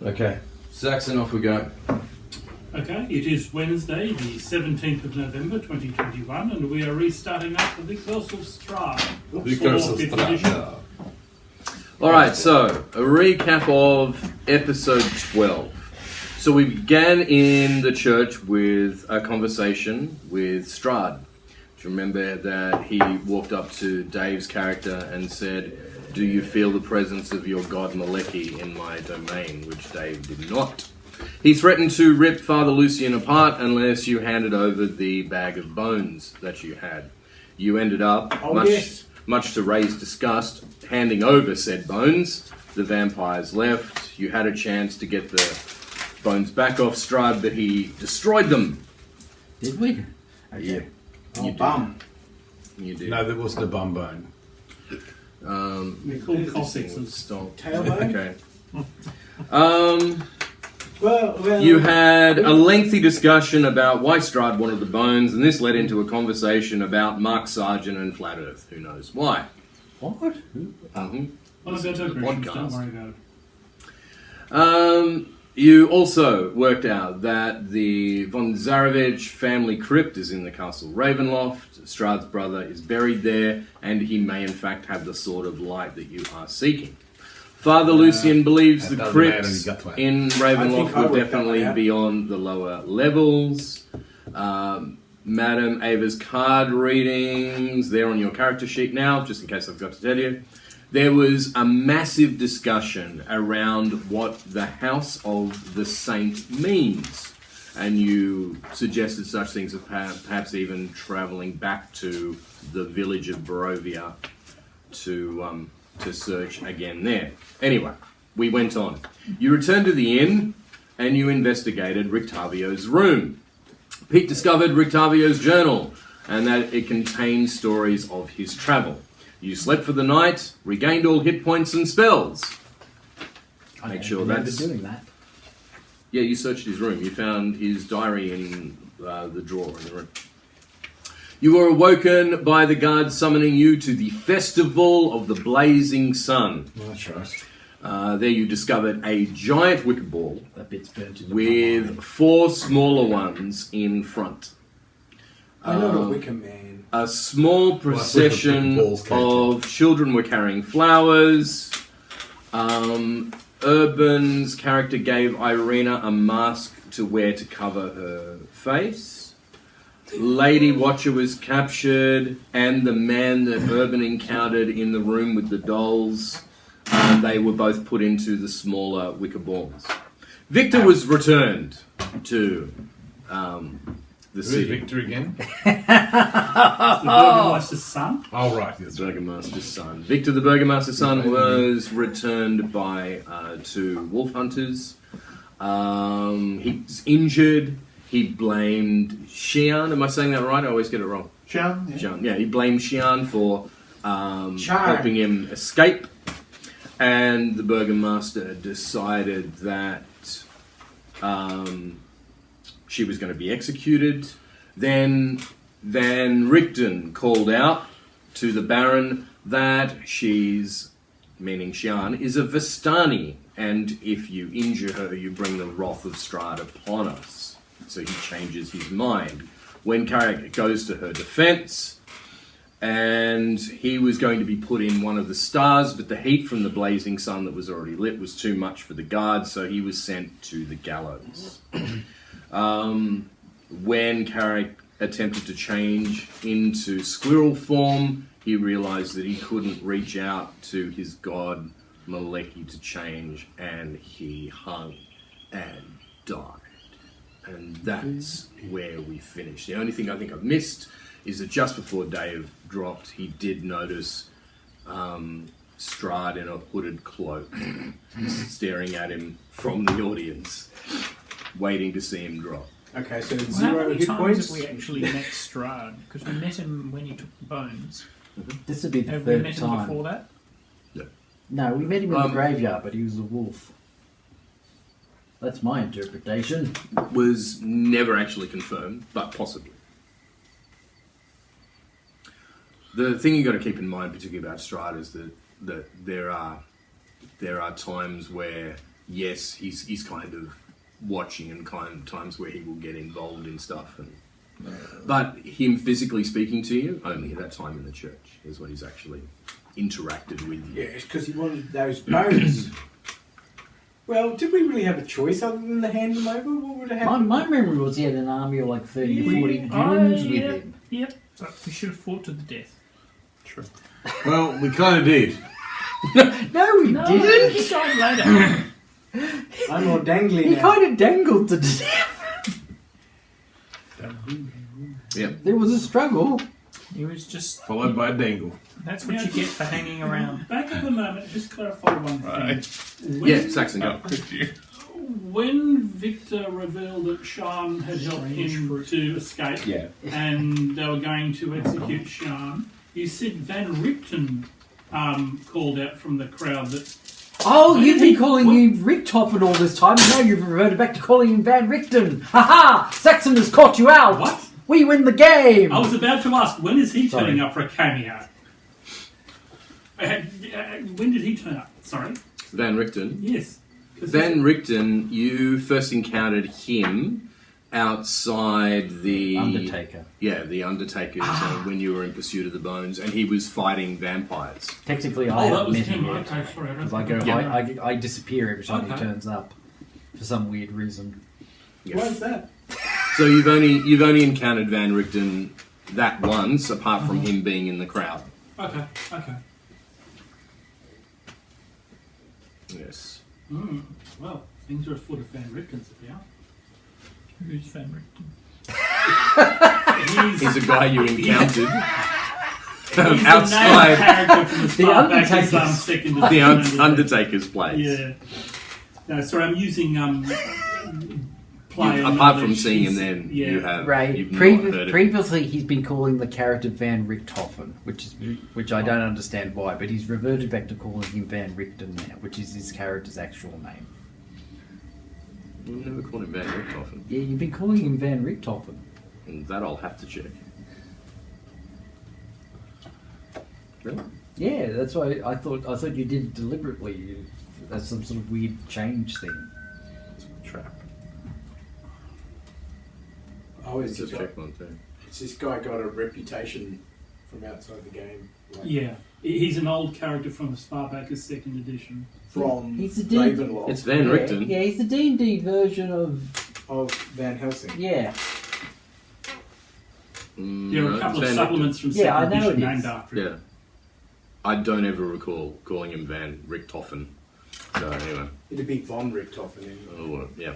Okay, Saxon, off we go. Okay, it is Wednesday, the 17th of November 2021, and we are restarting up the Curse of Strahd. Alright, so a recap of episode 12. So we began in the church with a conversation with Strahd. Do you remember that he walked up to Dave's character and said, "Do you feel the presence of your god Maleki in my domain?" Which Dave did not. He threatened to rip Father Lucian apart unless you handed over the bag of bones that you had. You ended up, much to Ray's disgust, handing over said bones. The vampires left. You had a chance to get the bones back off Strahd, but he destroyed them. Did we? Okay. Yeah. Oh, bum. You did. No, there wasn't a bum bone. We call it Cossacks. Stop. Tailbone? Okay. Well, You had a lengthy discussion about why Strahd wanted the bones, and this led into a conversation about Mark Sargent and Flat Earth. Who knows why? what? Mm-hmm. Well, I've got The questions, podcast. don't worry about it. You also worked out that the von Zarevich family crypt is in the Castle Ravenloft. Strahd's brother is buried there, and he may in fact have the sort of light that you are seeking. Father Lucian believes the that doesn't crypts matter, you got to in I Ravenloft think I will worked that definitely one out. be on the lower levels. Madam Ava's card readings, they're on your character sheet now, just in case I forgot to tell you. There was a massive discussion around what the House of the Saint means. And you suggested such things as perhaps even travelling back to the village of Barovia to search again there. Anyway, we went on. You returned to the inn and you investigated Rictavio's room. Pete discovered Rictavio's journal and that it contained stories of his travel. You slept for the night, regained all hit points and spells. I Make don't sure remember that's... doing that. Yeah, you searched his room. You found his diary in the drawer in the room. You were awoken by the guards summoning you to the Festival of the Blazing Sun. That's right. There you discovered a giant wicker ball That bit's burnt into my with mind. 4 smaller ones in front. I'm not a Wicker Man. A small wicker procession balls came of children were carrying flowers. Urban's character gave Irina a mask to wear to cover her face. Lady Watcher was captured, and the man that Urban encountered in the room with the dolls, they were both put into the smaller wicker balls. Victor was returned to the Who's city. Victor again? The Burgomaster's son? Oh, right. Yes. Burgomaster's son. Victor the Burgomaster's son was returned by 2 wolf hunters. He's injured. He blamed Xian. Am I saying that right? I always get it wrong. Xian. Yeah, he blamed Xian for helping him escape. And the Burgomaster decided that she was going to be executed. Then Van Richten called out to the Baron that she's, meaning Xian, is a Vistani, and if you injure her, you bring the wrath of Strahd upon us. So he changes his mind. When Carrick goes to her defense, and he was going to be put in one of the stars, but the heat from the blazing sun that was already lit was too much for the guards, so he was sent to the gallows. When Carrick attempted to change into squirrel form, he realized that he couldn't reach out to his god Maleki to change, and he hung and died. And that's where we finished. The only thing I think I've missed is that just before Dave dropped, he did notice Strahd in a hooded cloak staring at him from the audience, waiting to see him drop. Okay, so Well, how 0 many hit times points. have we actually met Strahd? Because we met him when he took the bones. This would be the Have we third met him time. before that? No, we met him in the Um, graveyard, but he was a wolf. That's my interpretation. Was never actually confirmed, but possibly. The thing you got to keep in mind, particularly about Strahd, is that there are times where yes, he's kind of watching and kind of times where he will get involved in stuff. But him physically speaking to you, only at that time in the church is when he's actually interacted with you. Yeah, it's because he wanted those bones. Well, did we really have a choice other than to hand them over? What would have happened? My memory was he had an army of like 30 or 40 goons with him. Yep. But we should have fought to the death. True. Well, we kind of did. No, he didn't. He died later. I'm all dangly He now. kind of dangled to death. Yep. There was a struggle. He was just... Followed by a dangle. That's what you get for hanging around. Back at the moment, just clarify one thing. When- Yeah, Saxon, go. When Victor revealed that Sean had helped him to escape Yeah. and they were going to execute Sean, you said Van Richten called out from the crowd that... Oh, When you've did he- been calling him Richtofen all this time, and now you've reverted back to calling him Van Richten. Ha ha! Saxon has caught you out! What? We win the game! I was about to ask, when is he Sorry. turning up for a cameo? When did he turn up? Sorry? Van Richten. Yes. 'Cause Van Richten, you first encountered him outside the Undertaker. Yeah, the Undertaker's when you were in pursuit of the bones, and he was fighting vampires. Technically, I Oh, that haven't was met him. him yet. Okay, sorry. I don't Because I go, think I disappear every time he Okay. turns up for some weird reason. Yeah. Why is that? So you've only encountered Van Richten that once, apart from him being in the crowd. Okay. Yes. Well, things are afoot if Van Richten's about. Who's Van Richten? He's a guy you encountered He's the named outside character from the start back as Undertaker's- second the edition. Undertaker's place. Yeah. No, sorry, I'm using player Apart from knowledge. seeing him, He's- then yeah. you have Right. you've not heard of him. Previously, he's been calling the character Van Richthofen, which I don't understand why, but he's reverted back to calling him Van Richten now, which is his character's actual name. We've never called him Van Richthofen, Yeah, you've been calling him Van Richthofen. and that I'll have to check. Really? Yeah, that's why I thought you did it deliberately. That's some sort of weird change thing. Trap. Oh, Let's just check one thing. It's this guy got a reputation from outside the game. Like, Yeah. He's an old character from as far back as second edition. From He's a D- Ravenloft. It's Van Richten. Yeah, he's the D&D version of... Of Van Helsing. Yeah. There are a No, couple it's of Van supplements from Yeah, I second know edition it is. named after him. Richten. Yeah. I don't ever recall calling him Van Richthofen. So anyway. It'd be Von Richthofen anyway. Oh, yeah.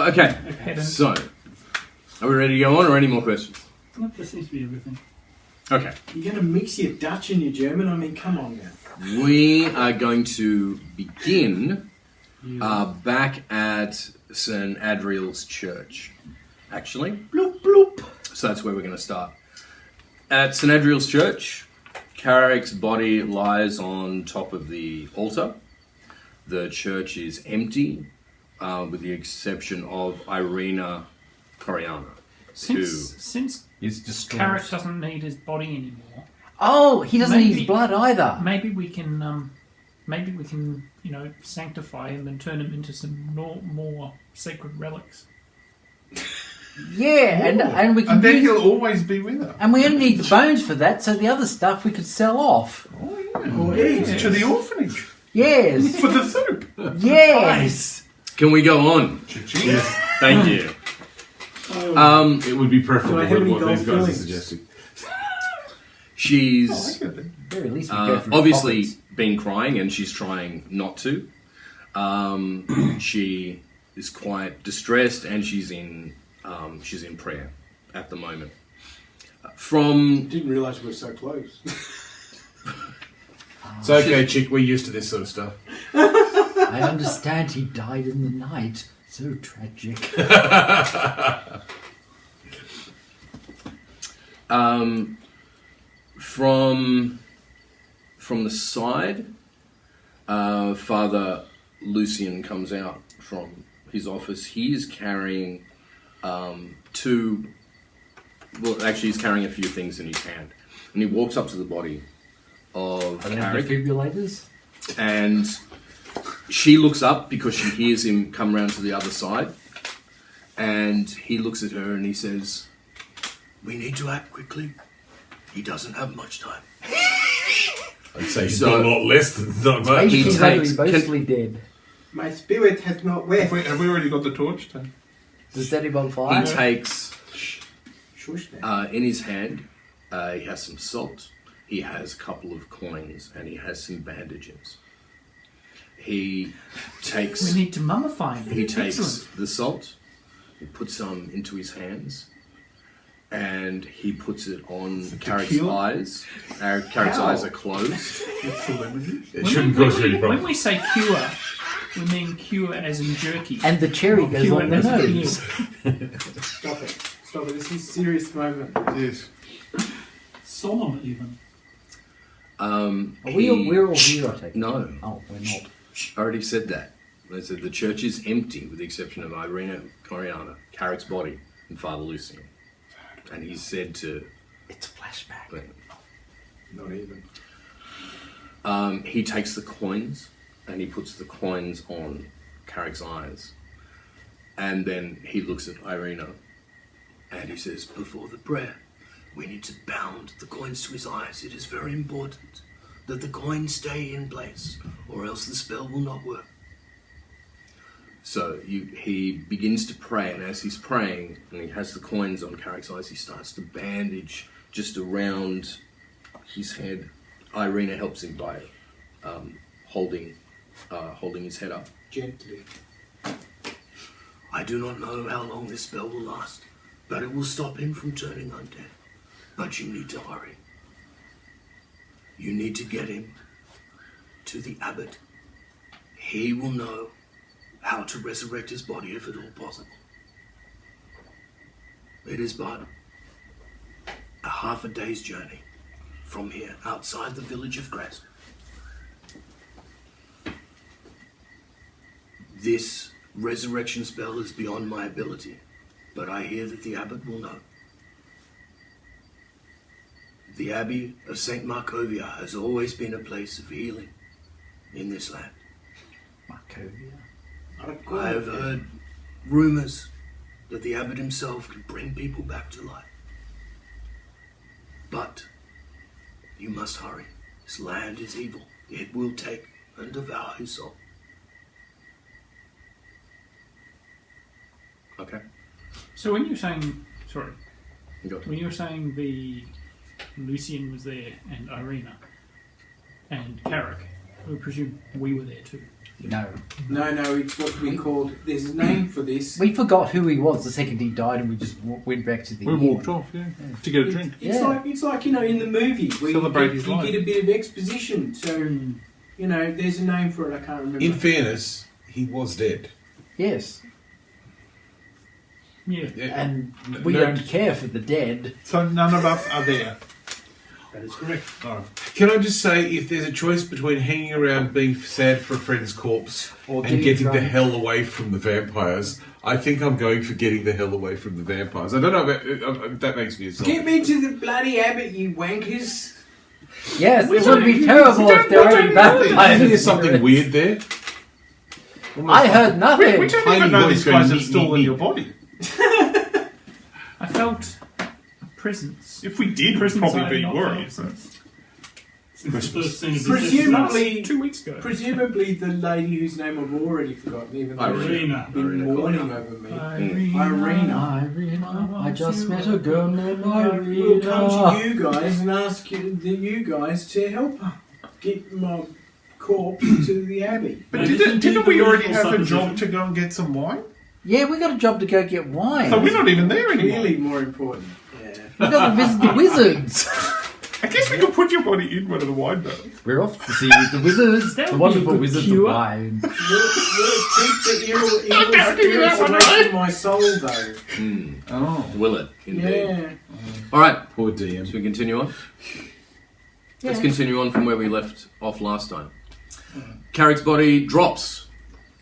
Okay. Pedant. So, are we ready to go on, or any more questions? That seems to be everything. Okay. You're going to mix your Dutch and your German? I mean, come on now. We are going to begin back at St. Adriel's Church, actually. Bloop, bloop. So that's where we're going to start. At St. Adriel's Church, Carrick's body lies on top of the altar. The church is empty, with the exception of Irina Coriana. Since He's destroyed. Carrot doesn't need his body anymore, Oh, he doesn't need Maybe- his blood either. maybe we can, sanctify him and turn him into some more sacred relics. Yeah, and we can And then use... he'll always be with us. And we only need the bones for that, so the other stuff we could sell off. Or eat. To the orphanage. Yes. For the soup. Yes. Can we go on? Yes. Thank you. It would be preferable Do I have with any what gold these guys are fillings? suggesting. She's At the very least we go for obviously profits. been crying, and she's trying not to. She is quite distressed, and she's in prayer at the moment. Didn't realise we were so close. It's okay, chick. We're used to this sort of stuff. I understand he died in the night. So tragic. From the side, Father Lucian comes out from his office. He is carrying two. Well, actually, he's carrying a few things in his hand, and he walks up to the body of Are they Carrick, defibrillators? and She looks up because she hears him come round to the other side, and he looks at her and he says, "We need to act quickly. He doesn't have much time." I'd say he's So- got a lot less than not much. He He's takes- mostly dead. My spirit has not left. Have we already got the torch? Then? Does that him on He fire? takes Shush now. in his hand. He has some salt. He has a couple of coins, and he has some bandages. He takes. We need to mummify him. He takes Excellent. the salt, he puts some into his hands, and he puts it on Carrick's tequila? eyes. Carrick's eyes are closed. It shouldn't cause you any When problem. we say cure, we mean cure as in jerky. And the cherry Not goes cure on the as in nose. Stop it. Stop it. This is a serious moment. Yes. Solemn even. We're all here, I take it. No, Oh, we're not. I already said that. I said the church is empty with the exception of Irina Coriana, Carrick's body, and Father Lucian. And he's said to. It's a flashback. Not even. He takes the coins and he puts the coins on Carrick's eyes. And then he looks at Irina and he says, "Before the prayer, we need to bound the coins to his eyes. It is very important that the coins stay in place, or else the spell will not work." So he begins to pray, and as he's praying, and he has the coins on Carrick's eyes, he starts to bandage just around his head. Irina helps him by holding his head up. Gently. "I do not know how long this spell will last, but it will stop him from turning undead. But you need to hurry. You need to get him to the abbot. He will know how to resurrect his body if at all possible. It is but a half a day's journey from here, outside the village of Grass. This resurrection spell is beyond my ability, but I hear that the abbot will know. The Abbey of St. Markovia has always been a place of healing in this land. Markovia. I have heard rumours that the abbot himself can bring people back to life. But you must hurry. This land is evil. It will take and devour his soul." Okay. So when you were saying, sorry, You got when you were saying the Lucian was there and Irina and Carrick, I presume we were there too. No. No, it's what we called. There's a name for this. We forgot who he was the second he died and we just went back to the We inn. walked off, yeah, to get a drink. It's Yeah. like in the movie where Celebrate you his get, you life. get a bit of exposition. So there's a name for it. I can't remember. In fairness, he was dead. Yes. Yeah. And we No- don't care for the dead. So none of us are there. That is correct. Can I just say, if there's a choice between hanging around being sad for a friend's corpse Or and getting the drunk. hell away from the vampires, I think I'm going for getting the hell away from the vampires. I don't know if that makes me a Get me to the bloody abbot, you wankers! Yes, We it would don't- be terrible if there were Isn't vampires. there something weird there? I heard nothing. We don't even know these guys have stolen your body. I felt a presence. If we did, we'd Presence probably I be have not worried. felt but- since the first scene of Presumably- this 2 weeks ago. Presumably the lady whose name I've already forgotten, even though she's Irina. been Irina mourning Coriana. over me. Irina. Irina, I just met a girl named We'll come Irina. to you guys and ask you guys to help get my corpse to the abbey. But Now, didn't we already have a supposition. job to go and get some wine? Yeah, we got a job to go get wine. So we're not even there anymore. Clearly more important. Yeah. We got to visit the wizards. I guess we could put your body in one of the wine barrels. We're off to see the wizards, That the would be a wonderful good wizards cure. of wine. Will it keep the evil don't give me that spirits one, away right? from my soul, though? Oh, Will it? Indeed. Yeah. All right. poor Should DM. we continue on? Let's continue on from where we left off last time. Carrick's body drops.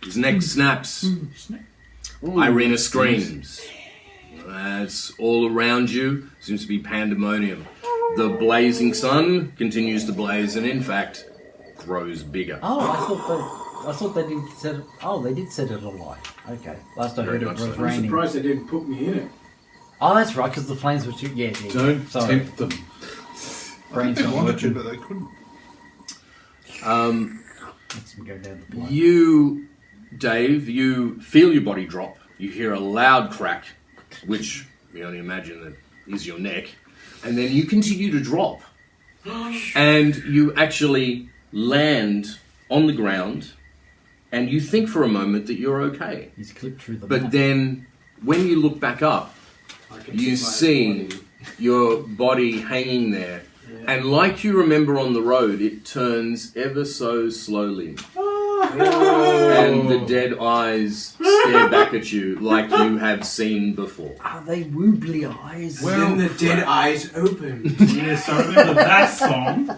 His neck snaps. Irina screams. That's all around you. Seems to be pandemonium. The blazing sun continues to blaze and, in fact, grows bigger. Oh, I thought I thought they did set it. Oh, they did set it alight. Okay. Last I Very heard, it much was so. I'm raining. surprised they didn't put me in it. Oh, that's right, because the flames were too. Yeah. Don't Sorry. tempt them. Brains They not wanted to, working. but they couldn't. Let's go down the block. You, Dave, you feel your body drop. You hear a loud crack, which we only imagine that is your neck, and then you continue to drop. And you actually land on the ground, and you think for a moment that you're okay. He's clipped through the. But map. then, when you look back up, I can you my see body. your body hanging there. Yeah. And like you remember on the road, it turns ever so slowly. Oh. And the dead eyes stare back at you like you have seen before. Are they woobly eyes? Then the dead eyes open. Yes, I remember that song.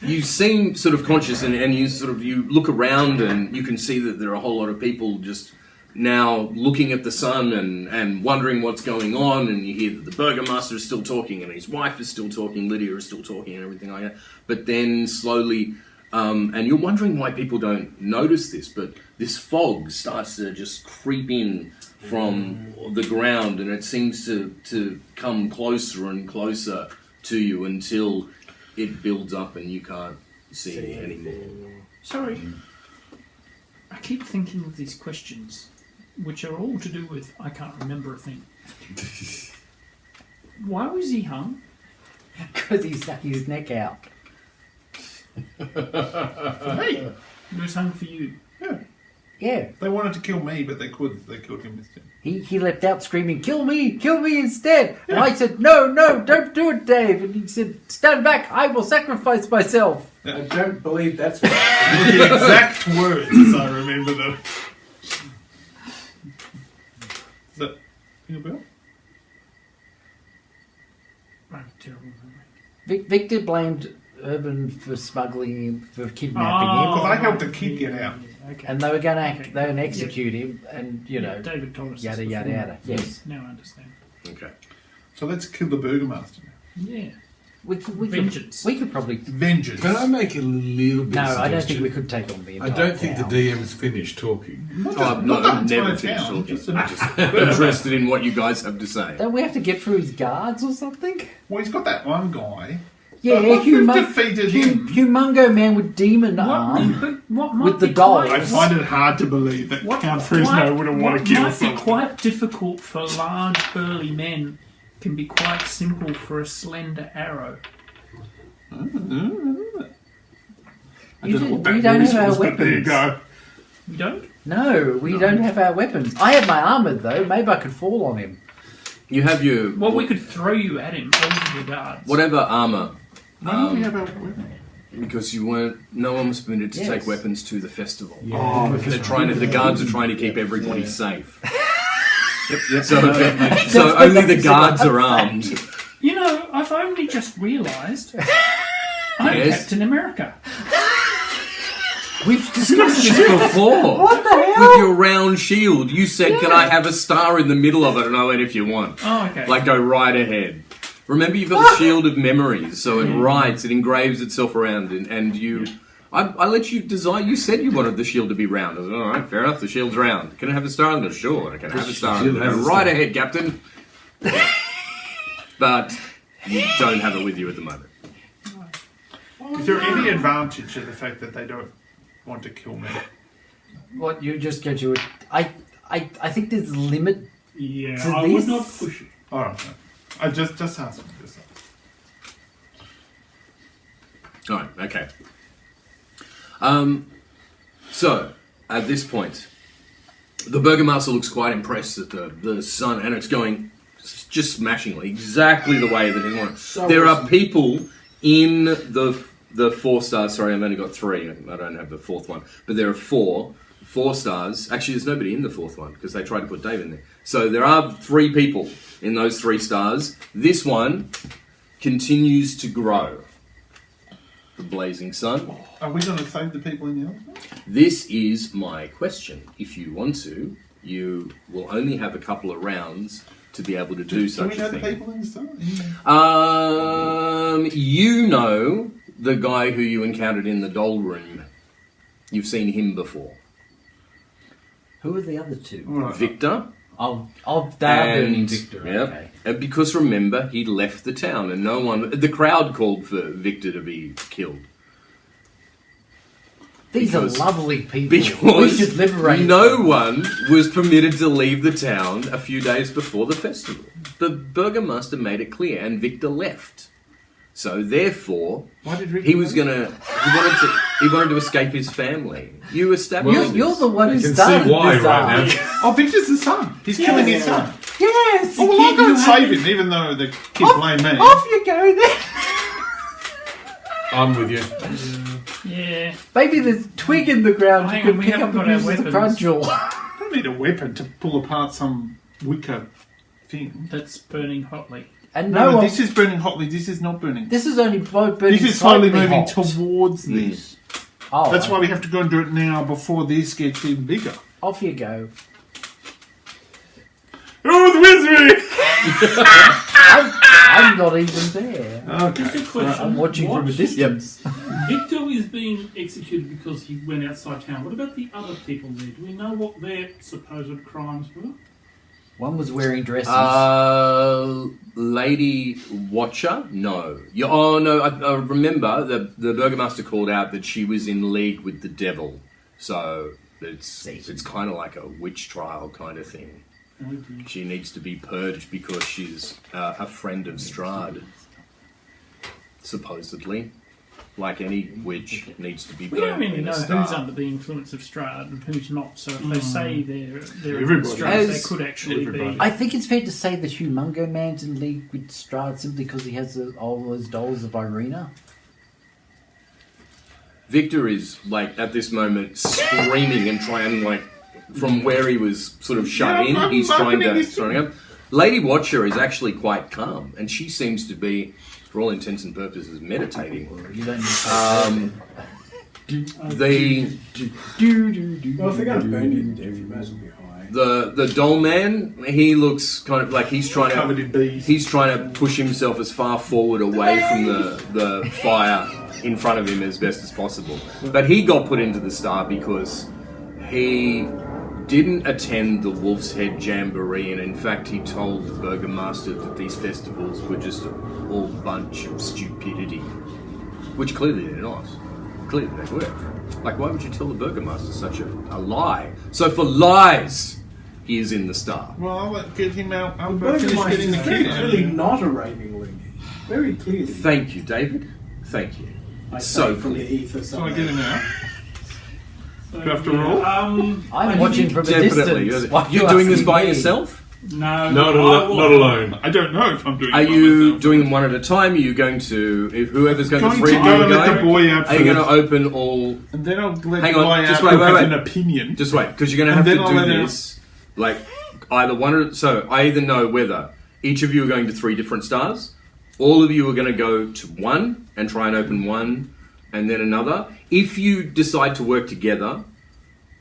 You seem sort of conscious, and you look around, and you can see that there are a whole lot of people just now looking at the sun and wondering what's going on, and you hear that the burgomaster is still talking, and his wife is still talking, Lydia is still talking, and everything like that. But then slowly, and you're wondering why people don't notice this, but this fog starts to just creep in from the ground, and it seems to come closer and closer to you until it builds up and you can't see it anymore. Sorry. I keep thinking of these questions, which are all to do with I can't remember a thing. Why was he hung? Because he stuck his neck out. Hey, he was hung for you. Yeah. They wanted to kill me, but they couldn't. They killed him instead. He leapt out screaming, kill me instead. And I said, no, don't do it, Dave. And he said, stand back, I will sacrifice myself. I don't believe that's right. The exact words, as I remember them. Is that ring a bell? I have a terrible memory. Victor blamed Urban for smuggling him, for kidnapping Because him. I helped the kid get out. Okay. And they were going to execute him, and, you know, David told us yada, this yada, before. yada. Yes. Now I understand. Okay. So let's kill the burgomaster now. Yeah. We could Vengeance. probably... Vengeance. Can I make a little bit No, of I don't think suggestion? we could take on the I entire don't think town. the DM's finished talking. I'm never finished town, talking. just I'm just interested in what you guys have to say. Don't we have to get through his guards or something? Well, he's got that one guy. Yeah, But we've defeated him. Humongo man with demon arm. But what might With the be doll. quite- I find it hard to believe that Count Fresno wouldn't want to what kill might be someone. quite difficult for large, burly men can be quite simple for a slender arrow. I don't know We what that don't voice have our was, but there you weapons. go. You don't? No, we don't have our weapons. I have my armor though. Maybe I could fall on him. You have your Well, we could throw you at him over the guards. whatever armor, Why don't we have our weapon? because you weren't. No one was permitted to Yes. take weapons to the festival. Oh, They're trying to. The guards are trying to keep everybody Yeah. safe. So only the guards are armed. You know, I've only just realised I'm Yes. Captain America. We've discussed this before. What the hell? With your round shield, you said, "Can I have a star in the middle of it?" And I went, "If you want." Oh, okay. Like, go right ahead. Remember, you've got the shield of memories, so it writes, it engraves itself around, and you. I let you design. You said you wanted the shield to be round. I was like, all right, fair enough. The shield's round. Can I have a star on it? Sure, I can have a star on shield it. has Go a right star. ahead, Captain. But you don't have it with you at the moment. Is there any advantage to the fact that they don't want to kill me? What you just get you? I think there's a limit. Yeah, To I this? would not push it. All right, no. I just asking. Just asking. All right, okay. So, at this point, the Burgomaster looks quite impressed at the sun, and it's going just smashingly, exactly the way that he wanted. So There are awesome. people in the 4 stars. Sorry, I've only got 3. I don't have the 4th one, but there are 4 stars. Actually, there's nobody in the 4th one because they tried to put Dave in there. So there are 3 people in those 3 stars. This one continues to grow. The blazing sun. Are we going to save the people in the other one? This is my question. If you want to, you will only have a couple of rounds to be able to do such we know a the thing. people in the store? You know the guy who you encountered in the doll room. You've seen him before. Who are the other two? Right. Victor. Oh, they are burning Victor. Yep. Okay. And because remember, he'd left the town and no one... The crowd called for Victor to be killed. These Because- are lovely people. We Because should liberate no them. one was permitted to leave the town a few days before the festival. The burgomaster made it clear, and Victor left. So therefore, Why did Rick he was gonna. He wanted to escape his family. You established. You're the one who I can started see why this right arc. now. Oh, Victor's the son. He's killing his son. Yes. Oh, well, I'll go and save him, even though the kid blamed me. Off you go then. I'm with you. Yeah. Maybe there's a twig in the ground Hang you on, can we pick haven't up and got our use as a weapons. cudgel. I don't need a weapon to pull apart some wicker thing. That's burning hotly. And No, no one... this is burning hotly. This is not burning. This is only burning This is slowly slightly moving hot. towards this. Oh, That's why we have to go and do it now before this gets even bigger. Off you go. Oh, the misery! I'm not even there. Okay. Just a question. I'm watching from a What? distance. Victor is being executed because he went outside town. What about the other people there? Do we know what their supposed crimes were? One was wearing dresses. Lady Watcher? No. No. I remember the burgomaster called out that she was in league with the devil. So it's kind of like a witch trial kind of thing. She needs to be purged because she's a friend of Strahd, supposedly. Like any witch needs to be We don't burned really in know a who's star. under the influence of Strahd and who's not. So if they say they're Everybody. Strahd, they As- could actually everybody. be. I think it's fair to say that Humungo Man's in league with Strahd simply because he has all those dolls of Irina. Victor is, like, at this moment, screaming and trying, like, from where he was sort of shut Yeah, in, I'm he's trying to... opening Starting up. Lady Watcher is actually quite calm, and she seems to be, for all intents and purposes, meditating. You don't need The Well, if they're going to burn you to death, you may as well be high. the doll man, he looks kind of like he's trying Covered to... in bees. He's trying to push himself as far forward away from the fire in front of him as best as possible. But he got put into the star because he didn't attend the Wolf's Head Jamboree, and in fact he told the burgomaster that these festivals were just a all bunch of stupidity. Which clearly they're not. Clearly they were. Like, why would you tell the burgomaster such a lie? So for lies, he is in the star. Well, I'll get him out. I'll The finish Burgermeister getting is the very kid out. clearly not a raving loony. Very clearly. Thank you, David. Thank you. I so say from the clear. ether So I somewhere. get him out. So, After all? I'm watching from a Definitely. distance. Why You're you doing this asking by me? yourself? No, Not alone. I don't know if I'm doing Are it by you myself. doing them one at a time? Are you going to, if whoever's going to Going free to you go and let go? the boy out Are you going to first, open all? and then I'll let Hang the on, boy just out wait, who wait, has wait. an opinion. Just wait, because you're going to And have then to I'll let do her- this. Like either one. So I either know whether each of you are going to 3 different stars. All of you are going to go to one and try and open one, and then another. If you decide to work together,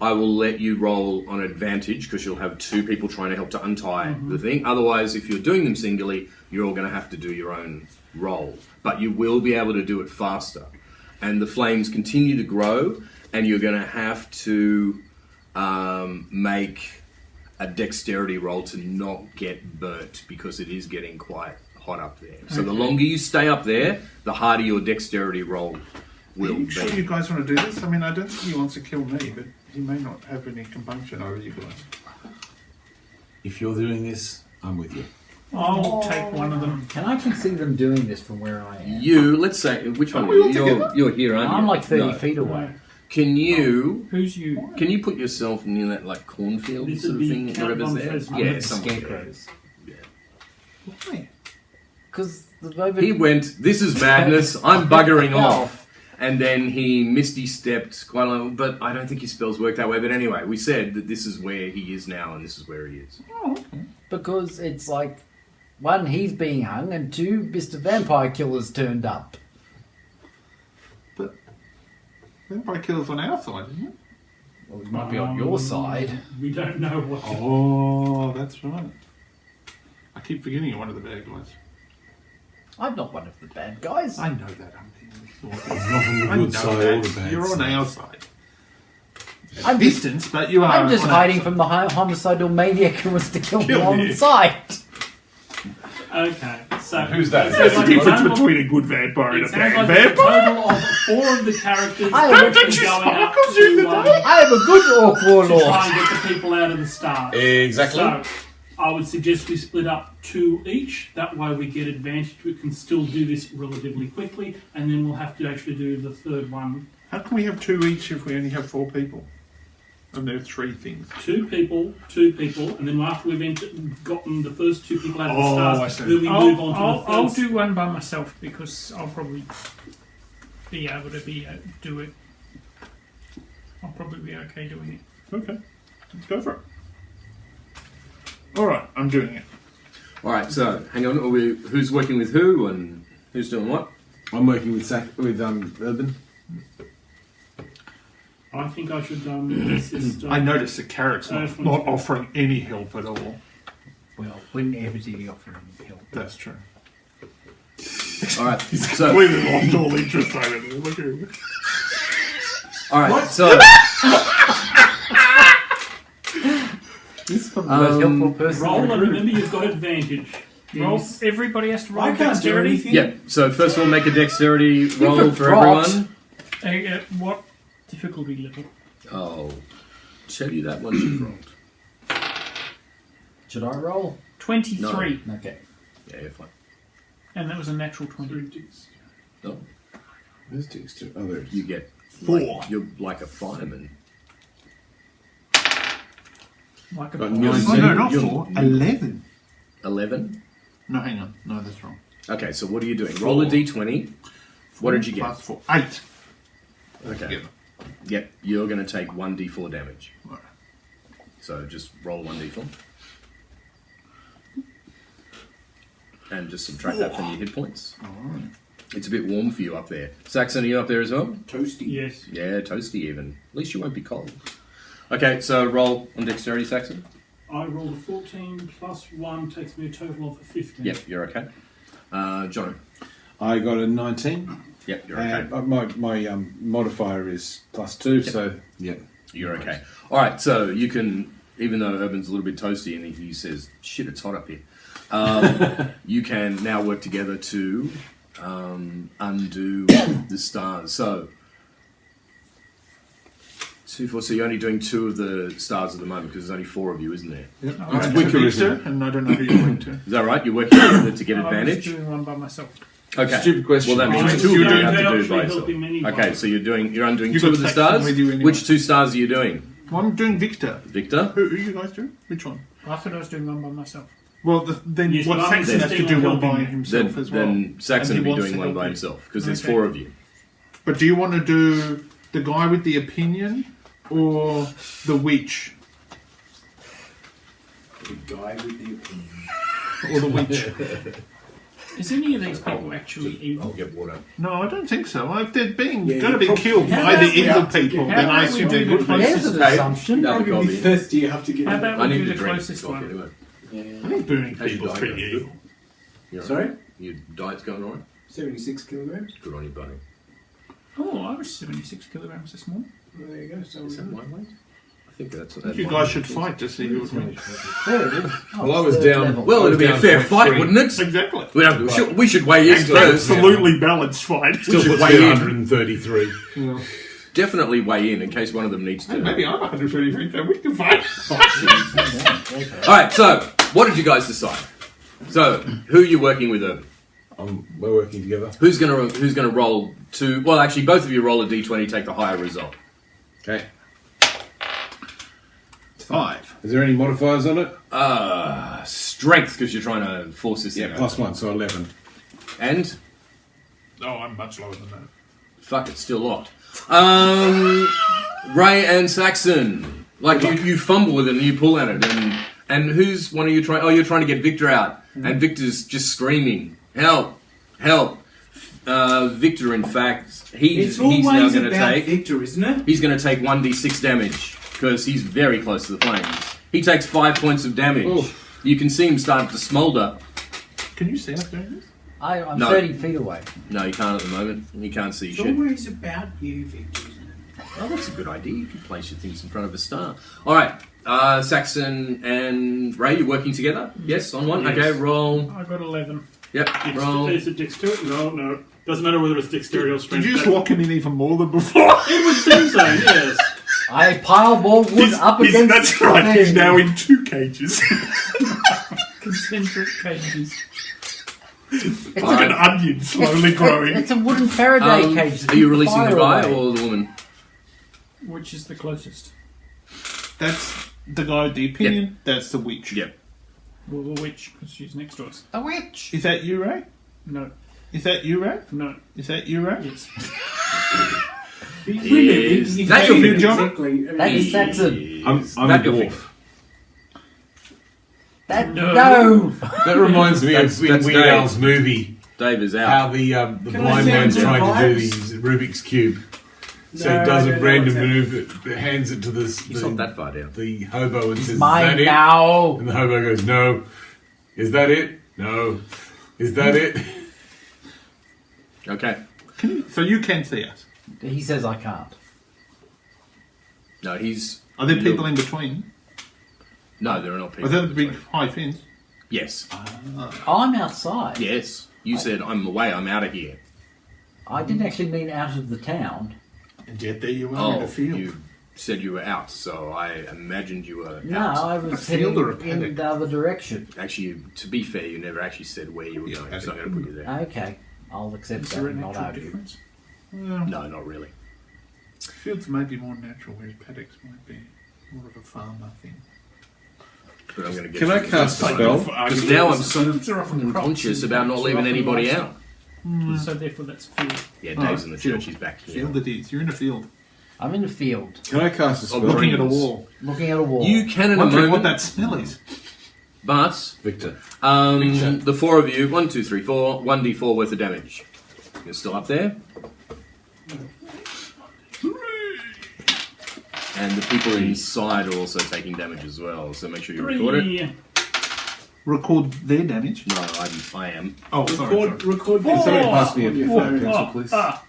I will let you roll on advantage because you'll have 2 people trying to help to untie the thing. Otherwise, if you're doing them singly, you're all going to have to do your own roll. But you will be able to do it faster. And the flames continue to grow, and you're going to have to make a dexterity roll to not get burnt because it is getting quite hot up there. So the longer you stay up there, the harder your dexterity roll Are will you be. sure you guys want to do this? I mean, I don't think he wants to kill me, but he may not have any compunction over you guys. If you're doing this, I'm with you. I'll take one of them. Can I can see them doing this from where I am? You, let's say, which one Are are we you? all together? You're here, aren't you? I'm like 30 No. feet away. Can you Who's you? put yourself near that like cornfield This sort would of be thing, Count whatever's von there? Fresno. Yeah, I'm somewhere. scarecrows. Why? Because the moment He went, this is madness, I'm buggering off. And then he misty stepped quite a lot, but I don't think his spells work that way. But anyway, we said that this is where he is now and this is where he is. because it's like 1, he's being hung, and 2, Mr. Vampire Killer's turned up. Vampire Killer's on our side, isn't it? Well, we might be on your side. We don't know what. Oh, that's right. I keep forgetting you're one of the bad guys. I'm not one of the bad guys. I know that, Uncle. It's not on the I good know side that. or the bad You're on side. our side. I'm just, Distance, but you are. I'm just on our hiding side. from the homicidal maniac who wants to kill me Kill on you. sight. Okay, so Who's that? it There's sounds a like difference total- between a good vampire and It a sounds bad like a vampire. total of 4 of the characters I are don't going you out sparkles during the day? I am a good orc to warlord. try and get the people out of the stars. Exactly. So, I would suggest we split up 2 each. That way we get advantage. We can still do this relatively quickly, and then we'll have to actually do the third one. How can we have 2 each if we only have 4 people? And there are 3 things. 2 people, and then after we've gotten the first 2 people out of the Oh, I stars, see. then we move on to the third. I'll do one by myself because I'll probably be able to do it. I'll probably be okay doing it. Okay, let's go for it. All right, I'm doing it. All right. So hang on. Who's working with who and who's doing what? I'm working with Urban. I think I should assist. I noticed the carrot's not offering any help at all. Well, when ever did he offer any help? That's true. All right. So Completely lost all interest over there. Look at him. all right. So He's probably the most helpful person. Roll, in the and group. remember you've got advantage. Roll. Yes. Everybody has to roll I can't do dexterity. anything. yeah. So first of all, make a dexterity roll got for dropped. everyone. What difficulty level? Oh, tell you that one you rolled. Should I roll? 23, Okay. Yeah, you're fine. and that was a natural 20. No, Where's Dexter? Oh, there it is. you get 4. you're like a fireman. Like a Got boss. nine. Oh, no, not You're- 4. 11. 11. No, hang on. No, that's wrong. Okay, so what are you doing? Roll a d20. What did you get? Plus 4. 8. Okay. Together. Yep, you're going to take 1d4 damage. Alright. So just roll 1d4. And just subtract that from your hit points. Alright. It's a bit warm for you up there. Saxon, are you up there as well? Toasty. Yes. Yeah, toasty even. At least you won't be cold. Okay, so roll on dexterity, Saxon. I rolled a 14 plus 1 takes me a total of a 15. Yep, you're okay. Jono. I got a 19. Yep, you're okay. My modifier is +2, so yeah. You're okay. All right, so you can, even though Urban's a little bit toasty and he says, shit, it's hot up here, you can now work together to undo the stars. So, 2, 4, so you're only doing 2 of the stars at the moment because there's only 4 of you, isn't there? Yep. Oh, It's right. Wicker, isn't it? and I don't know who you're going to. Is that right? You're working together to get I was advantage? doing one by myself. Okay. Stupid question. Well, that Oh, means you 2 you don't have to actually do by help yourself. him anyway. Okay, so you're undoing You've 2 got of the Saxon stars. with you anyway. Which 2 stars are you doing? Well, I'm doing Victor. Victor? Who are you guys doing? Which one? I thought I was doing one by myself. Well, then Yes, what but I'm Saxon has to do insisting on one by helping. himself as well. Then Saxon And will he be wants doing to one help by you. himself because there's Okay. 4 of you. But do you want to do the guy with the opinion or the witch The guy with the opinion. or the witch? Is any of these people actually I'll evil? get water. No, I don't think so. If they're being Yeah, going to be you probably- killed How by about the we evil have to people, get- then how I about we assume do they the would be. closest- There's an Okay. assumption. That'll be Probably be coffee. thirsty after getting. How about I we need do to the drink closest coffee one? anyway. I think burning How's your people is diet pretty going? evil. You're all Sorry, right? Your diet's going alright? 76 kilograms. Good on you, buddy. Oh, I was 76 kilograms this morning. Well, there you go. So Is that my weight? I think that's. You guys should fight to see who would win. There it is. Well, I was third down- level. Well, it'll be a Down fair 0.3. fight, wouldn't it? Exactly. We should weigh in first. Absolutely balanced fight. Still Still should puts weigh me in. 133. Yeah. Definitely weigh in case one of them needs to. Maybe I'm 133, so we can fight. All right. So, what did you guys decide? So, who are you working with? We're working together. Who's gonna roll 2? Well, actually, both of you roll a d20. Take the higher result. Okay. 5. Is there any modifiers on it? Strength, because you're trying to force this Yeah, thing. +1, so 11. And Oh, I'm much lower than that. fuck, it's still locked. Ray and Saxon, like you fumble with it and you pull at it, and who's one of you trying? Oh, you're trying to get Victor out, and Victor's just screaming, "Help! Help!" Victor, in fact, he's it's now always going to about take. Victor, isn't it? He's going to take 1d6 damage. because he's very close to the flames. He takes 5 points of damage. Oof. You can see him starting to smoulder. Can you see us doing this? I'm No. 30 feet away. No, you can't at the moment. You can't see It's shit. always about you, Victor. Oh, that's a good idea. You can place your things in front of a star. All right, Saxon and Ray, you're working together? Yes, on one? Yes. Okay, roll. I got 11. Yep, roll. Is it dexterity? No. Doesn't matter whether it's dexterity or Did strength. you just That's- lock him in even more than before? It would seem so, yes. I pile more wood up against That's the right, he's thing. now in 2 cages. Concentric cages. It's like an onion slowly growing. It's a wooden Faraday cage. to Are you keep releasing the fire guy away. or the woman? Which is the closest? That's the guy with the opinion, that's the witch. Yep. Well, the witch, because she's next to us. The witch. Is that you, Ray? No. Is that you, Ray? No. Is that you, Ray? Yes. Is that your figure, John? Exactly. That's Saxon. I'm that a your dwarf. That No. no. That reminds me That's- of in that's Weird Dave. Al's movie Dave is how out. the Can I blind see man's the trying to do vibes? the Rubik's cube. So No, he does I a don't know random what's move, hands it to He's not that far down. the hobo and says, "Is Mine that it?" now. And the hobo goes, "No." Is that it? No. Is that it? Okay. So you can see us. He says I can't. No, he's... Are there people in between? No, there are not people. Are there the in big between. high fins? Yes. I'm outside. Yes. You said, I'm away, I'm out of here. I didn't actually mean out of the town. And yet there you are in Oh, the field. you said you were out, so I imagined you were No, out. I A was heading field or a in paddock? the other direction. Actually, to be fair, you never actually said where you were Yeah, going, so I'm going to put you there. Okay, I'll accept Is that there and an not actual argue. difference? Well, No, not really. fields may be more natural, whereas paddocks might be more of a farmer thing. But I'm going to get Can you I cast a spell? Because now I'm so Fields are often crops conscious and about not fields are leaving often anybody livestock. out. So therefore that's a field. Yeah, Oh, Dave's in the field. church, he's back here. Field it is. You're in a field. I'm in the field, Can I cast a spell? Oh, Looking at a Greens. wall. looking at a wall. You can in a Wondering what moment, that smell is. but Victor. the 4 of you, 1, 2, 3, 4, 1d4 worth of damage. You're still up there. And the people inside are also taking damage as well, so make sure you record it. 3. Record their damage. No, I am. Oh, sorry. Record Four. this. Somebody pass me a Four. phone pencil, please. Oh,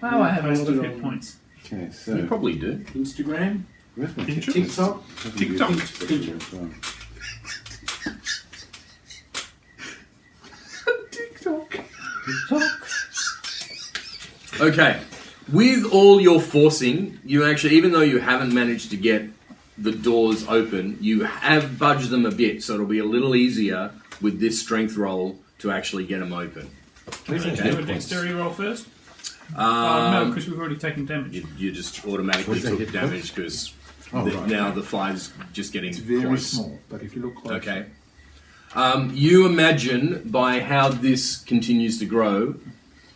I have Hold most of it hit on. points. Okay, You so probably do. Instagram, where's my Pinterest? TikTok. TikTok. Okay. With all your forcing, you actually, even though you haven't managed to get the doors open, you have budged them a bit, so it'll be a little easier with this strength roll to actually get them open. Can I do a dexterity roll first? No, Um, because we've already taken damage. you just automatically What's that took hit damage because Oh, right. now the fire's just getting It's very close. small, but if you look close. Okay. You imagine by how this continues to grow,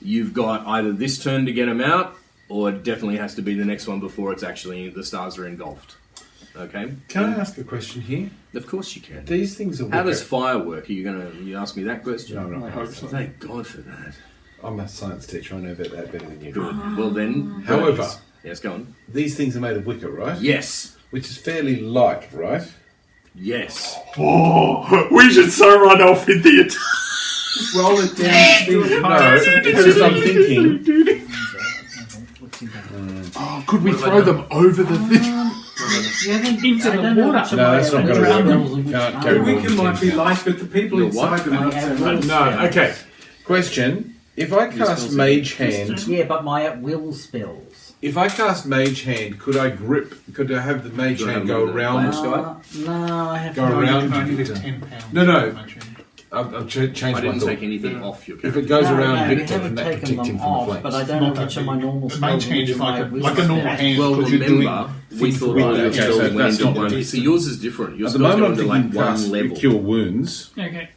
you've got either this turn to get them out, or it definitely has to be the next one before it's actually the stars are engulfed. Okay. Can I ask a question here? Of course you can. These things are How wicked. does fire work? Are you you ask me that question? No, no. I hope so. Thank God for that. I'm a science teacher. I know about that better than you. Good. Well then. However- birdies. Yes, go on. These things are made of wicker, right? Yes. Which is fairly light, right? Yes. Oh, we should so run off in the attack. Roll it down. No, because I'm thinking. Oh, could we What have I throw done? them over the thing? Into the water. No, that's not going gonna to work. Can't The go wicker wrong. might be light, but the people You're inside what? them are not I so have much. No, okay. Question: If I cast spells Mage are Hand, Yeah, but my at will spells. if I cast Mage Hand, could I grip? Could I have the Mage Do I Hand have go the around? Mage guy? No, I have Go no around. idea. I think it's £10. No. I've changed I my didn't thought. take anything off your If character. it goes No, around no, we Victor, haven't then that taken protects him them from the off, flames. but I don't Not know which that of my big. normal The spells mage hand which is of like my a wisdom normal spells. hand. Well, because you're doing remember, we things thought with all it. your Okay, spells so went that's into not one. what See, yours is different. Your At the spells go moment, I'm into thinking like one cast level. Cure Wounds. Okay.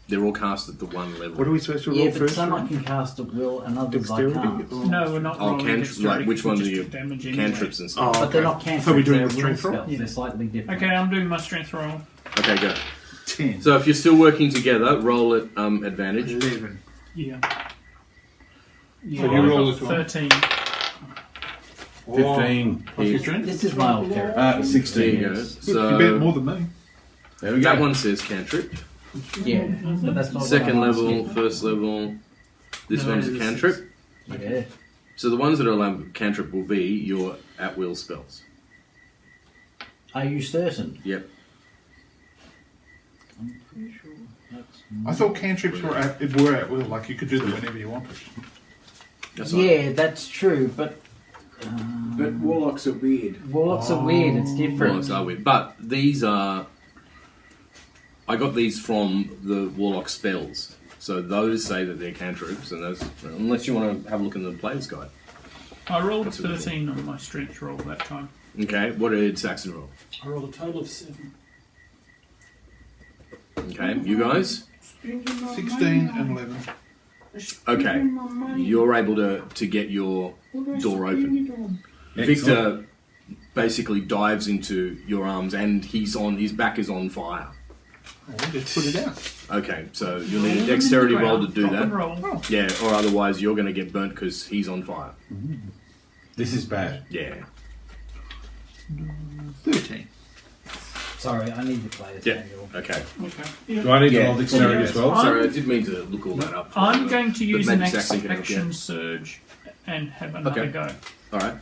They're all cast at the one level. What are we supposed to roll Yeah, but first? some I can cast at will and others I Dexterity? can't. Or- No, we're not Oh, rolling cantrip, dexterity. like which one because are we you? just damage anyway. Cantrips and stuff. Oh, But they're okay. not cantrips, So we're doing they're the will strength roll? spells. Yeah. They're slightly different. Okay, I'm doing my strength roll. Okay, go. 10. So if you're still working together, roll at advantage. Yeah. So you roll it to 13. 15. What's your strength? This is my old character. There 16. you go. Good, So you bet more than me. There we that go. one says cantrip. Yeah, but that's not what Second I'm level, asking. first level. This No, one's a this cantrip. Yeah. So the ones that are allowed cantrip will be your at will spells. Are you certain? Yep. I'm pretty sure that's. I thought cantrips were at will, like you could do them whenever you wanted. That's right. Yeah, that's true, but. But warlocks are weird. Warlocks are weird. It's different. Warlocks are weird. But these are. I got these from the warlock spells. So those say that they're cantrips, and those. Unless you want to have a look in the player's guide. I rolled That's what it 13 on my strength roll that time. Okay, what did Saxon roll? I rolled a total of 7. Okay, you guys? 16 and 11. Okay, you're able to get your door open. Victor basically dives into your arms, and his back is on fire. Oh, just put it out. Okay, so you'll need a dexterity roll to do Rock and that. roll. Yeah, or otherwise you're going to get burnt because he's on fire. This is bad. Yeah. 13. Sorry, I need the player's Yeah. manual. Okay. Okay. Do I need to Yeah. roll dexterity Yeah. as well? Sorry, I did mean to look all that up. I'm going to But use maybe an Saxon can help, action yeah. surge and have another Okay. go. All right.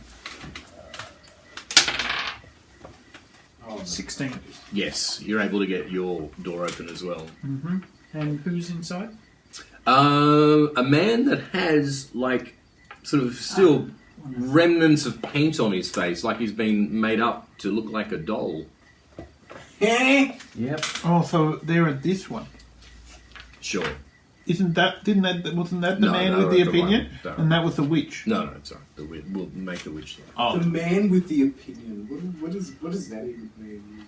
16. Yes, you're able to get your door open as well. Mm-hmm. And who's inside? A man that has like sort of still remnants of paint on his face, like he's been made up to look like a doll. Yep. Oh, so they're at this one. Sure. Wasn't that the No, man no, with the the opinion? one, that And that was the witch. No, sorry. We'll make the witch. Oh, The man with the opinion. What does that even mean?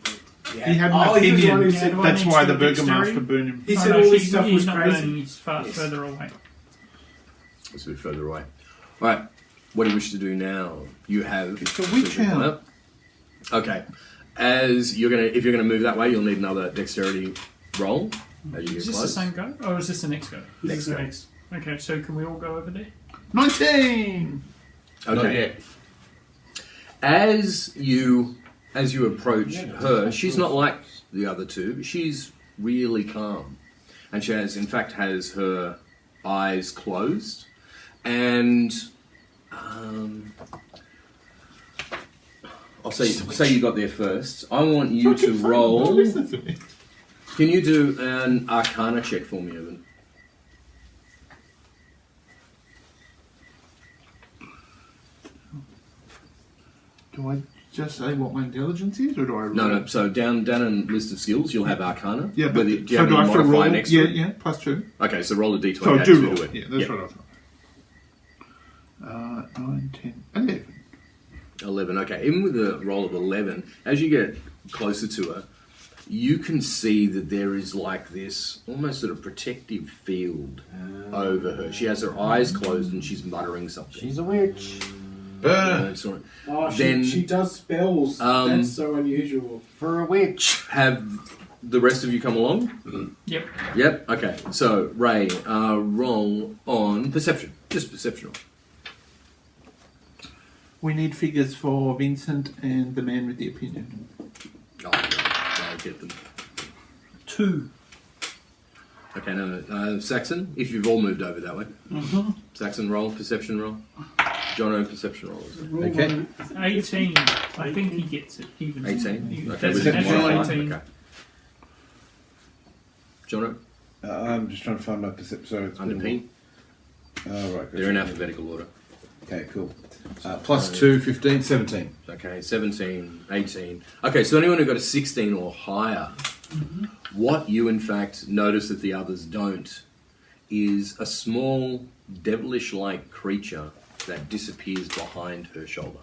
Yeah. he had an He was the one opinion. who said, do I That's need why to the do dexterity? burgomaster burned him. he Oh, said no, all this she- stuff he's was not crazy. burning, he's far Yes. further away. It's a bit further away. All right. What do you wish to do now? You have. It's a witch hunt. Okay. If you're gonna move that way, you'll need another dexterity roll. As you get Is this the close. same go? Or is this the next go? Next go. Okay, so can we all go over there? 19! Not Okay. yet. As you approach her, she's not like the other two. She's really calm, and she in fact has her eyes closed, and I'll say you got there first. I want you to roll. Listen to me. Can you do an Arcana check for me, Evan? Do I just say what my intelligence is, or do I roll? No. So down in list of skills, you'll have Arcana. Yeah, but Whether, do you so have do I any have to modifier roll? next Yeah, to it? yeah, plus 2. Okay, so roll a d20. So add do 2 roll. to it. Yeah, that's Yep. what I thought. 9, 10, 11. 11. Okay, even with a roll of 11, as you get closer to her, you can see that there is like this almost sort of protective field over her. She has her eyes closed and she's muttering something. She's a witch. Burn. Sorry. Oh, Then- she does spells. That's so unusual. For a witch. Have the rest of you come along? Yep. Yep. Okay. So Ray, roll on perception. Just perception. We need figures for Vincent and the man with the opinion. Oh, I'll get them. 2. Okay. No. Saxon, if you've all moved over that way. Mm-hmm. Saxon, roll perception roll. Jono, perception roll. Okay. 18. I think he gets it. Even 18. He- Okay. That's with an the natural modifier. 18. Okay. Jono, I'm just trying to find my perception. So it's under P. Oh, right. They're in alphabetical order. Okay, cool. Plus 2, 15, 17. Okay, 17, 18. Okay, so anyone who got a 16 or higher, what you in fact notice that the others don't is a small devilish-like creature that disappears behind her shoulder.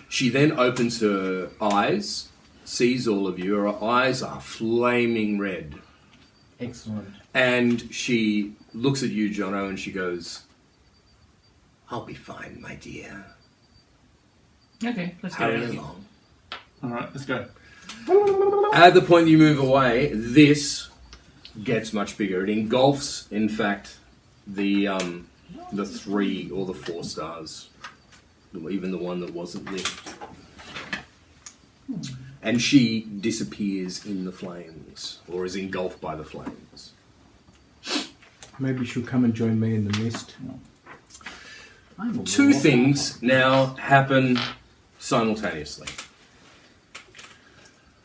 She then opens her eyes, sees all of you. Her eyes are flaming red. Excellent. And she looks at you, Jono, and she goes, "I'll be fine, my dear. Okay, let's go. Hurry along." Alright, let's go. At the point you move away, this gets much bigger. It engulfs, in fact, the the 3 or the 4 stars, even the one that wasn't lit. And she disappears in the flames, or is engulfed by the flames. Maybe she'll come and join me in the mist. I'm a 2 warlock. things now happen simultaneously.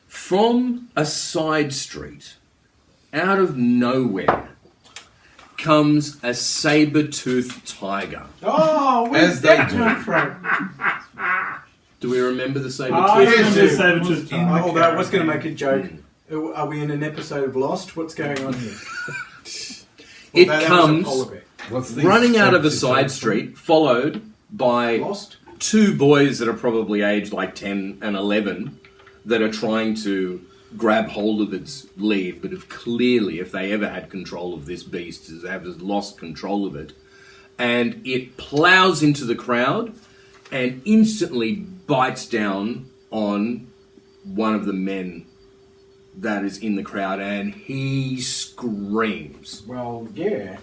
From a side street, out of nowhere, comes a saber-toothed tiger. Oh, where's As they that do. come from? Do we remember the Oh, saber-toothed? yes, Yes, yes. Saber-tooth In the tiger. Although I was going to character. make a joke. Are we in an episode of Lost? What's going on here? It Although that was a comes polar bear. What's the running out of a saber-tooth side street, followed by Lost? 2 boys that are probably aged like 10 and 11 that are trying to grab hold of its lead, but have clearly, if they ever had control of this beast, have lost control of it. And it plows into the crowd and instantly bites down on one of the men that is in the crowd, and he screams. Well, yeah.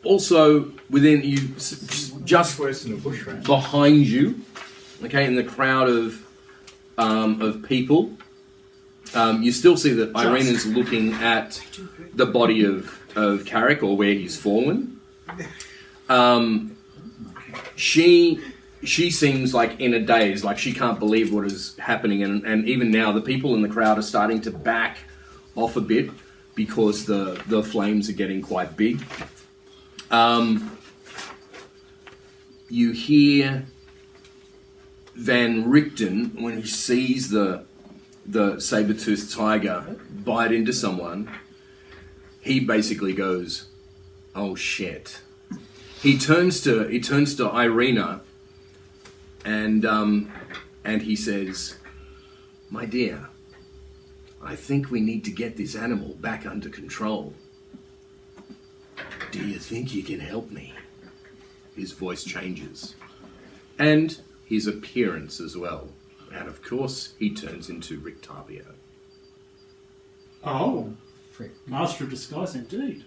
Also, within you, just worse than a bush rat. behind you, okay, in the crowd of people, you still see that Irina's looking at the body of Carrick, or where he's fallen. She seems like in a daze, like she can't believe what is happening, and even now the people in the crowd are starting to back off a bit because the flames are getting quite big. You hear Van Richten, when he sees the saber-toothed tiger bite into someone, he basically goes, "Oh shit." He turns to Irina and he says, "My dear, I think we need to get this animal back under control. Do you think you can help me?" His voice changes. And his appearance as well. And of course, he turns into Rictavio. Oh. Master of disguise, indeed.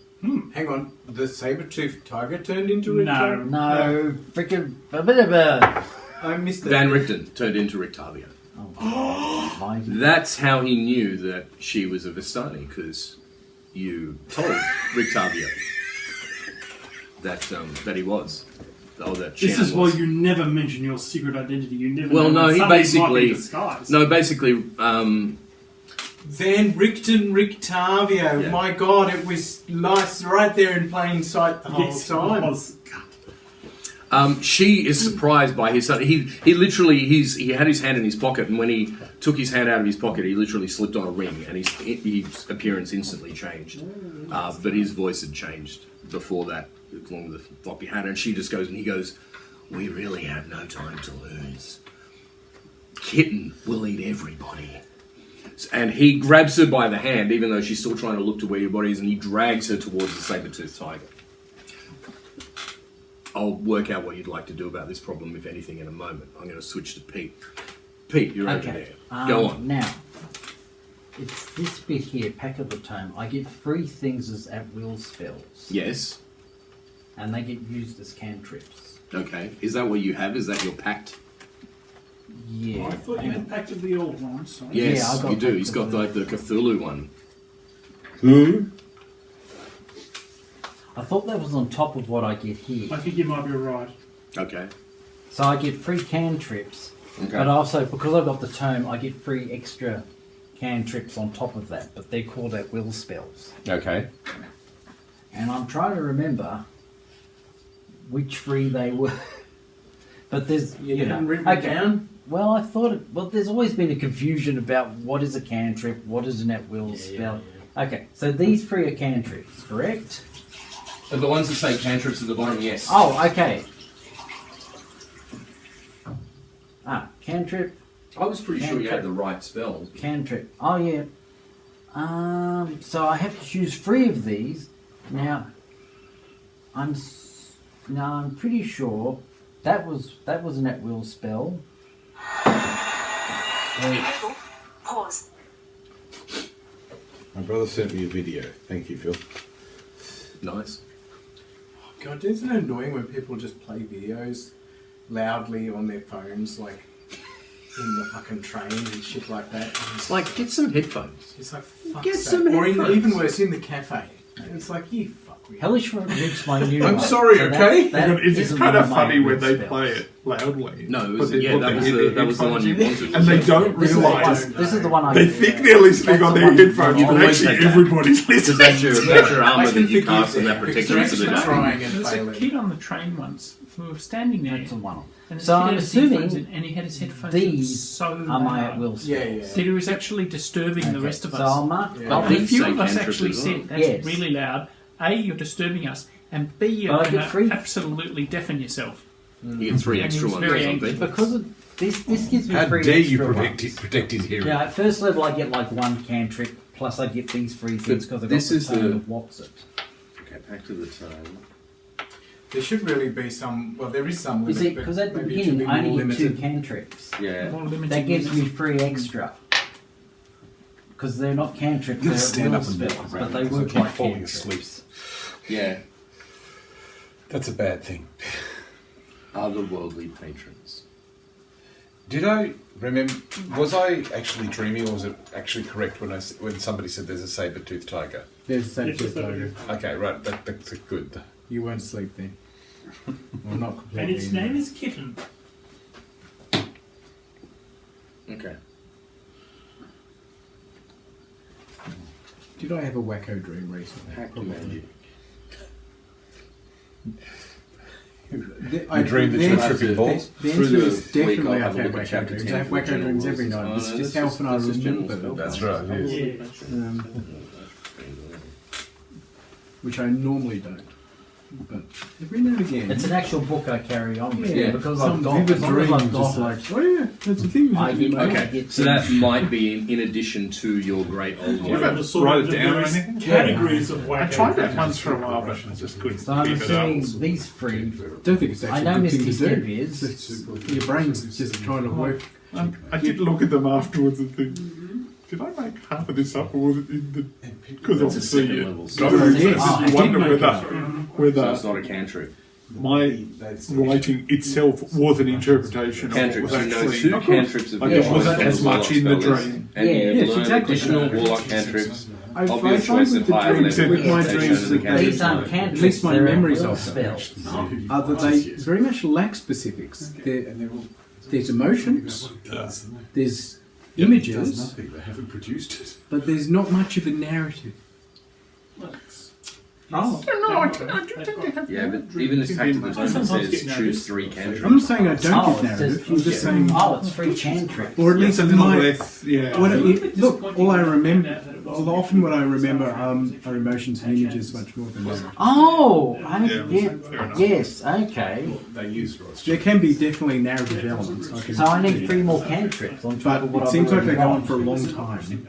Hang on. The saber-toothed tiger turned into a No. No, freaking. I missed that. Van Richten turned into Rictavio. Oh, That's how he knew that she was a Vistani, because you told Rictavio that he was. Oh, that This Shannon is why was. you never mention your secret identity. You never. Well, know no, when he somebody basically- might be disguised. No, basically, Van Richten Rictavio. Yeah. My God, it was nice right there in plain sight the whole Yes, it time. was. she is surprised by his son. He literally he had his hand in his pocket, and when he took his hand out of his pocket, he literally slipped on a ring, and his appearance instantly changed. But his voice had changed before that, along with the floppy hat. And she just goes, and he goes, "We really have no time to lose. Kitten will eat everybody." And he grabs her by the hand, even though she's still trying to look to where your body is, and he drags her towards the saber-toothed tiger. I'll work out what you'd like to do about this problem, if anything, in a moment. I'm going to switch to Pete. Pete, you're over okay. there. Go on. Now, it's this bit here, Pack of the Tome. I get 3 things as at-will spells. Yes. And they get used as cantrips. Okay. Is that what you have? Is that your pact? Yeah. I thought you and- impacted the old one. So. Yes, Yeah, I got you do. pact He's of got the- like the Cthulhu one. I thought that was on top of what I get here. I think you might be right. Okay. So I get 3 cantrips, Okay. but also, because I've got the tome, I get 3 extra cantrips on top of that, but they're called at-will spells. Okay. And I'm trying to remember which 3 they were. But there's, You you know, haven't written it down? Well, I thought there's always been a confusion about what is a cantrip, what is an at-will spell. Okay, so these 3 are cantrips, correct? The ones that say cantrips at the bottom, yes. Oh, okay. Cantrip, I was pretty sure you had Cantrip. the right spells. cantrip. Oh, yeah. So I have to choose 3 of these. Now, I'm pretty sure that was an at-will spell. Pause. My brother sent me a video. Thank you, Phil. Nice. God, isn't it annoying when people just play videos loudly on their phones, like in the fucking train and shit like that? It's like, get some headphones. It's like, fuck Get sake. some Or headphones. even worse, in the cafe. It's like, you fuck with Hellish Rebuke's my new I'm one. sorry, So okay? It's isn't kind one of my funny when good they spells. play it loudly. No, it But was, they yeah, put that the was head- the one you headphones wanted. in, and they don't This is the realise. one- This is the one I They think they're listening That's on the their one- headphones, I've but always actually said that. everybody's Because listening. that's your armor I that can you forgive cast and that that protects because you for the they're day. trying and There was a failing. kid on the train once who was standing there, That's the one. and the So kid I'm had his headphones assuming in, and he had his headphones these in so Are my loud at will spells. Yeah, yeah. that he was actually disturbing the Okay, rest of so us. I'll mark. Yeah. I'll And a These few say of us cantrips actually as well. said, that's Yes. really loud. A, you're disturbing us, and B, you're But I going get free. to absolutely deafen yourself. You get 3 And he extra was ones or very something. angry. Because of this gives me How free dare you extra protect, ones. protect his hearing? Yeah, at first level I get like 1 cantrip, plus I get these 3 things because I've got this the is tone the- of Watson. Okay, back to the tone. There should really be some. Well, there is some You limit. see, but because at the maybe it should beginning be I more only get 2 limited. cantrips. Yeah. More limited That gives me limits. 3 extra. Because they're not cantrips, I'm gonna they're stand will up and walk spells, around but they because I work keep like falling cantrips. asleep. Yeah. That's a bad thing. Otherworldly patrons. Did I remember? Was I actually dreaming, or was it actually correct when when somebody said there's a saber-toothed tiger? There's the Yes, same yes, tiger. Okay, right. That's good. You won't sleep then. Well, not completely. And its name is Kitten. Okay. Did I have a wacko dream recently? Hack magic. I dreamed that you were the- tripping balls? The Through answer the is week, definitely I'll I've have a had look at wacko chapter dreams. 10 I have for wacko general dreams every rules. night. Oh, It's no, just this how is- often I this is general remember them. spell. That's right. Yes. Yeah. Which I normally don't. But every now and again. It's an actual book I carry on with yeah, because some I've got, vivid as long as dream, I've just got like, oh yeah, that's the thing. I get, Okay, get so that might be in addition to your great old What one. are the sort Write of it the down or various anything? categories of wacko? I tried that dreams? once for a while, but I just couldn't So I'm keep it up. assuming these 3. don't think it's I actually know a good Misty thing to Step do. is. It's- your brain's just trying to work. I did look at them afterwards and think, did I make half of this up, or was it in the? Because That's a obviously second you level. go So, and yes, I you did wonder make whether it. So whether it's not a cantrip. my writing itself was an interpretation of what Cantrips. was You know actually. 2 cantrips of Like your it wasn't choice as on the much in the warlock spell list, dream. and Yeah, you yes, learn exactly. additional warlock cantrips I of your find choice with at the higher dreams, levels. with my as they dreams shown in the that cantrips These aren't book. cantrips, At least my they're memories will of them. spells. that they very much lack specifics. There's emotions, there's images, They haven't produced it. but there's not much of a narrative. Oh, No, I do think they have. Yeah, but even this hack to the tome Sometimes says get choose 3 cantrips. I'm not saying I don't Oh, give it says, narrative. I'm just saying, oh, it's 3 cantrips. or at least It's a little my. less. Yeah. What A little bit look, disappointing all I to find remember, out that it well, wasn't often what I actually remember something are emotions and images much more than memory. Oh, Yeah, fair enough. yes, okay. They use There can be definitely narrative elements. So I need 3 more cantrips on top But of what it I've seems like already they go on got. for a long time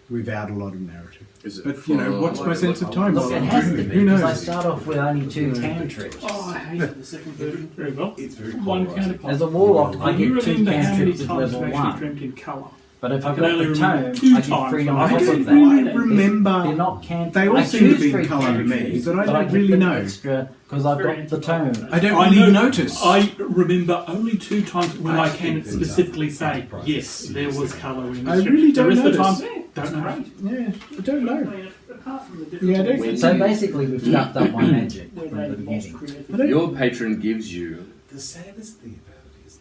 without a lot of narrative. Is it But you know, what's my sense of time? Look, while it I'm has to dreaming? be, Who because I knows? start off with only 2 cantrips. Oh, I hated the second version. Very well. It's very One polarizing. counterpart. As a warlock, I Can you get 2 remember how many cantrips times at level I've actually 1. dreamt in colour? But if I I've can got only the remember tome, 2 I get times 3 on when I top of don't that. really They're remember. not cantrips. They all I seem to choose be 3 colour to me, cantrips, but I I don't get really them know. extra because I've got the tome. I don't I really know- notice. I remember only 2 times when I can think there's specifically a- say, yes, there was colour in I this. really The don't rest of the notice. time, don't know. Yeah, I don't know. Apart from the Yeah, I don't- difference So basically, we've stuffed up my magic where from they the lost beginning. creativity. Your patron gives you The saddest thing about it is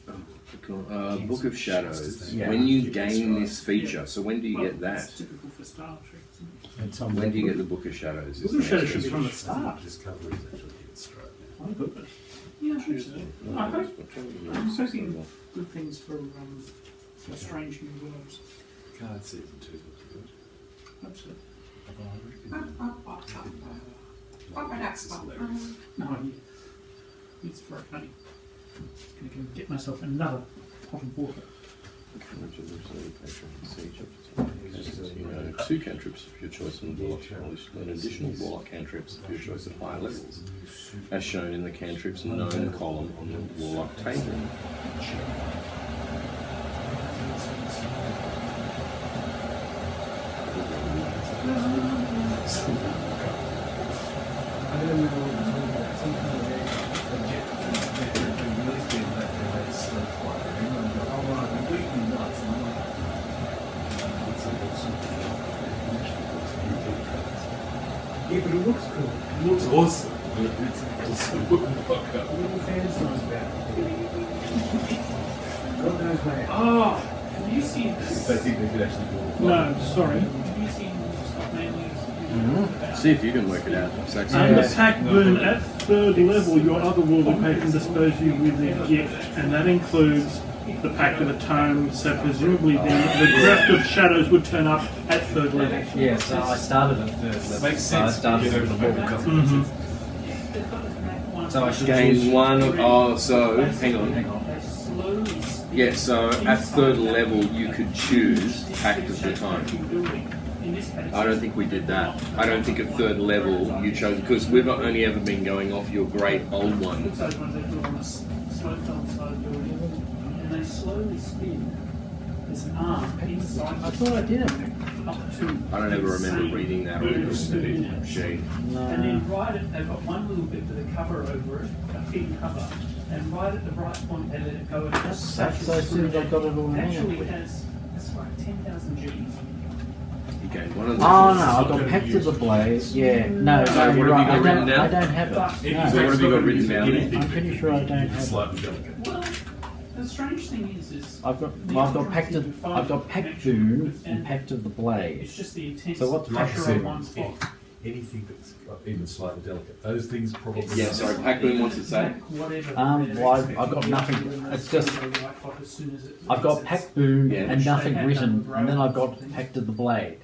Book of Shadows. Yeah. When you gain this feature, so when do you get that? It's typical for Star Trek, isn't it? At some When do you level. get the Book of Shadows? Book of Shadows should be from the start. Discovery is actually in Strahd now. I hope it. Yeah, I hope so. I hope. I'm hoping good things for Strange New Worlds. Card season 2 looks good. Hope so. It's hilarious. No, yeah. It's very funny. Just going to get myself another pot of water. You know, 2 cantrips of your choice in the warlock spell list, and additional warlock cantrips of your choice at higher levels, as shown in the cantrips known column on the warlock table. I don't know. but it looks cool. It looks awesome. But it's wouldn't fuck up. Little fans knows about it. God knows where. Oh, have you seen this? They think they could actually do it. No, sorry. Have you seen Scott Manley's? See if you can work it out. Saxon. Under Pact Boon at 3rd level, your otherworldly patron dispose you with a gift, and that includes the Pact of the Tome, so presumably then the Craft of Shadows would turn up at 3rd level. Yeah, so I started at 3rd level. Makes So I sense. started Get at over the the level. level. So I should Gain choose. one. Oh, so hang on. Hang on. Yeah, so at 3rd level you could choose Pact of the Time. I don't think we did that. I don't think at 3rd level you chose, because we've only ever been going off your great old one. And they slowly spin. There's an arm inside. I thought I did it. Up to I don't ever remember reading that. Sheet. And then right at, they've got one little bit with a cover over it, a thin cover, and right at the right point they let it go. And it just That's so soon as I got it all in. actually has, it's like 10,000 Gs. You gained one of those. Oh no, I've got Pact of the Blade. Yeah, no, So no, what you're have right. you got written down? I don't have it. So No. what have you got written down there? I'm pretty sure I don't have it. Slightly delicate. Well, the strange thing is I've got Pact of, I've got Pact Boon and Pact of the Blade. it's just the intense So what's pressure Pact on one spot. Anything that's even slightly delicate. Those things probably. Yeah, sorry, Pact Boon wants to say. Well, I've got nothing. It's just I've got Pact Boon Yeah. and nothing written, and then I've got Pact of the Blade.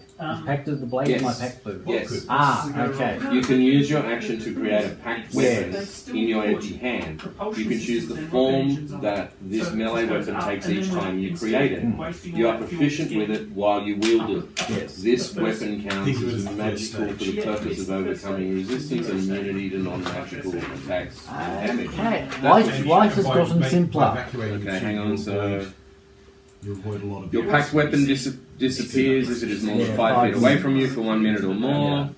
Pact of the Blade is my Yes. Pact Boon. Yes. Ah, okay. You can use your action to create a packed weapon in your empty hand. You can choose the form that this melee weapon takes each time you create it. You are proficient with it while you wield it. Yes. This weapon counts as magical for the purpose of overcoming resistance and immunity to non-magical attacks and damage. Okay. Life has gotten simpler. Okay, hang on. So You avoid a lot of your packed weapon disappears if it is more than 5 feet away from you for 1 minute or more.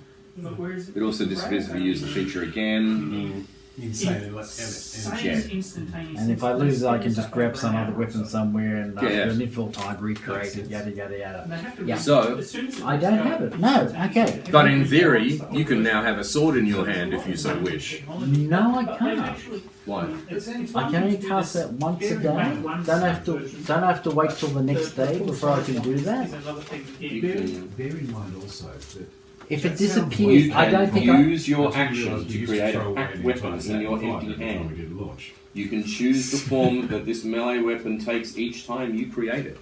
It also disappears if you use the feature again. insane And if I lose it, I can just grab some other weapon somewhere and after Yeah. an infill time recreate it, yada yada yada. Yeah. So, I don't have it. No. Okay. but in theory, you can now have a sword in your hand if you so wish. No, I can't. Why? I can only cast that once a day. Don't have to wait till the next day before I can do that. You can Bear in mind also that If it disappears, You I don't can think I. use your until you action realise you to used create throw a away packed the weapon entire in stack your of fire empty every time we hand. did a launch. You can choose the form that this melee weapon takes each time you create it.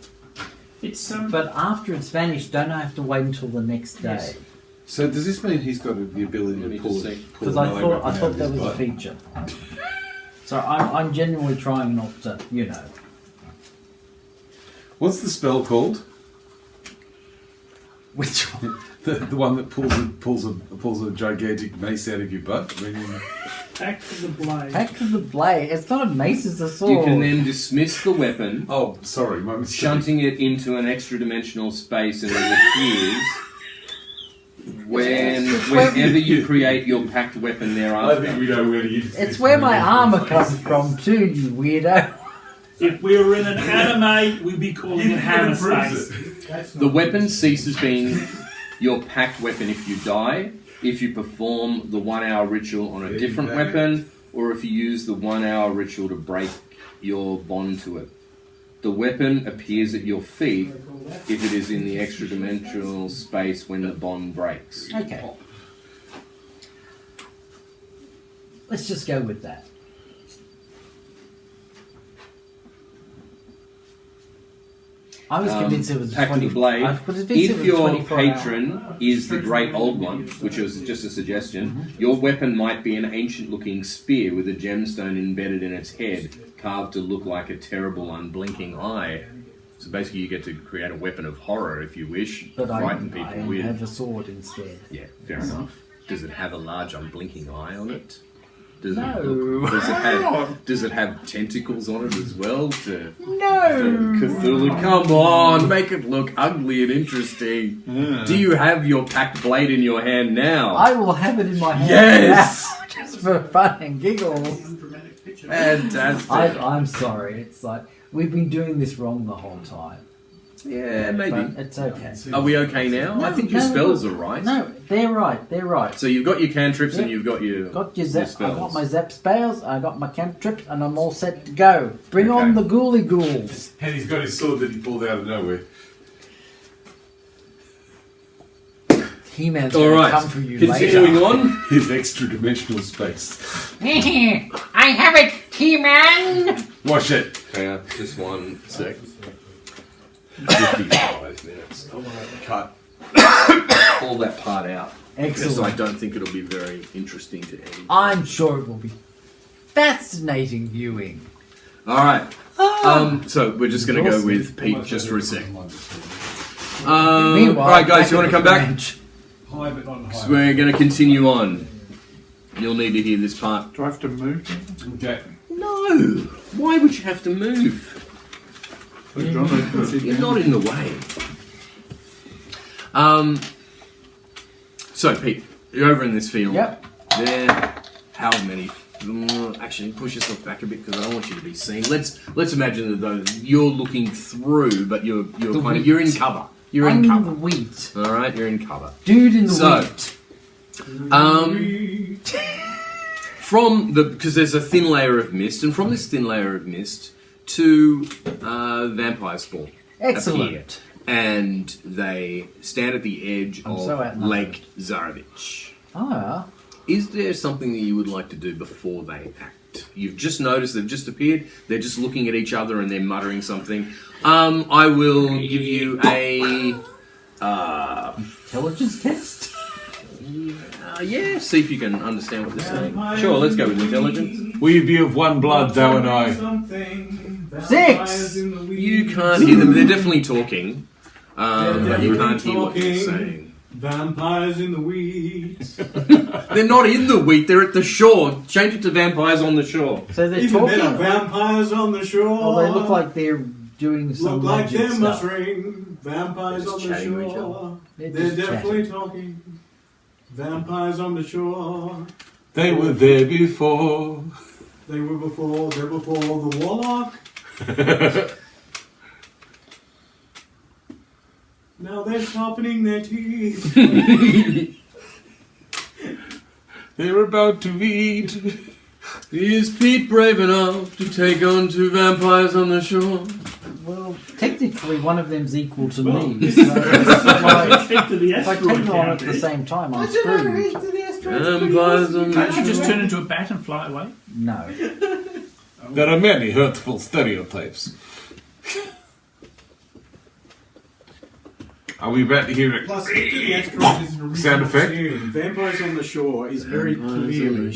It's But after it's vanished, don't I have to wait until the next day? So does this mean he's got the ability Let me to pull just see. pull Because a I melee thought weapon out of that his was a butt? feature. So I'm genuinely trying not to, you know. What's the spell called? Which one? The one that pulls a gigantic mace out of your butt. I mean, Back to the blade. Back to the blade. It's not a mace, it's a sword. You can then dismiss the weapon, oh, sorry, my mistake. shunting it into an extra dimensional space, and it appears whenever you create your packed weapon I think thereafter. we know where to use this. It's where my armor comes from too, you weirdo. If we were in an anime, we'd be calling it hammer proves space. The weapon ceases being your packed weapon if you die, if you perform the 1 hour ritual on a different weapon, or if you use the 1 hour ritual to break your bond to it. The weapon appears at your feet if it is in the extra dimensional space when the bond breaks. Okay. Let's just go with that. I was convinced it was Pact of 20. the Blade. I was convinced it If was your 24 patron hours. is the Great Old One, which was just a suggestion, your weapon might be an ancient-looking spear with a gemstone embedded in its head, carved to look like a terrible, unblinking eye. So basically, you get to create a weapon of horror if you wish, But frighten I people with. have a sword instead. Yeah, fair enough. Does it have a large, unblinking eye on it? Does No. it look, does it have tentacles on it as well? To No! Cthulhu, come on, make it look ugly and interesting. Do you have your packed blade in your hand now? I will have it in my hand Yes! now, just for fun and giggles. Fantastic. I'm sorry. It's like we've been doing this wrong the whole time. Yeah, maybe. But it's okay. Are we okay now? I think your spells are right. No, they're right. They're right. So you've got your cantrips and Yep. you've got your Got your your zap. I spells. got my zap spells. I got my cantrips, and I'm all set to go. Bring on Okay. the ghouly ghouls. And he's got his sword that he pulled out of nowhere. He-Man's All gonna right. come for you Continuing later. on. His extra dimensional space. I have it, He-Man. Watch it. Hang on, just 1 sec. 55 minutes. Cut all that part out. Because I Excellent. don't think it'll be very interesting to anyone. I'm sure it will be fascinating viewing. All right. So we're just going to go with Pete just for a sec. Meanwhile, all right, guys, you want back to come at the back? ranch. High but not So we're going to continue on. You'll need to hear this part. Do I have to move? Okay. No. Why would you have to move? John, I can sit You're down. not in the way. So Pete, you're over in this field. Yep. There. How many? Actually, push yourself back a bit because I don't want you to be seen. Let's imagine that though you're looking through, but you're The kind of you're in wheat. cover. You're I'm in in cover. the wheat. All right, you're in cover. Dude in the So, wheat. Because there's a thin layer of mist, and from this thin layer of mist, 2 vampires spawn. Excellent. And they stand at the edge I'm of so outnumbered. Lake Zarovich. Ah, Is there something that you would like to do before they act? You've just noticed they've just appeared. They're just looking at each other and they're muttering something. I will give you a intelligence test. yeah. See if you can understand what they're saying. Sure, let's go with intelligence. We be of one blood, thou and I. 6. You can't hear them. They're definitely talking, but you can't hear what they're talking. saying. Vampires in the weeds. They're not in the wheat. They're at the shore. Change it to vampires on the shore. So they're Even talking. better, vampires on the shore. Oh, they look like they're doing some Look like magic they're stuff. muttering. Vampires Just on the chatting to each shore. They're They're just definitely talking. Vampires on the shore. They were there before. They were before. They're before the warlock. Now they're sharpening their teeth. They're about to eat. Is Pete brave enough to take on 2 vampires on the shore? Well, technically, one of them's equal to Well, me. this So is if Stick to the I take asteroid them on at the county. same time, I'm screwed. Vampires on the Can't you just shore. turn into a bat and fly away? No. There are many hurtful stereotypes. Are we about to hear it? Plus, the asteroid is an original Sound effect? tune. Vampires on the shore is very clearly.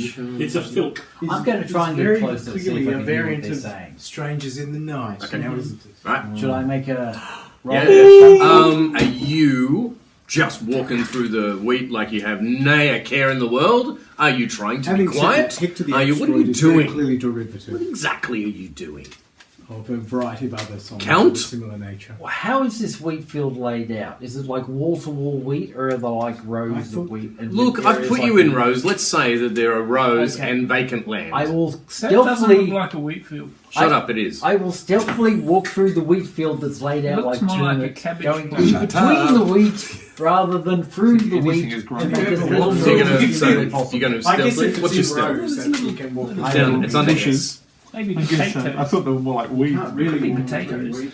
It's a filk. I'm going to try and get very closer to see clearly if I a can hear what variant they're of saying. Strangers in the Night. Okay. Now isn't it? Right. Should I make a roll? Yeah. Are you just walking through the wheat like you have nay a care in the world? Are you trying to Having be said quiet? that, Hector the Are you? What are you asteroid is very doing? clearly derivative What exactly are you doing? of a variety of other songs Count? of a similar nature. How is this wheat field laid out? Is it like wall to wall wheat, or are there like rows I of thought- wheat? And Look, with I've areas put like you in the- rows. Let's say that there are rows Okay. and vacant land. I will That doesn't look stealthily. like a wheat field. Shut up, it is. I will stealthily walk through the wheat field that's laid out Looks like more like a turnips, cabbage going plant. in between the wheat rather than through the Anything wheat. is to growing. make it a So little So you're more gonna, easily so possible. you're gonna I guess stealthily. if What's it's your in stealth? rows, then you can walk. I Down. will- It's under Bushes. his. Maybe I guess so. potatoes. I thought they were more like weeds. Can't really Could be walk potatoes. through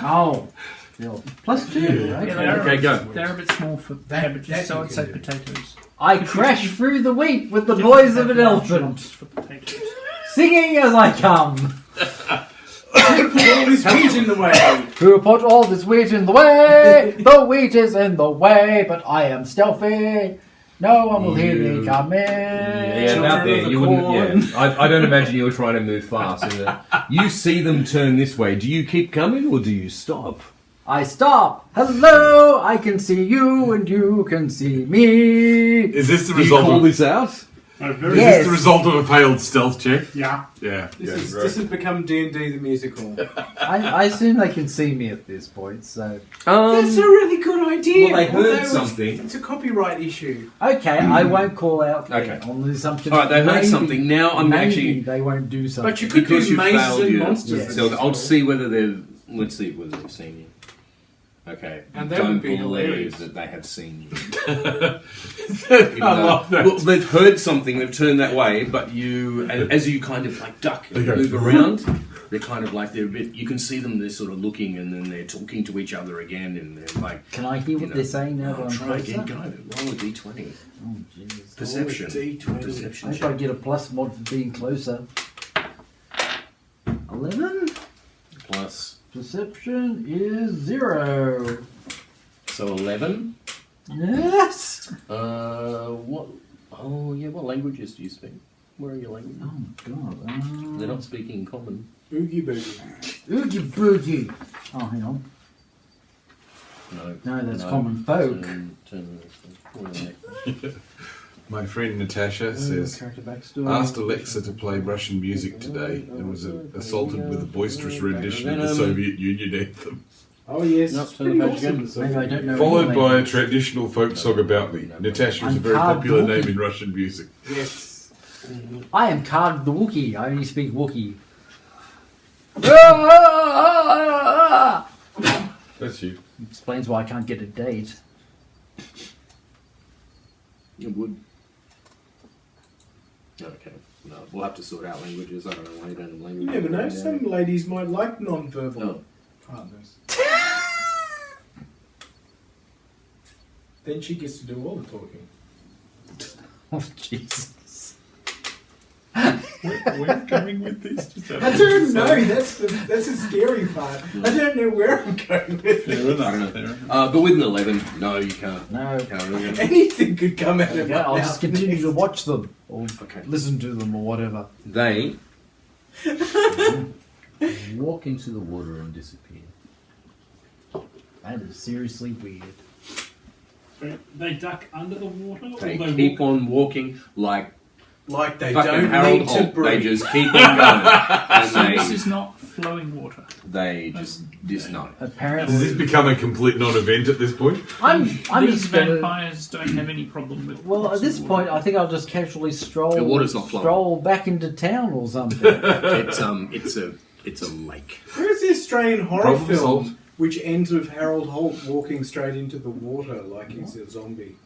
Oh, still. Plus 2. Yeah, Okay. they are, Okay, go. They're a bit small for cabbages, that so you I'd can say do. potatoes. I crash through the wheat with the Different noise of an definitions elephant, for potatoes. singing as I come. all this wheat in the way. Who put all this wheat in the way? The wheat is in the way, but I am stealthy. No one will hear me coming. Yeah, Children about there. of the You corn. wouldn't. Yeah, I don't imagine you were trying to move fast. You see them turn this way. Do you keep coming or do you stop? I stop. Hello, I can see you and you can see me. Is this the Do you result call of, this out? Very Yes. the result of a failed stealth check? Yeah. Yeah. This has become D&D the musical. I assume they can see me at this point, so... That's a really good idea. Well, they heard Although something. It's a copyright issue. Okay, I won't call out Okay. on the assumption All right, they that heard maybe- something. Now I'm maybe actually they won't do something. But you could because do you mazes failed and your. monsters. Yes. So I'll see whether they've Let's see whether they've seen you. Okay. And that don't would be believe hilarious. that they have seen you. I love that. Well, they've heard something, they've turned that way, but you, as you kind of like duck and They go, move around, they're kind of like, they're a bit, you can see them, they're sort of looking and then they're talking to each other again and they're like, Can I hear what they're saying now that I'm try closer? again, go, roll a d20. Oh, jeez. Perception. D20. Perception I hope I get a plus mod for being closer. 11? plus, Perception is 0. so 11. Yes! What, oh yeah, what languages do you speak? Where are your languages? Oh my god. They're not speaking common. Oogie boogie. Oogie boogie. Oh, hang on. No. No, that's common folk. My friend Natasha says, Character backstory. asked Alexa to play Russian music today and was assaulted with a boisterous rendition of the Soviet Union anthem. Oh yes. Nope, it's pretty turn the page awesome. again. So Maybe I don't know. Followed any by a language. traditional folk song about me. Natasha is a very Card popular Wookie. name in Russian music. Yes. I am Card the Wookiee. I only speak Wookiee. That's you. Explains why I can't get a date. You would. Okay. No, we'll have to sort out languages. I don't know why you don't have You languages. never know. Yeah. Some ladies might like non-verbal No. partners. Then she gets to do all the talking. Oh, Jesus. Where are you going with this? Just out of I don't curiosity. know. That's the scary part. I don't know where I'm going with Fair it. enough, fair enough. But with an 11, no, you can't. No. Can't really. Anything could come out of Yeah, my I'll mouth. just continue to watch them. Or Okay. listen to them or whatever. They Walk into the water and disappear. That is seriously weird. They duck under the water, or they they keep walk. on walking like Like they fucking don't Harold need to Holt. They breathe. just keep on going. So this and is not flowing water. they just no. Does this Apparently, become a complete non-event at this point? I'm These just gonna. vampires don't have any problem with. Well, at this point, I think I'll just casually stroll. The water's not flowing. Stroll back into town or something. It's a lake. Where's the Australian horror Problem film solved. which ends with Harold Holt walking straight into the water like he's a zombie?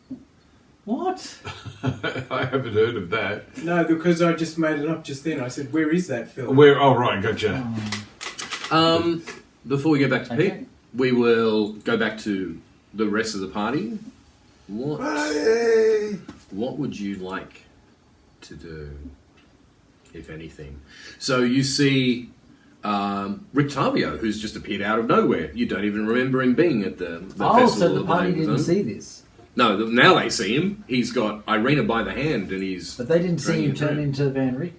What? I haven't heard of that. No, because I just made it up just then. I said, where is that film? Where? Oh, right, gotcha. Before we go back to Okay. Pete, we will go back to the rest of the party. What would you like to do, if anything? So you see Rick Tavio, who's just appeared out of nowhere. You don't even remember him being at the Oh, festival. so the of party Names, didn't huh? see this. No, now they see him. He's got Irina by the hand, and he's But they didn't see Dragging him it turn through. into Van Rick.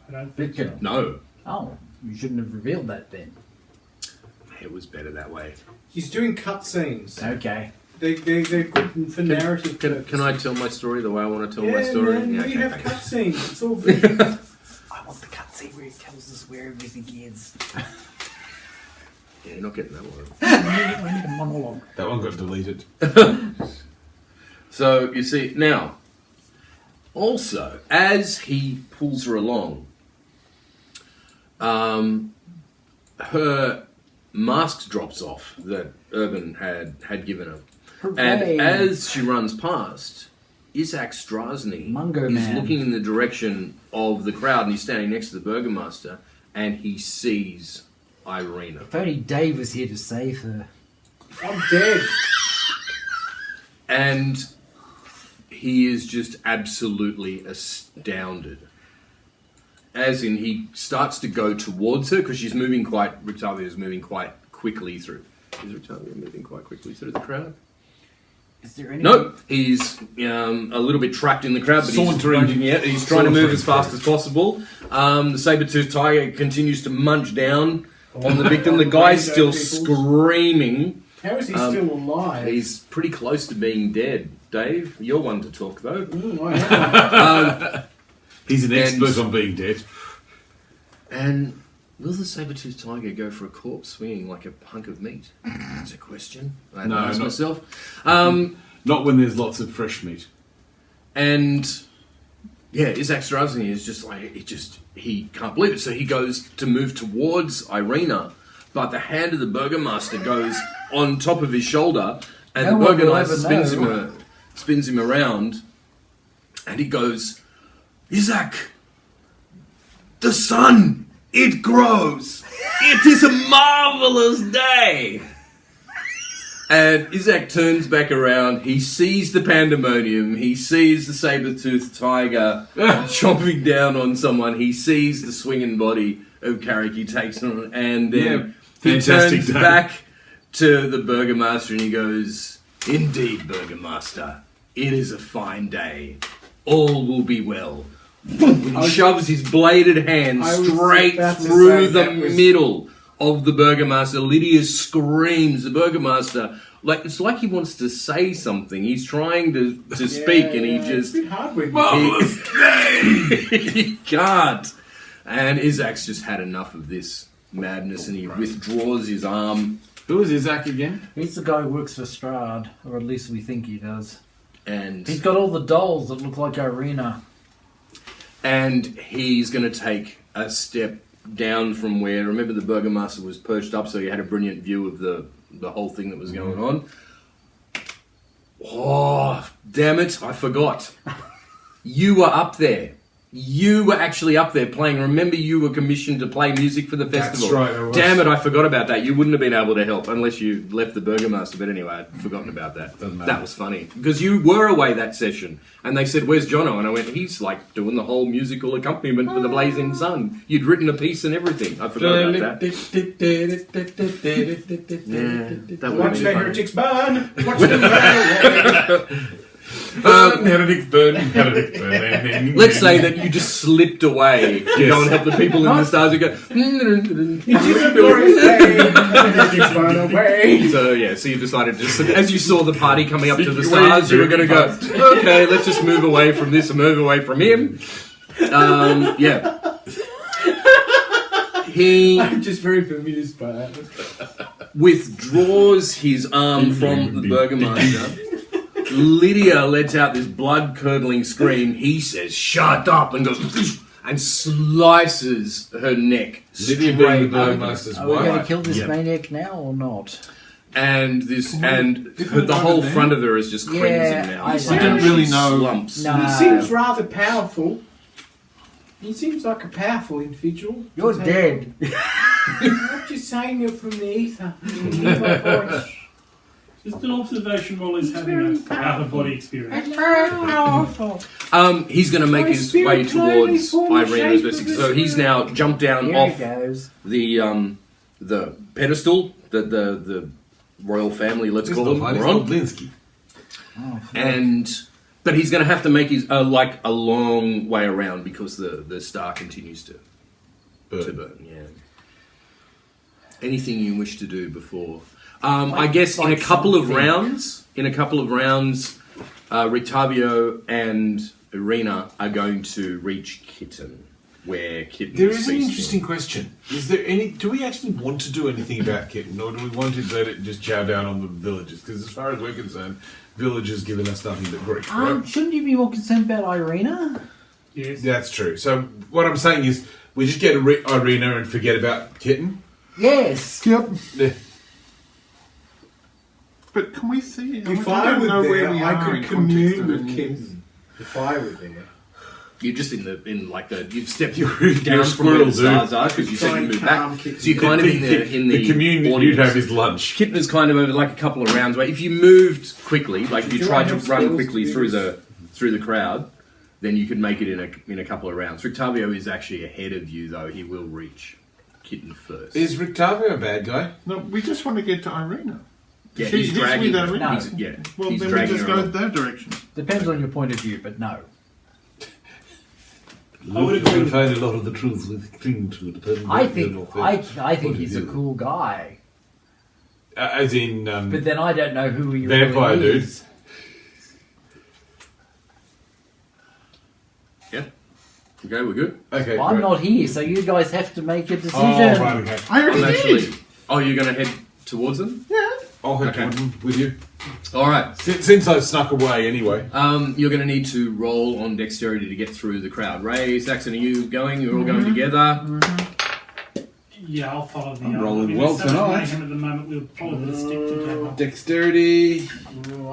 I don't think so. no. Oh, you shouldn't have revealed that then. It was better that way. He's doing cutscenes. Okay. They're good for narrative Can purposes. I tell my story the way I want to tell Yeah, my story? man, we okay, have thanks. cutscenes. It's all good. I want the cutscene where he tells us where everything is. Yeah, you're not getting that one. We need a monologue. That one got deleted. So you see now. Also, as he pulls her along, her mask drops off that Urban had given her, Hooray. and as she runs past, Isaac Strasny Mungo is Man. looking in the direction of the crowd, and he's standing next to the Burgomaster, and he sees Irina. If only Dave was here to save her. I'm dead. And he is just absolutely astounded. As in, he starts to go towards her because she's moving Rictavio is moving quite quickly through. Is Rictavio moving quite quickly through the crowd? Is there any? No, he's a little bit trapped in the crowd, but Sauntering. he's trying to move Sauntering as fast as possible. The saber-toothed tiger continues to munch down on the victim. The guy's still screaming. How is he still alive? He's pretty close to being dead. Dave, you're one to talk though. I am. He's an And- expert on being dead. And will the saber-toothed tiger go for a corpse swinging like a hunk of meat? That's a question I had to No, ask not- myself. Not when there's lots of fresh meat. And yeah, Isaac Strasny is just like he can't believe it. So he goes to move towards Irina, but the hand of the Burgomaster goes on top of his shoulder, and No the one will Burgomaster ever spins him around, and he goes, Isaac, the sun, it grows. It is a marvelous day. And Isaac turns back around. He sees the pandemonium. He sees the saber-toothed tiger chomping down on someone. He sees the swinging body of Carrick. He takes on, and then he fantastic turns day. back to the Burgomaster and he goes, Indeed, Burgomaster, it is a fine day. All will be well. When he shoves his bladed hand I was straight about to through say the that was- middle of the Burgomaster, Lydia screams. The Burgomaster, it's like he wants to say something. He's trying to speak, and he It's just a bit hard with he can't. And Isaac's just had enough of this madness, and he withdraws his arm, Who is Isaac again? He's the guy who works for Strahd, or at least we think he does. and He's got all the dolls that look like Irina. he's going to take a step down from where, remember, the Burgomaster was perched up, so he had a brilliant view of the whole thing that was going on. Oh, damn it, I forgot. You were up there. You were actually up there playing. Remember, you were commissioned to play music for the festival. That's right, I was. Damn it, I forgot about that. You wouldn't have been able to help unless you left the Burgomaster. But anyway, I'd forgotten about that. Doesn't matter. That was funny. Because you were away that session. And they said, where's Jono? And I went, he's like doing the whole musical accompaniment for the Blazing Sun. You'd written a piece and everything. I forgot about that. Yeah, that would Watch have the been funny. heretics burn! Watch them burn away! Heretics burn, heretics burn. Let's say that you just slipped away to go and help the people in the stars who go. It is a glorious day! Heretics burn away! So yeah, so you decided to, as you saw the party coming up to the stars, you were going to go, okay, let's just move away from this and move away from him. Yeah. He I'm just very bemused by that. withdraws his arm from the Burgomaster. Lydia lets out this blood-curdling scream. He says, shut up, and goes, and slices her neck Lydia being straight the open. Burgomaster's Are we going to wife. kill this Yep. maniac now or not? And the whole front of her is just crimson Yeah, now. I don't really know. Slumps. No. He seems rather powerful. He seems like a powerful individual. You're dead. I'm just saying you're from the ether. Voice. Just an observation while he's having a out-of-body experience. Very powerful. He's going to make My his spirit way clearly towards formed the Irina's shape best. of this So he's now jumped down Here off he goes. the pedestal that the royal family, let's call them, were on. Linsky. But he's going to have to make his a long way around because the star continues to burn. Yeah. Anything you wish to do before? I guess in a couple of rounds, Rictavio and Irina are going to reach Kitten, where Kitten There is is an feasting. interesting question. Is there any? Do we actually want to do anything about Kitten, or do we want to let it just chow down on the villages? Because as far as we're concerned, villages given us nothing but grief. Right? Shouldn't you be more concerned about Irina? Yes. That's true. So what I'm saying is, we just get Irina and forget about Kitten. Yes. Yep. Yeah. But can we see? If I I don't were know there, where we I are could in commune context with of Kitten. If I were there. You're just you've stepped You're down a from where the squirrel, stars are because you said Try you and moved calm back. Kitten. So you're kind of in the communion audience. you'd have is lunch. Kitten is kind of over like a couple of rounds away. If you moved quickly, like if you Do I tried to have run skills quickly to through do the crowd, then you could make it in a couple of rounds. Rictavio is actually ahead of you, though. He will reach Kitten first. Is Rictavio a bad guy? No, we just want to get to Irina. Yeah, He's he's dragging. with Irina. He's, yeah, Well, he's then we dragging just her go along. that direction. Depends on your point of view, but no. I would agree. find a lot of the truth with cling to it. I think he's a cool guy. As in, But then I don't know who he Vampire really dude. is. Yeah. Okay, we're good. okay. Well, I'm great. not here, so you guys have to make a decision. Oh, right, okay. I already I'm did. actually. Oh, you're going to head towards them? I'll head Okay. toward them with you. All right. Since I've snuck away anyway. You're going to need to roll on dexterity to get through the crowd. Ray, Saxon, are you going? You're all going together. Yeah, I'll follow the I'm other. rolling I mean, well there's so much tonight. mayhem at the moment, we'll probably stick together. Dexterity.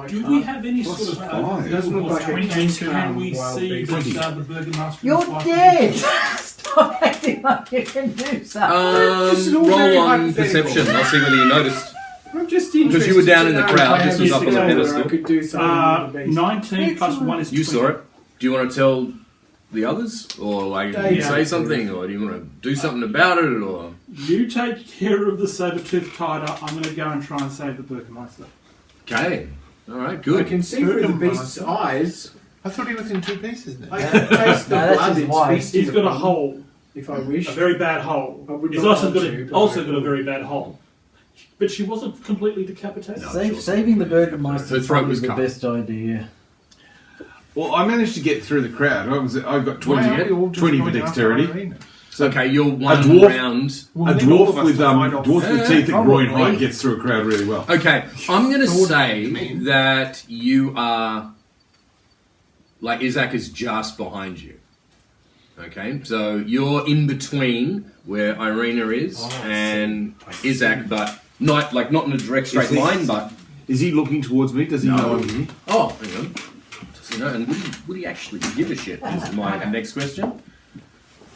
Do we have any sort of five. Doesn't look like a can calm we wild see beast. what the burgomaster You're is like? dead! Stop acting like you can do something. This is all very Roll on hypothetical. perception. I'll see whether you noticed. I'm just interested. Because you were down to in the know crowd, if I this have was a up on the skill where pedestal. I could do something with the beast. 19 plus 1 is You 20. saw it. Do you want to tell the others, or like Yeah. say something, or do you want to do something about it, or? You take care of the saber-tooth tiger. I'm going to go and try and save the burgomaster. Okay. All right. I Good. can see through the beast's eyes. I thought he was in two pieces now. I can taste the No, that's blood his it's wife. feasting He's got a upon, hole, if I wish. a very bad hole. I would He's not also want got to, a, but also I got a will. very bad hole. But she wasn't completely decapitated. Saving the burgomaster Her is throat probably was the cut. best idea. Well, I managed to get through the crowd. I got Why 20, aren't we all just 20 for going after dexterity. Irina? Okay. You're one dwarf- round. We'll A need all of dwarf us with to fight off. dwarf with teeth at groin probably. height gets through a crowd really well. Okay. I'm going to Sword say man. that you are. Like Isaac is just behind you. Okay, so you're in between where Irina is and Isaac, but not in a direct straight Is he- line, but. Is he looking towards me? Does he know I'm here? Oh, hang on. Does he know? And would he actually give a shit? Is my next question.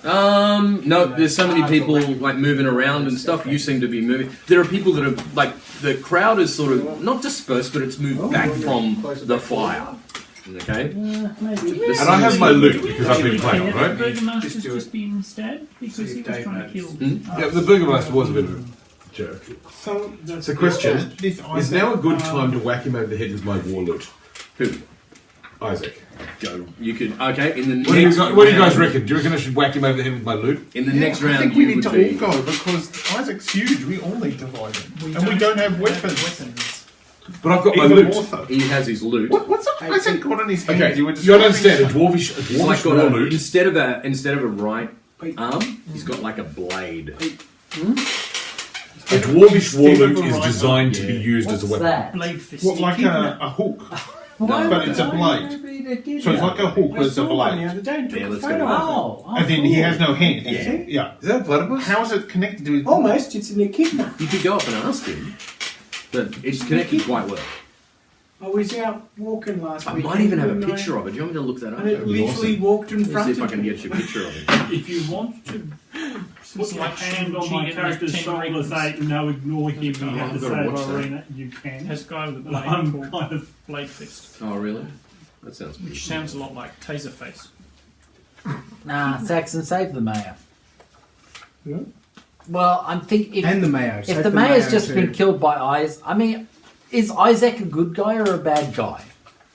No, there's so many people like moving around and stuff. You seem to be moving. There are people that are like the crowd is sort of not dispersed, but it's moved back from the fire. Okay. Maybe. And I have my loot because I've been Did playing, the right? burgomaster's Just do just been stabbed because See he if was Dave trying to kill. notices. Hmm? Yeah, the burgomaster was a bit of a jerk. So, It's a question. this Is now a good time to whack him over the head with my war loot? Who? Isaac. Go. You could. Okay. In the What do you next guys, what do you guys round- reckon? Do you reckon I should whack him over the head with my loot? In the next I round, think we you need would to be. all go because Isaac's huge. We all need to fight him. We And we don't have weapons. But I've got my Even loot. more so. He has his loot. What's up? Isaac got on his hand? Okay, You were you don't understand. describing A dwarvish He's like war got a, loot. instead of a right arm, he's got like a blade. A dwarvish war Instead of loot a is right designed to be Yeah. used as a What's weapon. that? Blade fist. What, like a hook? Why but would it's a I blade. maybe they did So it's that? like a hook, I but it's a saw one the blade. other day and took Yeah, a let's photo go. of it. Oh, And then he has no hand. Yeah. Yeah. Is that a platypus? How is it connected to his Almost, it's an echidna. You could go up and ask him, but it's connected quite well. I was out walking last I week. might even have a picture of it. Do you want me to look that up? And it literally walked in Let me front see if I of can me. get you a picture of it. If you want to put Since my like hand on Shang-Chi my and character's the 10 shoulder and rings. say, no, ignore him, you have to I've gotta watch save that. Irina, you can. Has a guy with a blade I'm called kind of... Blade Fist, Oh, really? That sounds pretty which sounds a lot like Taserface. Nah, Saxon, save the mayor. Yeah. Well, I'm thinking if, And the mayo. if the mayor's just been killed by eyes, I mean, is Isaac a good guy or a bad guy?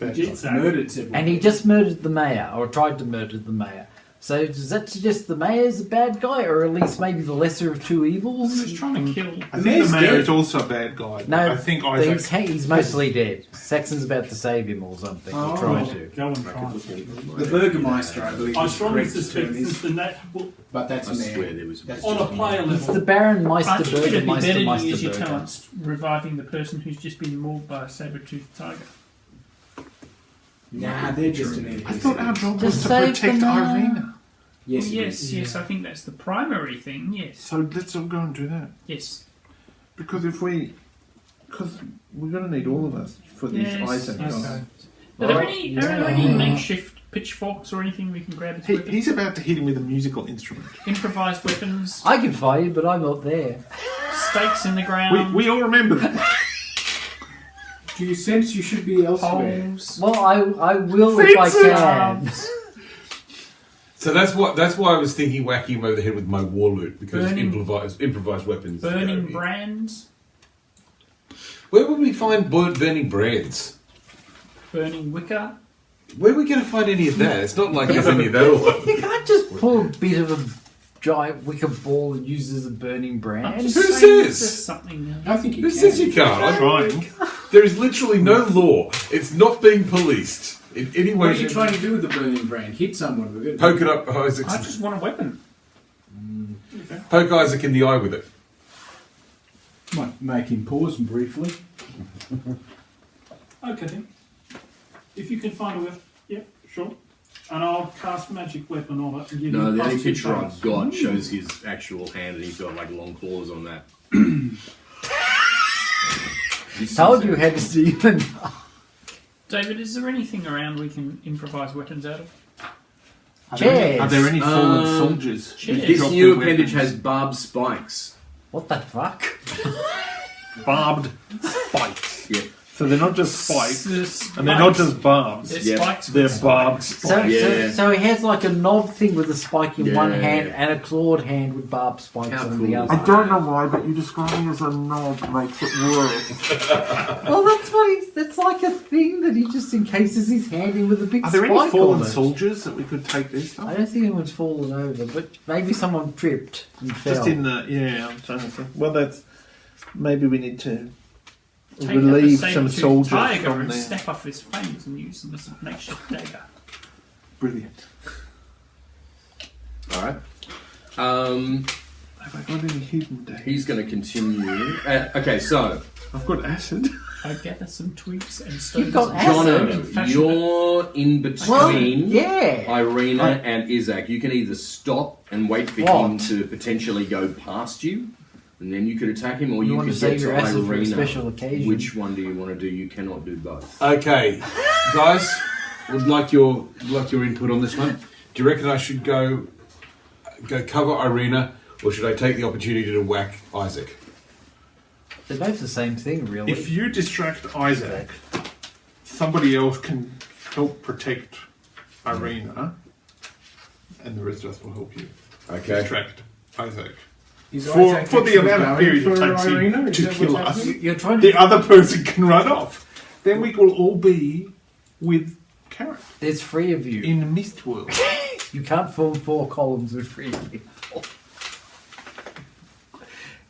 Jitsu. murdered several. And he just murdered the mayor, or tried to murder the mayor. So does that suggest the mayor's a bad guy, or at least maybe the lesser of two evils? He was trying to kill. I think Mayor's the mayor dead. is also a bad guy. No, I think but Isaac. he's mostly dead. Saxon's about to save him or something. Oh. Or try to. Go and try. The Burgermeister, I believe, I is strongly correct suspect term since is, the well, but that's I a swear man. there was. That's on a just player It's level, the Baron I Meister think it'd Burger, be Meister better to Meister use your Burger. talents reviving the person who's just been mauled by a saber-toothed tiger. Nah, they're just an NPC. I thought our job was Just to save protect the man. Irina. Yes, Well, it yes, is. yes, I think that's the primary thing, yes. So let's all go and do that. Yes. Because we're going to need all of us for these Yes, items. yes. Okay. Are there any makeshift pitchforks or anything we can grab as weapons? He's about to hit him with a musical instrument. Improvised weapons, I can fight you, but I'm not there. stakes in the ground, We all remember that. Do you sense you should be elsewhere? poles, Well, I will if I can. gloves. So that's why I was thinking whacking him over the head with my war loot because Burning- improvised weapons. burning Yeah. brands, Where would we find burning brands? burning wicker. Where are we going to find any of that? It's not like there's any of that all. You can't just pull a bit of a giant wicker ball and use it as a burning I'm brand. just Who saying says? there's something. I think you Who can. says you can't? I'm Trying. There is literally no law. It's not being policed in any way. What are you trying to do with the burning brand? Hit someone with it? Poke it up Isaac. I just want a weapon. Poke Isaac in the eye with it. Might make him pause briefly. Okay then. If you can find a weapon, yeah, sure. And I'll cast magic weapon on it and give No, you the plus only 2 picture bonus. I've got shows his actual hand, and he's got like long claws on that. Told you had to see them. David, is there anything around we can improvise weapons out of? Chairs. Are there any fallen soldiers? who Chairs. This dropped new their appendage weapons? has barbed spikes. What the fuck? Barbed spikes. Yeah. So they're not just spikes, Spikes. and they're not just barbs. They're Yep. spikes. They're with barbed spikes. So, Yeah. so he has like a knob thing with a spike in one Yeah. hand and a clawed hand with barbed spikes How on cool the is other. that? don't know why, but you describing it as a knob makes it worse. Well, that's what that's like a thing that he just encases his hand in with a big Are there spike any fallen on it. soldiers that we could take this I time? don't think anyone's fallen over, but maybe someone tripped and fell. Just in the I'm trying to think. Well, that's maybe we need to Take relieve out the some saber-toothed soldiers tiger from and there. snap off his fangs and use them as a makeshift dagger. Brilliant. All right. Have I got any hidden days? He's going to continue. Okay, so I've got acid. I gather some twigs and stones. You've got and acid. and Jono, fashion it. you're in Well, between yeah. Irina and Isaac. You can either stop and wait for What? him to potentially go past you, and then you could attack him, or You you want could to save get your to acid for a Irina. special occasion. Which one do you want to do? You cannot do both. Okay, guys, would like your input on this one. Do you reckon I should go cover Irina, or should I take the opportunity to whack Isaac? They're both the same thing, really. If you distract Isaac, somebody else can help protect Irina, and the rest of us will help you Okay. distract Isaac. Is For Isaac the actually amount of going period it for takes Irina? him Is to that kill what's us, happening? You're trying the to. other person can run off. Then we will all be with Carrot There's 3 of you. in Mistworld. You can't form 4 columns with 3 of you.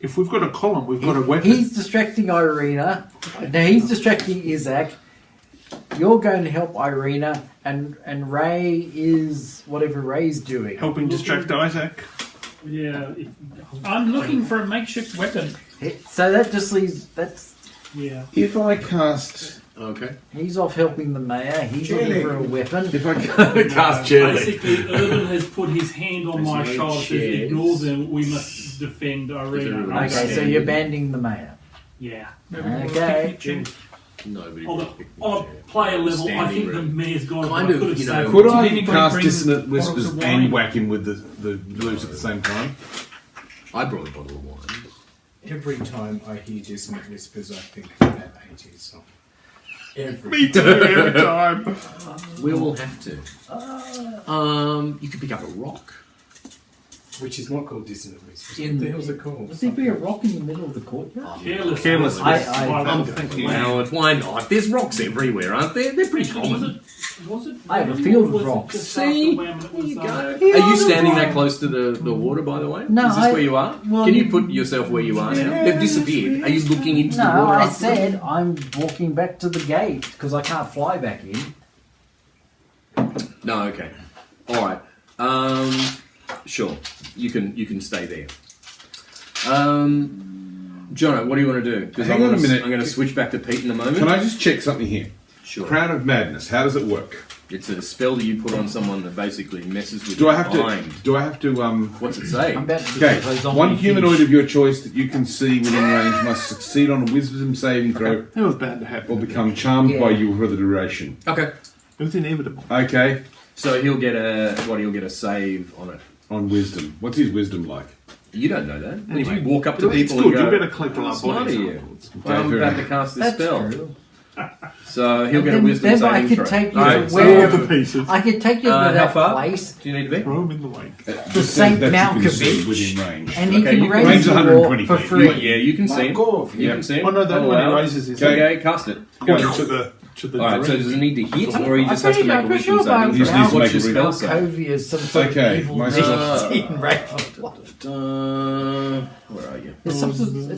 If we've got a column, we've got a weapon. He's distracting Irina. Now he's distracting Isaac. You're going to help Irina, and Ray is whatever Ray's doing. Helping distract Isaac. Yeah, I'm looking for a makeshift weapon. So that just leaves. That's yeah. If I cast... Okay. he's off helping the mayor. He's looking Jelly. for a weapon. If I cast Jelly... Basically, Urban has put his hand on my There's no shoulder, says, chairs. ignore them, we must defend Irina. there a Okay, so you're banding the mayor. Yeah. Okay. Nobody On will a, pick on the a chair. player level, I Standing think the room. mayor's got it. Kind I of, could have you saved know, Could it. I Did anybody cast bring Dissonant bottles Whispers of and wine? whack him with the blues at the same time? I brought a bottle of wine. Every time I hear dissonant whispers, I think of that 80s song. Every Me too, every time. We will have to. You could pick up a rock. Which is not called dissonant whispers. In- What the hell's it called? Does there be a rock in the middle of the courtyard? Careless. I'm thinking, well, why not? There's rocks everywhere, aren't there? They're pretty common. Was it I have a Wham, field or of was it rocks. just See? after Wham and it was, There you go. Yeah, Are you standing right. that close to the water, by the way? No, Is this I- where you are? well, Can you put yourself where you are now? They've disappeared. Are you looking into the No, water? I after them? said I'm walking back to the gate because I can't fly back in. No, okay. All right. Sure. You can stay there. Jono, what do you want to do? Because Hang on a minute. I'm going to switch back to Pete in a moment. Can I just check something here? Sure. Crown of Madness, how does it work? It's a spell that you put on someone that basically messes with Do your I have mind. to... Do I have to... What's it say? I'm about to Okay, declare zombie one humanoid fish. of your choice that you can see within range must succeed on a wisdom saving throw That was bound to happen. or become charmed Yeah. by you for the duration. Okay. It was inevitable. Okay, So he'll get a save on it. on wisdom. What's his wisdom like? You don't know that. Anyway, you walk up to it's people good. and go, You better collect all "How our smart bodies are you?" afterwards. Well, I'm fair about enough. to cast this That's spell. true. So he'll get a Then- wisdom then I saving could throw. take you Alright, to so- where- All the pieces. I could take you to how that far place, do you need to be? Throw them in the lake. It to just St. says that you can see Malkovich, within range. and he Okay, can you can raise range the 120 wall for feet. free. Yeah, you can see him. off, You yeah. can see him. Oh no, that Oh, one wow. raises his Okay, cast it. According to the Alright, so direct. does it need to hit, or he I'm just has to pretty- make I'm a pretty wisdom sure by saving He just throw? needs to What's make your a spell wisdom say? Malkovia is some sort Okay, of evil my beast. Where are you? It's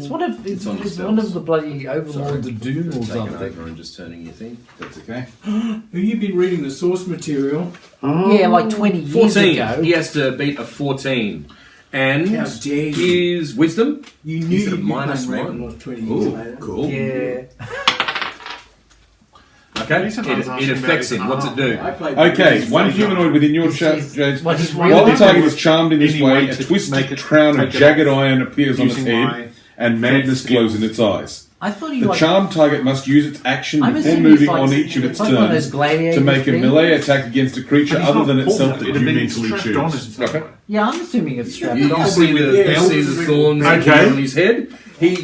one of It's on your it's one of spells. the bloody Overlords of Doom or Taking something. over and just turning your thing. That's okay. Have you been reading the source material? Yeah, like 20 years 14. ago. He has to beat a 14. And How dare you? his wisdom? You knew He's at a you'd be minus playing one. Ravenloft 20 years Ooh, later. cool. Yeah. Okay, Okay. Lisa It was asking affects about him. What's it do? I played Okay, the one same humanoid within your charge. Well, he's While the really target is charmed in this Any way, way a to twisted make it crown of take it jagged off iron appears on its using my head, and madness glows in its eyes. I thought he The like. charmed target must use its action I'm before assuming moving it's like- on each of its it's like one of those turns gladiator to make a things. melee attack against a creature But he's other not than pulled itself it, that it'd you been mentally strapped on choose. in some way. Yeah, I'm assuming it's strapped You on. see the thorns Okay. on his head. He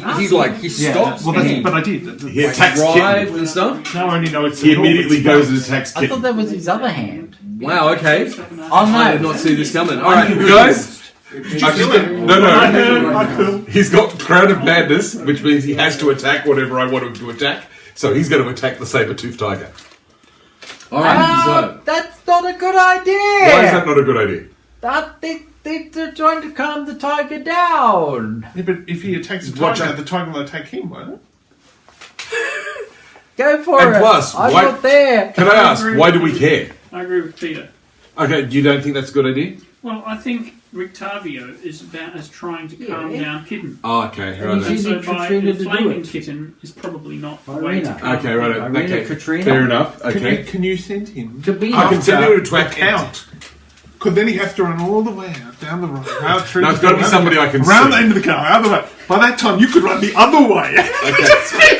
stops Well, and he but I did. He attacks drives Kitten. and stuff. Now I only know it's He immediately goes and attacks I thought Kitten. that was his other hand. Wow. Okay. Oh I did no! not see this coming. All right, Guys, I no. He's got Crown of Madness, which means he has to attack whatever I want him to attack. So he's going to attack the saber-toothed tiger. All right. So That's not a good idea. Why is that not a good idea? They're trying to calm the tiger down. Yeah, but if he attacks the Watch tiger, out. the tiger will attack him, won't it? Go for And it. plus, I'm why- not there. Can I ask, why do we care? I agree with Peter. Okay, you don't think that's a good idea? Well, I think Rictavio is about as trying to calm Yeah. down Kitten. Oh, okay, And right. he's And using so by Katrina to do inflaming it. Kitten is probably not the way to Irina. calm Okay, right. Irina, Okay, Katrina. fair enough. Can Okay. you, can you send him To be I can send you to the attack count? Because then he has to run all the way out, down the road, out through No, the it's gotta be around somebody the, I can around see. the end of the car, out of the way. By that time, you could run the other way. Okay.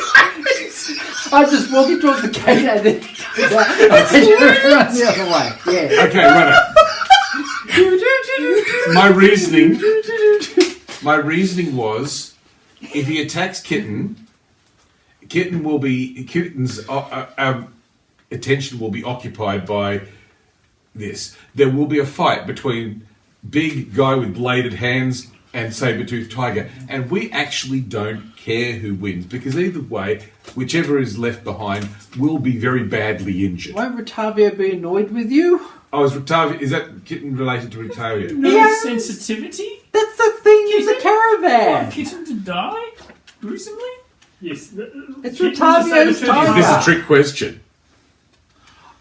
I'm just walking towards the gate and then run the other way. Yeah. Okay, right. My reasoning was, if he attacks Kitten's attention will be occupied by this. There will be a fight between big guy with bladed hands and saber-toothed tiger, and we actually don't care who wins because either way, whichever is left behind will be very badly injured. Won't Rictavio be annoyed with you? Oh, is Rictavio? Is that Kitten related to Rictavio? No Yeah. sensitivity? That's the thing. It's a caravan. Want Kitten to die? Gruesomely? Yes. It's Kitten Rictavio's the tiger. Is this a trick question?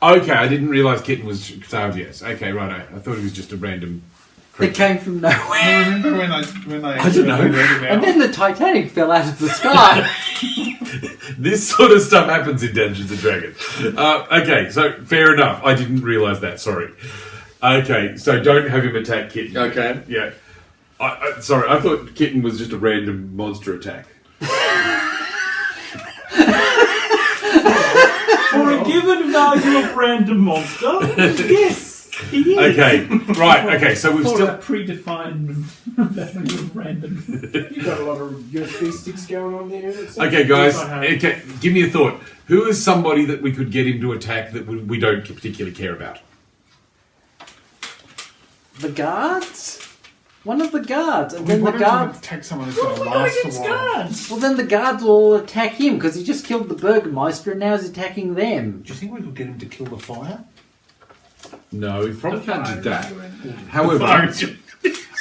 Okay, I didn't realise Kitten was Rictavio's. Okay, right. I thought it was just a random. That came from nowhere. Remember when I I don't know. read it And out? then the Titanic fell out of the sky. This sort of stuff happens in Dungeons and Dragons. Okay, so fair enough. I didn't realise that. Sorry. Okay, so don't have him attack Kitten. okay. Yeah. Sorry, I thought Kitten was just a random monster attack. For a given value of random monster, yes, he is. Okay, right. Okay, so we've For still. a predefined value of random. You got a lot of USB sticks going on there. Okay, guys. Yes, I have. Okay, give me a thought. Who is somebody that we could get him to attack that we don't particularly care about? The guards? One of the guards. And We then the wanted to guards... attack someone who's What going have to we got last a against while. guards? Well, then the guards will attack him because he just killed the Burgermeister and now he's attacking them. Do you think we could get him to kill the fire? No, we probably can't do that. Fire. However,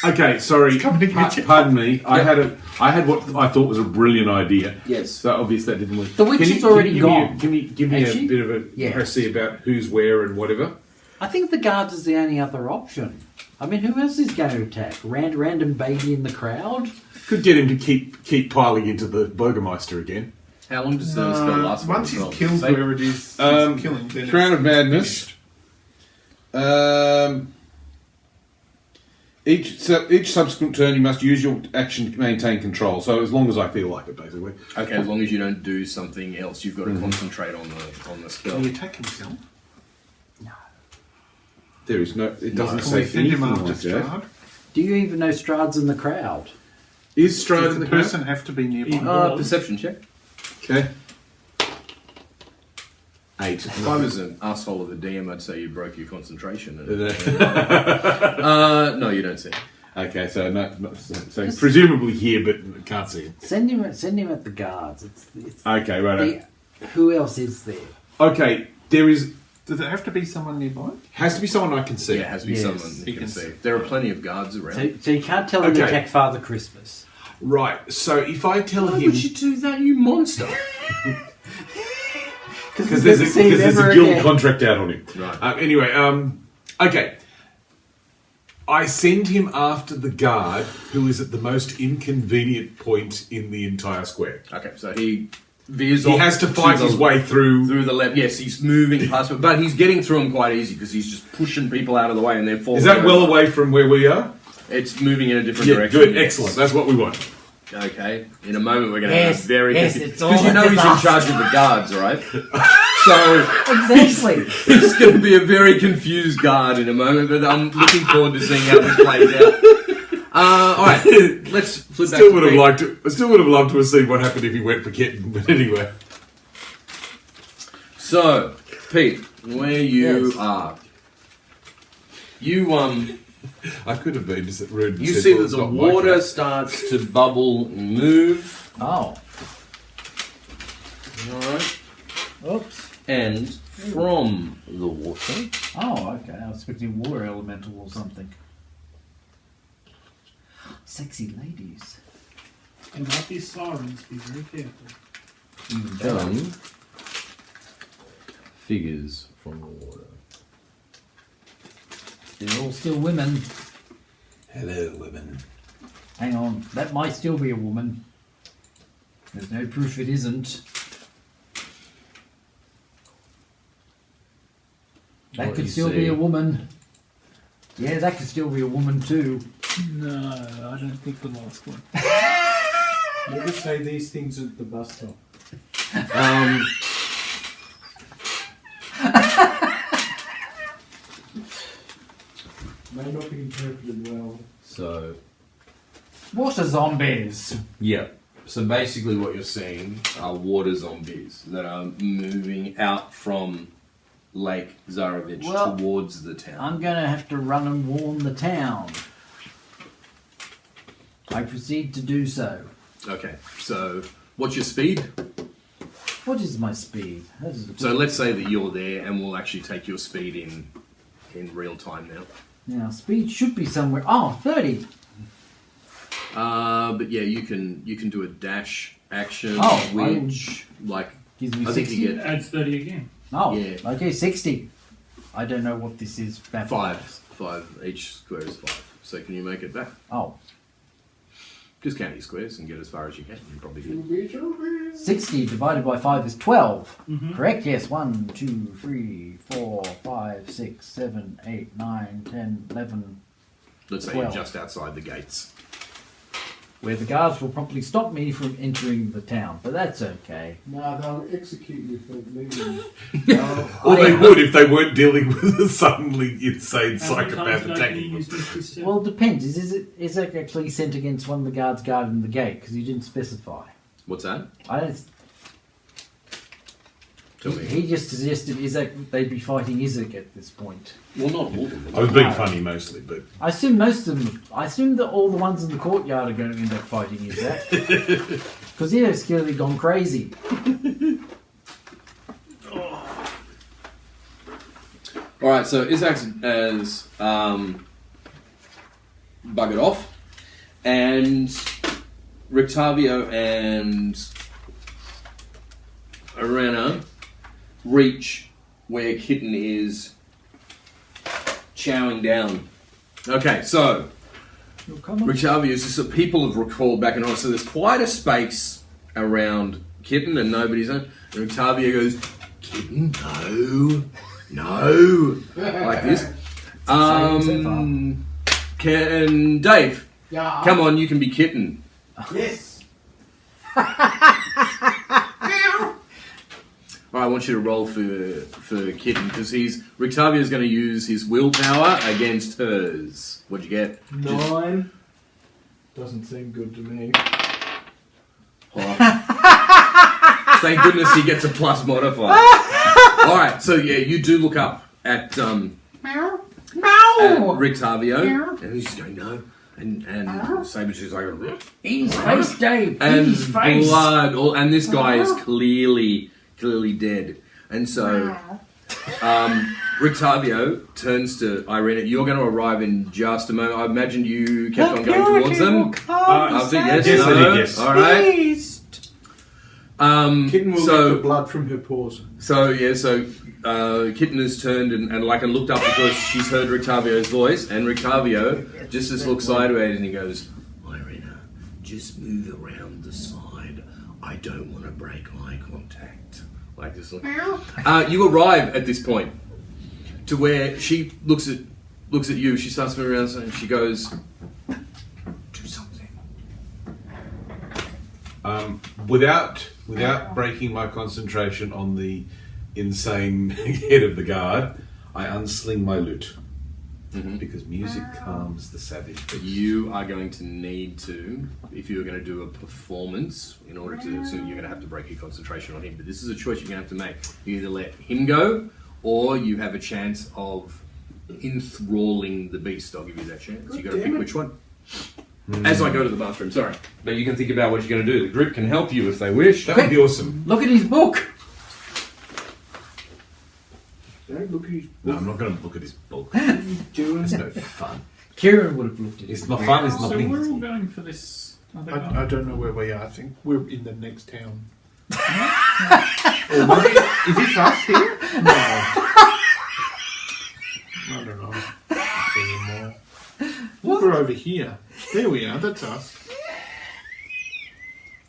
okay, sorry. coming to get you. Pardon me. I had what I thought was a brilliant idea. Yes. So obviously that didn't work. The witch Can is already give me gone. Give me Has a she? bit of a Yeah. heresy about who's where and whatever. I think the guards is the only other option. I mean, who else is going to attack? Random baby in the crowd? Could get him to keep piling into the Burgermeister again. How long does the spell last for? Once he's Well, killed say- whoever it is, he's killing. Then Crown it's of Madness. finished. Each subsequent turn, you must use your action to maintain control. So as long as I feel like it, basically. Okay, as long as you don't do something else, you've got to concentrate on the spell. Can he attack himself? There is no. It doesn't Can say we send him anything after like that. Strahd? Do you even know Strahd's in the crowd? Is Strahd Does in the the crowd? person have to be nearby? Perception check. Okay. 8. If I was an asshole of a DM, I'd say you broke your concentration. And, Okay, no, you don't see. so presumably here, but can't see him. Send him at the guards. It's Okay, right. who else is there? Okay, there is Does it have to be someone nearby? has to be someone I can see. Yeah, it has to be Yes. someone you can see. There are plenty of guards around. So you can't tell him to Okay. attack Father Christmas. Right. So if I tell Why him would you do that, you monster? because there's a guild contract out on him. Right. Anyway, okay. I send him after the guard who is at the most inconvenient point in the entire square. Okay, so he veers He off has to fight his way through. the left. Yes, he's moving past, but he's getting through them quite easy because he's just pushing people out of the way and they're falling. Is that over. well away from where we are? It's moving in a different Yeah, direction. good, yes. excellent. That's what we want. Okay. In a moment, we're going to Yes, have very yes, it's all because you know a he's in disaster. charge of the guards, right? So Exactly. it's going to be a very confused guard in a moment, but I'm looking forward to seeing how this plays out. All right, let's flip back. I still would have loved to have seen what happened if he went for Kitten. But anyway, So, Pete, where you Yes. are, you I could have been just rude. and you said, see well, that it's the not my water cat. starts to bubble and move. Oh. All right, Oops. and from the water. Oh, okay. I was expecting water elemental or something. Sexy ladies. There might be sirens, be very careful. Come figures from the water. They're all still women. Hello, women. Hang on. That might still be a woman. There's no proof it isn't. That What could you still see? be a woman. Yeah, that could still be a woman too. No, I don't think the last one. Never say these things at the bus stop. May not be interpreted well. So, What are zombies? yeah. So basically, what you're seeing are water zombies that are moving out from Lake Zarovich Well, towards the town. I'm gonna have to run and warn the town. I proceed to do so. Okay. So, what's your speed? What is my speed? That is So let's say that you're there, and we'll actually take your speed in real time now. now speed should be somewhere. Oh, 30. But yeah, you can do a dash action, Oh, which like Gives me I think 60. you get Adds 30 again. Oh, Yeah. okay, 60. I don't know what this is. five. Each square is 5. So can you make it back? Oh, Just count your squares and get as far as you can. You probably do. 60 divided by 5 is 12. Mhm. Correct? Yes. 1, 2, 3, 4, 5, 6, 7, 8, 9, 10, 11. Let's say 12. you're just outside the gates. Where the guards will probably stop me from entering the town, but that's okay. Nah, they'll execute you for leaving. Or they would if they weren't dealing with a suddenly insane How many psychopath times can I attacking them. use this set? Well, it depends. Is it actually sent against one of the guards guarding the gate? Because you didn't specify. What's that? I don't. Tell me. He just suggested Isaac they'd be fighting Isaac at this point. Well, not all of them. I was being funny mostly, but I assume most of them. I assume that all the ones in the courtyard are going to end up fighting Isaac. Because Isaac's clearly gone crazy. All right, so Isaac has buggered off, and Rictavio and Arena reach where Kitten is chowing down. Okay, so You're coming. Rictavio is just that people have recalled back and on, so there's quite a space around Kitten and nobody's on. And Rictavio goes, Kitten, no, like this. Can Dave? Yeah. Come on, you can be Kitten. Yes. All right, I want you to roll for Kitten because Rictavio's going to use his willpower against hers. What'd you get? 9. Doesn't seem good to me. Thank goodness he gets a plus modifier. All right, so yeah, you do look up at Rictavio, and he's just going no, and Sabretooth's like, In his face, Dave. In and his face. blood, and this guy is clearly dead, and so Rictavio turns to Irene. You're going to arrive in just a moment. I imagine you kept on going towards them. After yes, Yes, I no. did, yes. All right. Kitten will so lick the blood from her paws. So Kitten has turned and looked up because she's heard Rictavio's voice, and Rictavio just looks sideways and he goes, Irina, just move around the side. I don't want to break eye contact. Like this. You arrive at this point to where she looks at you. She starts moving around and she goes, "Do something." Without breaking my concentration on the insane head of the guard, I unsling my lute. Because music calms the savage beast. You are going to need to, if you're going to do a performance, in order to, so you're going to have to break your concentration on him. But this is a choice you're going to have to make. You either let him go, or you have a chance of enthralling the beast. I'll give you that chance. You got to pick which one. As I go to the bathroom, sorry. But you can think about what you're going to do. The group can help you if they wish. That would be awesome. Look at his book. Don't look at his No, I'm not going to look at his book. doing. It's no fun. Kieran would have looked at it. It's not fun. It's not So we're all meaningful. going for this other I guy. don't know where we are. I think we're in the next town. Or maybe, is this us here? No. I don't know anymore. We're over here. There we are. That's us.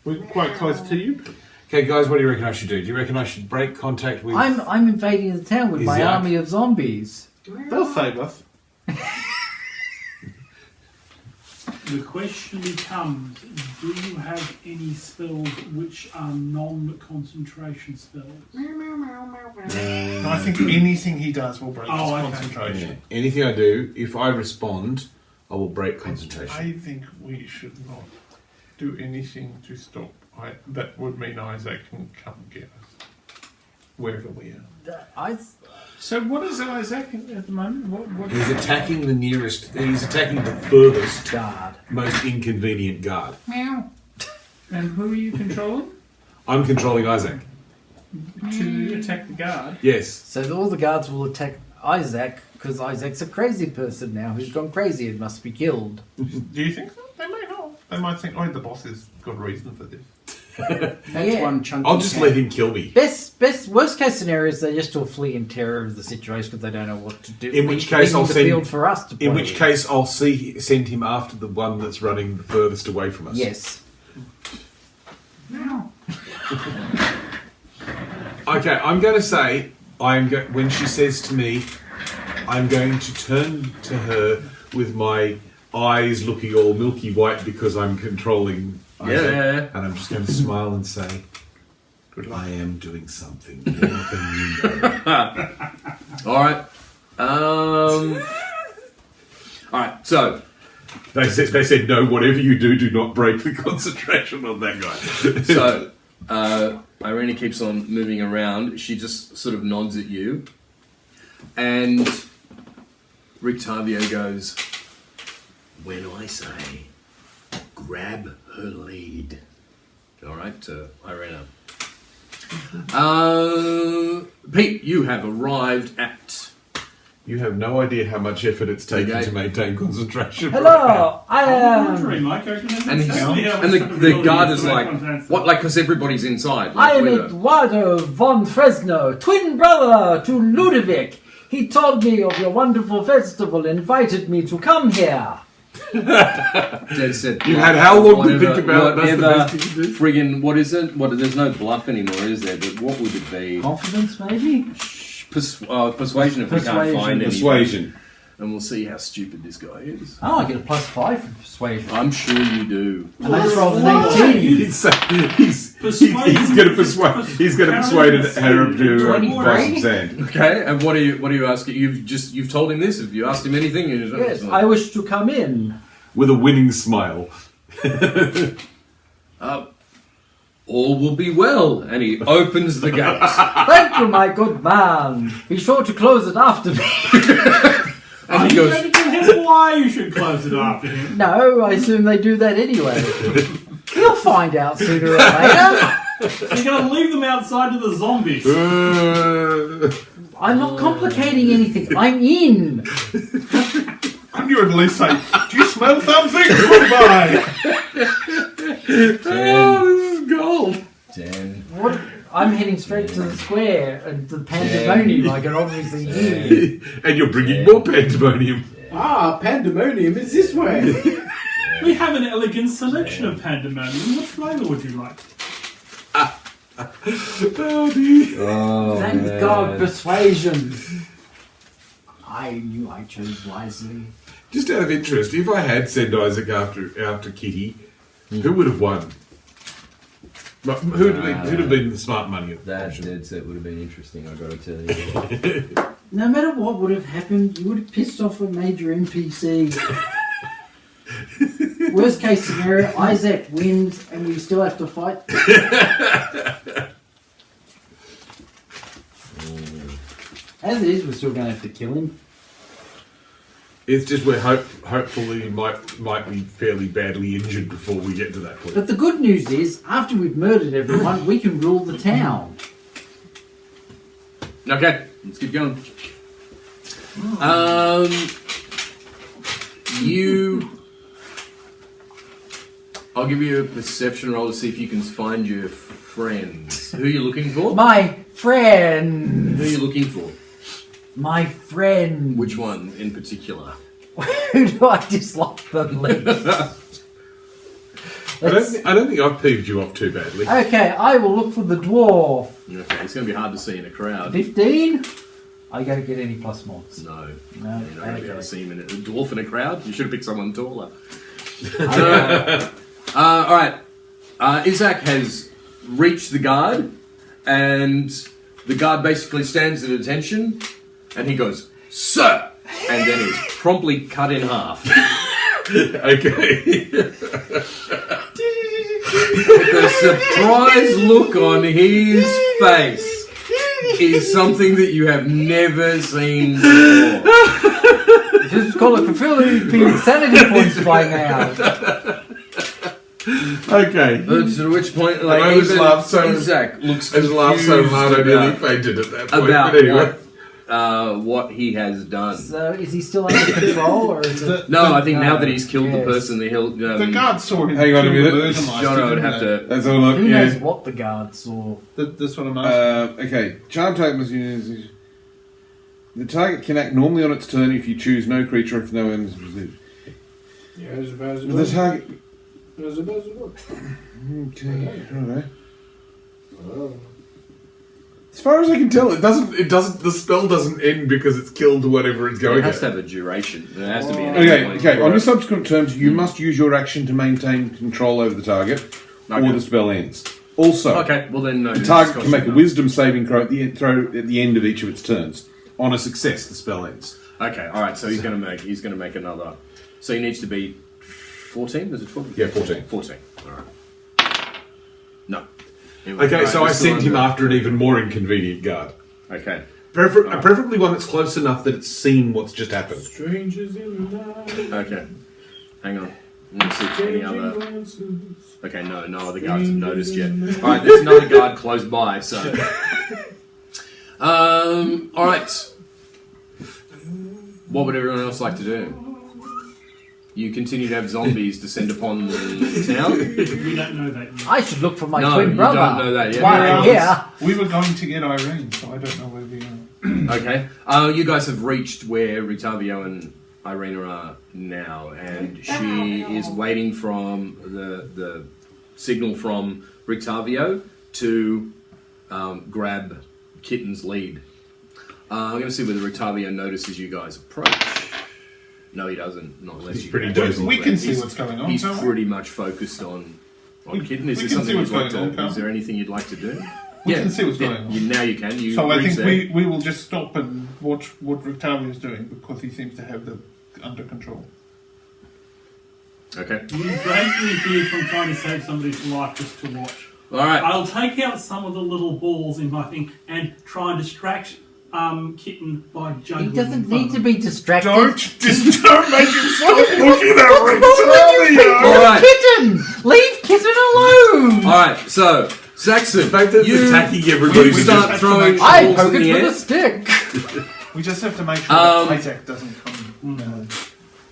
We're quite close to you. Okay, guys, what do you reckon I should do? Do you reckon I should break contact with... I'm invading the town with my Isaac. army of zombies. They'll save us. The question becomes, do you have any spells which are non-concentration spells? I think anything he does will break his Oh, okay. concentration. Yeah. Anything I do, if I respond, I will break concentration. I think we should not do anything to stop. That would mean Isaac can come get us wherever we are. So what is Isaac at the moment? What He's attacking the nearest... He's attacking the furthest, Guard. most inconvenient guard. Meow. And who are you controlling? I'm controlling Isaac. To attack the guard. Yes. So all the guards will attack Isaac because Isaac's a crazy person now who's gone crazy and must be killed. Do you think so? They may not. They might think, oh, the boss has got a reason for this. That's one chunky. I'll just let him kill me. Worst case scenario is they just all flee in terror of the situation because they don't know what to do. In which case I'll the send- field for us to play. In which case, I'll send him after the one that's running the furthest away from us. Yes. Meow. Okay, I'm going to say, when she says to me, I'm going to turn to her with my eyes looking all milky white because I'm controlling Isaac, Yeah. and I'm just going to smile and say, I am doing something more than you know. All right. All right. So They said, no, whatever you do, do not break the concentration on that guy. So, Irene keeps on moving around. She just sort of nods at you. And Rictavio goes, when I say, grab her lead. All right, to Irena. Pete, you have arrived at... You have no idea how much effort it's taken Okay. to maintain concentration. Hello, I I'm am. wondering, Mike. I can And, he's, exactly how and much the ability guard is is to like, make contact. what? Like, because everybody's inside. I Like, am with a- Eduardo von Fresno, twin brother to Ludovic. He told me of your wonderful festival and invited me to come here. Dad said, You had how long to whatever- think about it? That's the whatever best you can do. friggin', what is it? There's no bluff anymore, is there? But what would it be? Confidence, maybe? Persuasion if we can't Persuasion. find any. Persuasion. And we'll see how stupid this guy is. Oh, I get a +5 for persuasion. I'm sure you do. And I just rolled an What? 18. He's going to persuade. He's going to persuade her to 23. buy some sand. Okay, and what are you asking? You've told him this? Have you asked him anything? Yes, I wish to come in. With a winning smile. All will be well. And he opens the gates. Thank you, my good man. Be sure to close it after me. And he You goes, better tell him why you should close it after him. No, I assume they do that anyway. You'll find out sooner or later. You're going to leave them outside to the zombies. I'm not complicating anything. I'm in. Couldn't you at least say, do you smell something? Goodbye. oh, this is gold. 10. What? I'm heading straight to the square and the pandemonium. I can obviously hear. And you're bringing more pandemonium. Ah, pandemonium is this way. We have an elegant selection of pandemonium. What flavour would you like? Oh, dear. Oh, Thank man. God, persuasion. I knew I chose wisely. Just out of interest, if I had sent Isaac after Kitty, who would have won? But who'd have been the smart money That option? dead set would have been interesting, I've got to tell you. No matter what would have happened, you would have pissed off a major NPC. Worst case scenario, Isaac wins and we still have to fight. As it is, we're still going to have to kill him. It's just we're hopefully he might be fairly badly injured before we get to that point. But the good news is, after we've murdered everyone, we can rule the town. Okay, let's keep going. I'll give you a perception roll to see if you can find your friends. Who are you looking for? My friend! Who are you looking for? My friend! Which one in particular? Who do I dislike the least? I don't think I've peeved you off too badly. Okay, I will look for the dwarf. Okay, it's going to be hard to see in a crowd. 15? Are you going to get any plus mods? No. No, You're not going to be able okay. to see him in a dwarf in a crowd. You should have picked someone taller. Alright. Isaac has reached the guard, and the guard basically stands at attention, and he goes, "Sir!" And then is promptly cut in half. Okay. The surprise look on his face is something that you have never seen before. Just call it fulfilling insanity points by now. Okay. To which point, like, I just even laughed so- Isaac looks I just laughed so confused hard I nearly about, fainted at that point. about But anyway. what he has done. So is he still under control, or is it... No, I think No, now that he's killed the yes. person, he'll. The guard saw him. Hang on a kill the minute. Burgermeister, Jono would didn't have they? to. That's all Who knows yeah. what the guard saw? That's what I'm asking. Okay, charm type must use. The target can act normally on its turn if you choose no creature if no enemies received. The target. Okay, alright. As far as I can tell, it doesn't. The spell doesn't end because it's killed whatever it's going It has at. to have a duration. There has to be. An Okay, endpoint okay. for On it. your subsequent turns, you must use your action to maintain control over the target, Okay. or the spell ends. Also, Okay, well then no. the target can discussion make a now. wisdom saving throw at the end of each of its turns. On a success, the spell ends. Okay, all right. So he's going to make another. So he needs to be 14. Is it 14? Yeah, 14. 14. All right. No. Okay, so I sent him after an even more inconvenient guard. Okay. Preferably one that's close enough that it's seen what's just happened. Strangers in the night. Okay. Hang on. Let me see if any other. Okay, no other guards have noticed yet. All right, there's another guard close by. So. All right. What would everyone else like to do? You continue to have zombies descend upon the town. We don't know that yet. I should look for my No, twin you brother. don't know that yet. That's why I'm here. We were going to get Irene, so I don't know where we are. Okay. You guys have reached where Rictavio and Irina are now, and she is waiting from the signal from Rictavio to grab Kitten's lead. I'm going to see whether Rictavio notices you guys approach. No, he doesn't. Not unless He's you pretty guys- dozy. We can see He's- what's going on. He's can't we? pretty much focused on Kitten. Is we there can see something what's you'd like going on, to? can't Is there anything you'd like to do? We can see what's going on. Now you can. You So I reach think there. we will just stop and watch what Rictavio is doing because he seems to have the under control. Okay. You dragged me here from trying to save somebody's life just to watch. All right. I'll take out some of the little balls in my thing and try and distract Kitten by juggling. He doesn't in front need of to him. be distracted. Don't make him stop looking at Rictavio! All right. Kitten! Leave Kitten alone! All right. So Saxon, The fact that it's you attacking everybody we with start just throwing have to I balls poke in it the with air. a stick. We just have to make sure that Isaac doesn't come.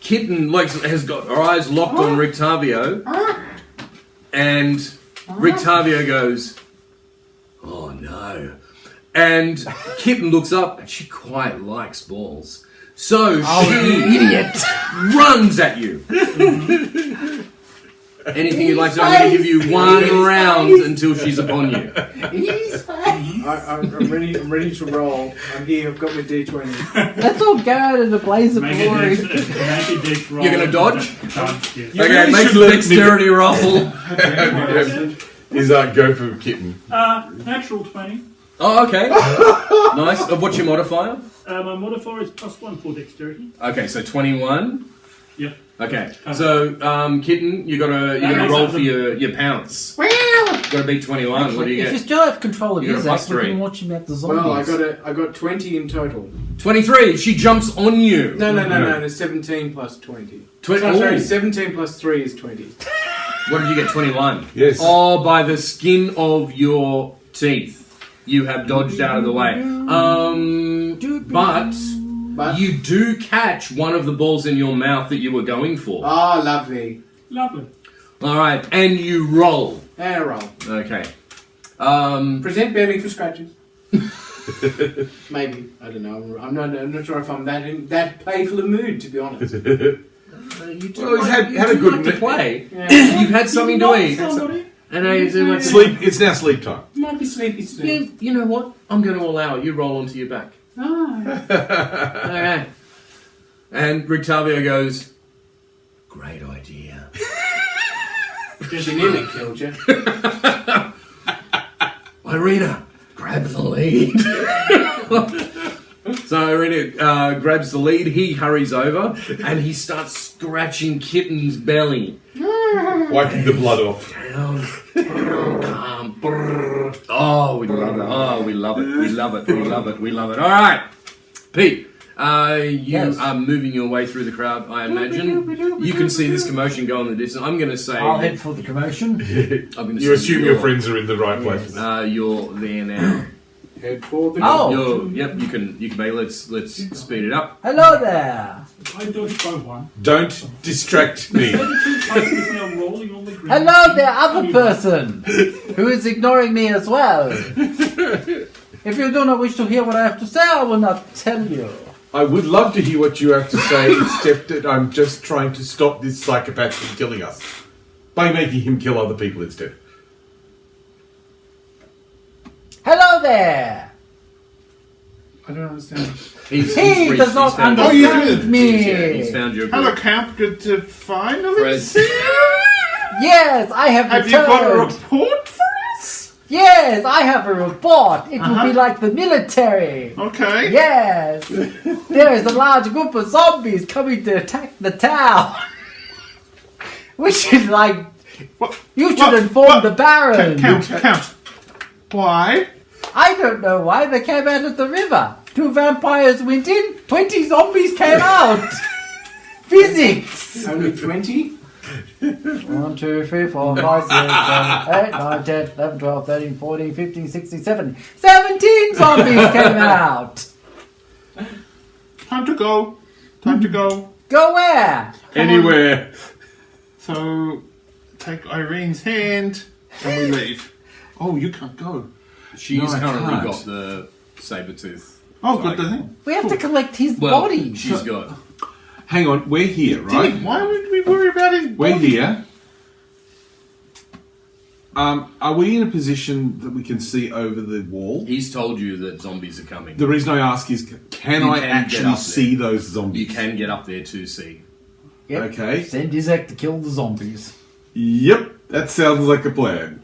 Kitten has got her eyes locked on Rictavio, and Rictavio goes, "Oh no!" And Kitten looks up, and she quite likes balls, so Oh, she you idiot! runs at you. Anything you'd like to do? I'm going to give you one round until she's upon you. I'm ready to roll. I'm here. I've got my D20. Let's all go out in a blaze of Make a glory. dex roll. You're going to dodge? Dodge, yes. Okay, make should a let me- dexterity roll. Is that go for kitten? Natural 20. Oh, okay. Nice. What's your modifier? My modifier is +1 for dexterity. Okay, so 21. Yep. Okay, so kitten, you gotta roll for your pounce. You gotta beat 21. What do you If you get? still have control of You got a Isaac, plus we three. can watch him at the zombies. Well, I got 20 in total. 23. She jumps on you. No. 17 plus 20. Twen- Sorry, Ooh. 17 plus 3 is 20. What did you get? 21. Yes. Oh, by the skin of your teeth, you have dodged out of the way. But you do catch one of the balls in your mouth that you were going for. Ah, lovely. Lovely. All right, and you roll. And a roll. Okay. Present belly for scratches. Maybe. I don't know. I'm not sure if I'm that playful a mood, to be honest. Well, he's had a good like to play. Yeah. You've had something to eat. Somebody? And now you do like Sleep. It's now sleep time. Might be sleepy soon. You know what? I'm going to allow it. You roll onto your back. Ah. Okay. And Rictavio goes, great idea. She nearly killed you. Irina, grab the lead. So Irina grabs the lead. He hurries over and he starts scratching Kitten's belly. Wiping the blood off. Oh, we love it. Oh, we love it. We love it. We love it. We love it. All right, Pete. You Yes. are moving your way through the crowd, I imagine. You can see this commotion go in the distance. I'm going to say... I'll head for the commotion. I'm going to You assume your friends are in the right place. You're there now. Head for the Oh. Yep, you can maybe let's speed it up. Hello there. I dodged by 1. Don't distract me. 32 Tiger is now rolling on the ground. Hello there, other person who is ignoring me as well. If you do not wish to hear what I have to say, I will not tell you. I would love to hear what you have to say, except that I'm just trying to stop this psychopath from killing us by making him kill other people instead. Hello there. I don't understand. He does not found- understand me. Yeah, he's found your Hello, group. Camp. Good to finally Fred. see you. Yes, I have Have returned. you got a report for us? Yes, I have a report. It will Uh-huh. be like the military. Okay. Yes, there is a large group of zombies coming to attack the town. We should What? you should What? inform What? the Baron. Count. Why? I don't know why they came out of the river. 2 vampires went in, 20 zombies came out. Physics. Only 20? 1, 2, 3, 4, 5, 6, 7, 8, 9, 10, 11, 12, 13, 14, 15, 16, 17. 17 zombies came out. Time to go. Time to go. Go where? Anywhere. So, take Irene's hand and we leave. Oh, you can't go. She's No, I currently can't. got the saber tooth. Oh, good thing. We have to collect his Well, body. she's got. Hang on, we're here, right? Dude, why would we worry about his We're body? here. Are we in a position that we can see over the wall? He's told you that zombies are coming. The reason I ask is, can You I can get actually up there. see those zombies? You can get up there to see. Yep. Okay. Send Isaac to kill the zombies. Yep, that sounds like a plan.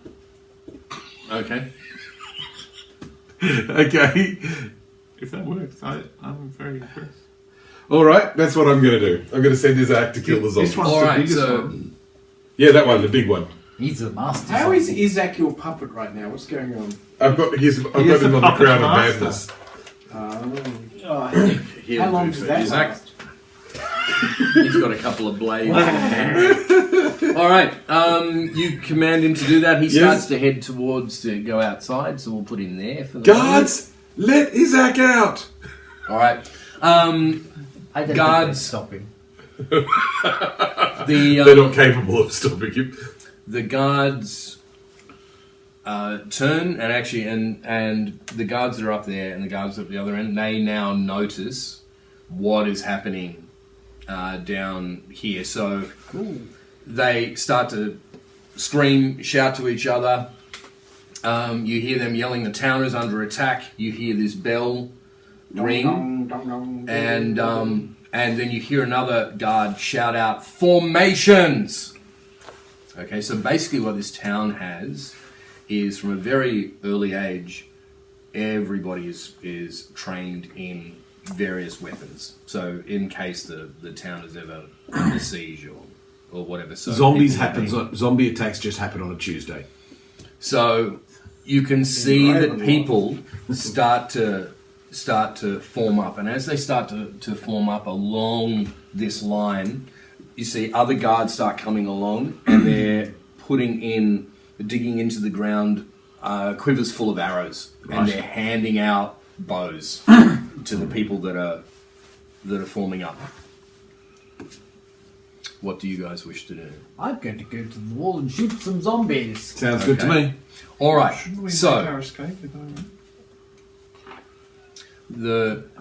Okay. Okay. If that works, I'm very impressed. All right, that's what I'm going to do. I'm going to send Isaac to kill the zombies. This one's All the right, biggest so- one. Yeah, that one, the big one. He's a master. How zombie. is Isaac your puppet right now? What's going on? I've got He is him the on the puppet crown of master. madness. He'll How long do does so. that Isaac, last? he's got a couple of blades. All right. You command him to do that. He Yes. starts to head towards to go outside, so we'll put him there for the Guards, let Isaac out. moment. All right. I don't Guards. think they stop him. They're not capable of stopping him. The guards turn and actually and the guards that are up there and the guards at the other end, they now notice what is happening down here. So they start to scream, shout to each other. You hear them yelling, the town is under attack. You hear this bell ring, and then you hear another guard shout out, formations! Okay, so basically what this town has is, from a very early age, everybody is trained in various weapons. So in case the town is ever under siege or whatever. So zombie attacks just happen on a Tuesday. So you can see that people start to form up, and as they start to form up along this line, you see other guards start coming along, and they're digging into the ground quivers full of arrows, and they're handing out bows to the people that are forming up. What do you guys wish to do? I'm going to go to the wall and shoot some zombies. Sounds good to me. All right. Shouldn't we So make our escape with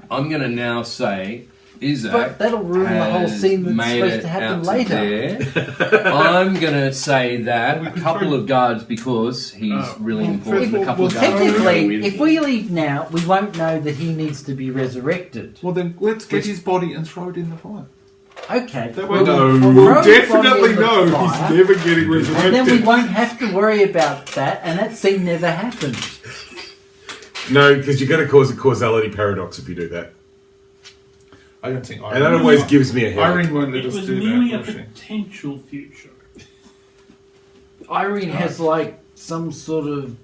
I'm going to now say, Isaac, But that'll ruin the whole scene that's made supposed it to happen out later. there. I'm going to say that a couple of guards, because he's really important. A couple of guards. Technically, if we leave now, we won't know that he needs to be resurrected. Well, then let's get his body and throw it in the fire. Okay. That way we'll we'll throw his body definitely in the know fire, he's never getting and then we resurrected. won't have to worry about that, and that scene never happened. No, because you're going to cause a causality paradox if you do that. I don't think And that always gives me a headache. Irene won't let It us was do merely a that, will she? potential future. Irene has like some sort of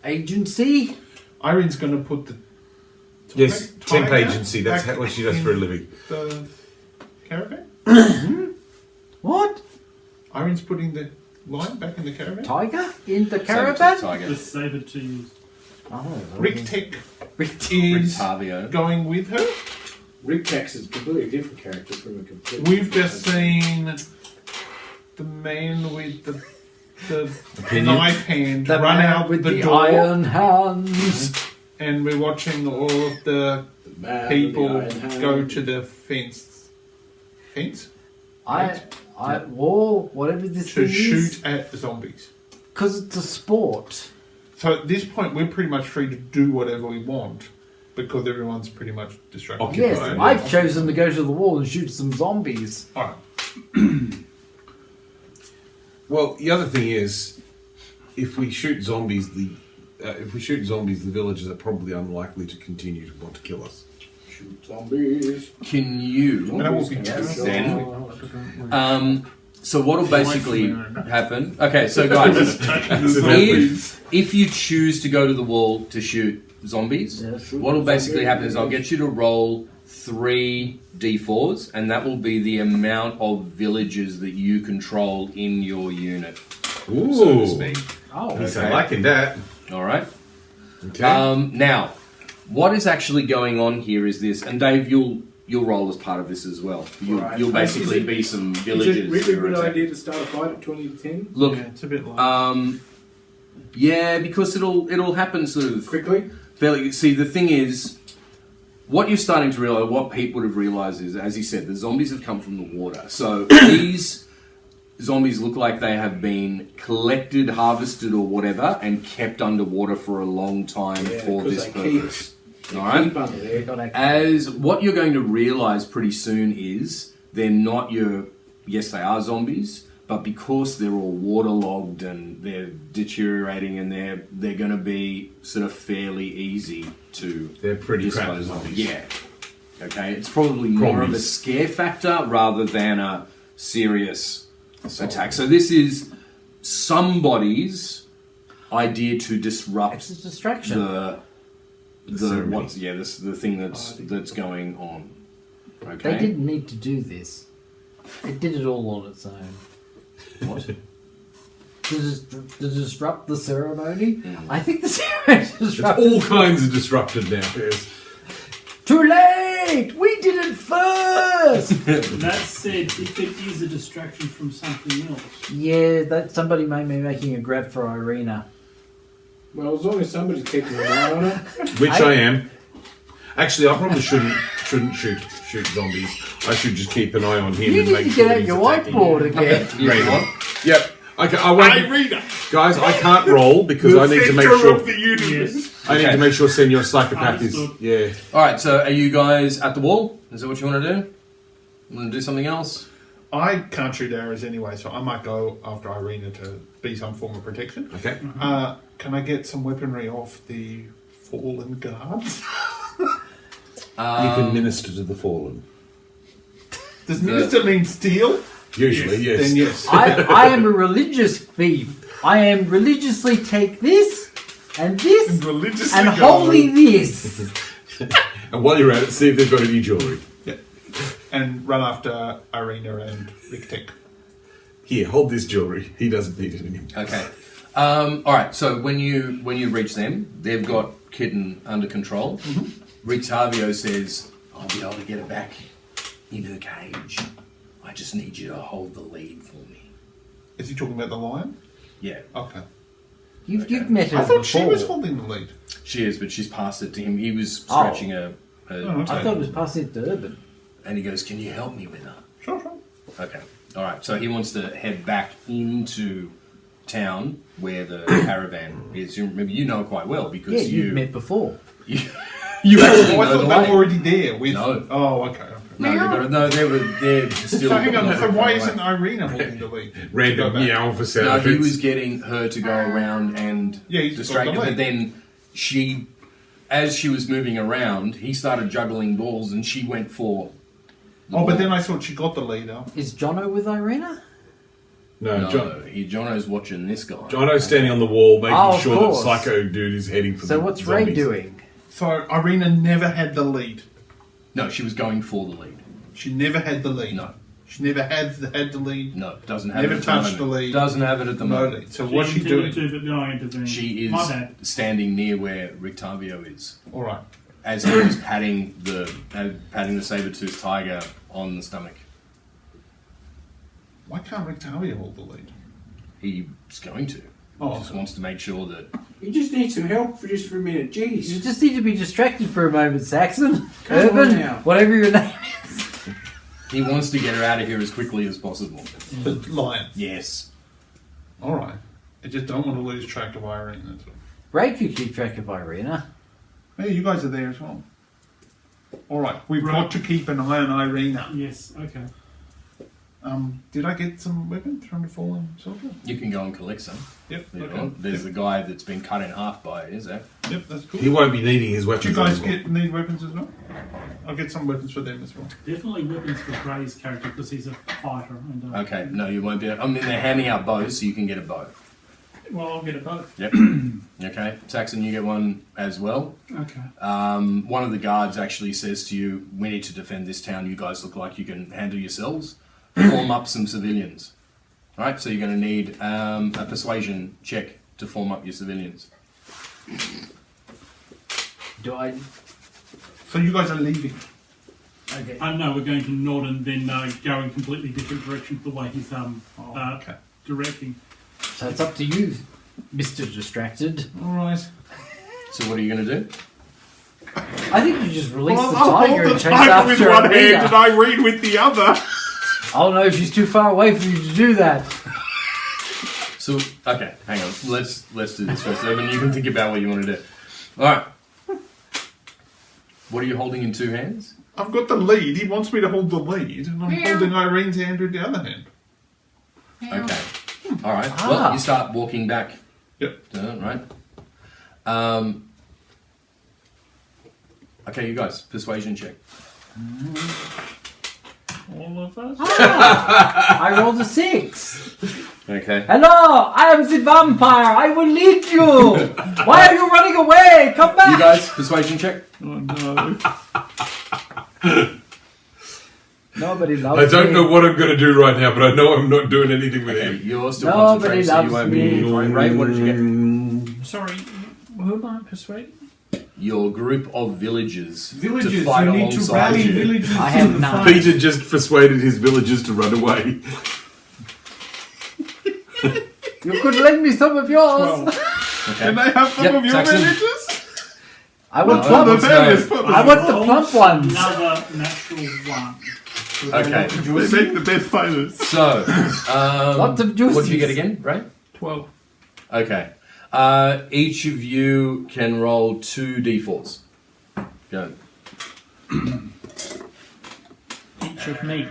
agency. Irene's going to put the Yes, temp tiger agency. That's back what she does for a in living. The caravan? What? Irene's putting the lion back in the caravan? Tiger in the Saber-tooth caravan? tiger. The saber to use. Oh, Rick Tech Rick- is Tavio. going with her. Rick Tex is a completely different character from a complete. We've just seen the man with the Opinion? knife hand The run man out with the the door, iron hands. and we're watching all of the man with people the iron hand. go to the fence Wall, whatever this to thing shoot at the zombies. Because it's a sport. So at this point, we're pretty much free to do whatever we want because everyone's pretty much distracted. Okay. Yes, Right. I've chosen to go to the wall and shoot some zombies. All right. Well, the other thing is, if we shoot zombies, the villagers are probably unlikely to continue to want to kill us. Shoot zombies. Can you And I will be then? So what will basically happen? Okay, so guys, if you choose to go to the wall to shoot zombies, Yeah, shoot what will basically zombies. happen is I'll get you to roll 3 d4s, and that will be the amount of villagers that you control in your unit, so to speak. Oh, At least I'm liking that. All right. Okay. Now, what is actually going on here is this, and Dave, you'll roll as part of this as well. You'll basically be some villagers. Is it really a who are good attacking. idea to start a fight at 20 to 10? Look, Yeah, it's a bit like yeah, because it'll happen sort of Quickly? fairly. See, the thing is, what you're starting to realize, what Pete would have realized is, as he said, the zombies have come from the water. So these zombies look like they have been collected, harvested, or whatever, and kept underwater for a long time for this purpose. All right. Keep under there. Got As what you're going to realize pretty soon is they're not your. Yes, they are zombies, but because they're all waterlogged and they're deteriorating, and they're going to be sort of fairly easy to They're pretty crap dispose of. zombies. Yeah. Okay, it's probably more of a scare factor rather than a serious attack. So this is somebody's idea to disrupt it's a distraction. the thing that's going on. Okay. They didn't need to do this. It did it all on its own. What? To disrupt the ceremony? I think the ceremony It's disrupted. all kinds of disrupted now. Yes. Too late! We did it first! That said, if it is a distraction from something else, Yeah, that somebody may be making a grab for Irina. Well, as long as somebody's keeping an eye on her. Which I am. Actually, I probably shouldn't shouldn't shoot zombies. I should just keep an eye on him You and need make to sure get out he's your attacking whiteboard him. again. Random. Yep. Okay, I won't. Irina, Guys, I can't roll because I need to make center sure. of the universe. Yes. I need Okay. to make sure Senior Psychopath is. Understood. Yeah. All right. So, are you guys at the wall? Is that what you want to do? Want to do something else? I can't shoot arrows anyway, so I might go after Irina to be some form of protection. Okay. Can I get some weaponry off the fallen guards? You can minister to the fallen. Does minister mean steal? Usually, yes. Then yes. I am a religious thief. I am religiously take this and this And religiously and go. holy this. And while you're at it, see if they've got any jewellery. Yeah. And run after Irina and Riktek. Here, hold this jewellery. He doesn't need it anymore. Okay. All right. So when you reach them, they've got Kitten under control. Rictavio says, "I'll be able to get it back into the cage. I just need you to hold the lead for me." Is he talking about the lion? Yeah, Okay. You've met her I thought before. she was holding the lead. she is, but she's passed it to him. He was scratching a okay. I thought it was passing it to Urban. and he goes, "Can you help me with her?" Sure, sure. Okay. All right. So he wants to head back into town where the caravan is. You remember, you know it quite well because Yeah, you've met before. you actually Oh, I know thought the they were way. already there with... No. Oh, okay. No, they're still. So hang on, so why away. isn't Irina holding the lead? Random To go back? meow for No, sound he effects. was getting her to go around and Yeah, he's distract got her, the but lead. then she, as she was moving around, he started juggling balls and she went for. the Oh, but ball. then I thought she got the lead up. Is Jono with Irina? No, No, John. Jono's watching this guy. Jono's standing on the wall, making Oh, of sure course. that Psycho Dude is heading for the So what's Ray zombies. doing? So Irina never had the lead. No, she was going for the lead. She never had the lead. No. She never had the lead. No, doesn't have Never it at touched the moment. the lead. Doesn't have it at the No moment. lead. So what's she intended doing? To, but no, I intervened. She My is bad. standing near where Rictavio is. All right. As he was patting the saber-toothed tiger on the stomach. Why can't Rictavio hold the lead? He's going to. Oh, He just okay. wants to make sure that. You just need some help for just for a minute. You Jeez. just need to be distracted for a moment, Saxon. Come on Urban, now. whatever your name is. He wants to get her out of here as quickly as possible. The lion. Yes. All right. I just don't want to lose track of Irene. That's all. Ray could keep track of Irina. Hey, you guys are there as well. All right. We've Right. got to keep an eye on Irina. Yes, okay. Did I get some weapons from the fallen soldier? You can go and collect some. Yep. You Okay. know, there's the guy that's been cut in half by Isaac. Yep, that's cool. He won't be needing his weapons Do you guys anymore. need weapons as well? I'll get some weapons for them as well. Definitely weapons for Gray's character because he's a fighter. And, Okay, no, you won't be. I mean, they're handing out bows, so you can get a bow. Well, I'll get a both. Yep. Okay, Saxon, you get one as well. Okay. One of the guards actually says to you, "We need to defend this town. You guys look like you can handle yourselves. Form up some civilians." All right, so you're going to need a persuasion check to form up your civilians. Do I? So you guys are leaving. Okay. No, we're going to nod and then go in completely different direction the way he's okay. directing. So it's up to you, Mr. Distracted. All right. So what are you going to do? I think you just release Well, the I'll tiger hold and the chase tiger after with one hand Irina. and Irene with the other. Oh no, she's too far away for you to do that. So okay, hang on. Let's do this first, Evan. You can think about what you want to do. All right. What are you holding in two hands? I've got the lead. He wants me to hold the lead, and I'm holding Irene's hand with the other hand. Okay. All right. Ah. Well, you start walking back. Yep. Right. Okay, you guys, persuasion check. All of us? I rolled a 6. Okay. Hello, I am the vampire. I will lead you. Why are you running away? Come back. You guys, persuasion check. Oh no. Nobody loves I don't me. know what I'm going to do right now, but I know I'm not doing anything with Okay, him. you're still Nobody concentrating, so you loves won't me. be. Ray, what did you get? Sorry, who am I persuading? Your group of villagers. Villagers, to fight you need to alongside rally you. villagers. I to have the none. fight. Peter just persuaded his villagers to run away. You could lend me some of yours. Well, Okay. Can I have some Yep, of your Saxon. villagers? I want No, plump. no. I want the plump ones. Another natural one. Okay. They make the best fighters. So, Lots of juices. what did you get again, Ray? 12. Okay. Each of you can roll 2 d4s. Go. Each of me.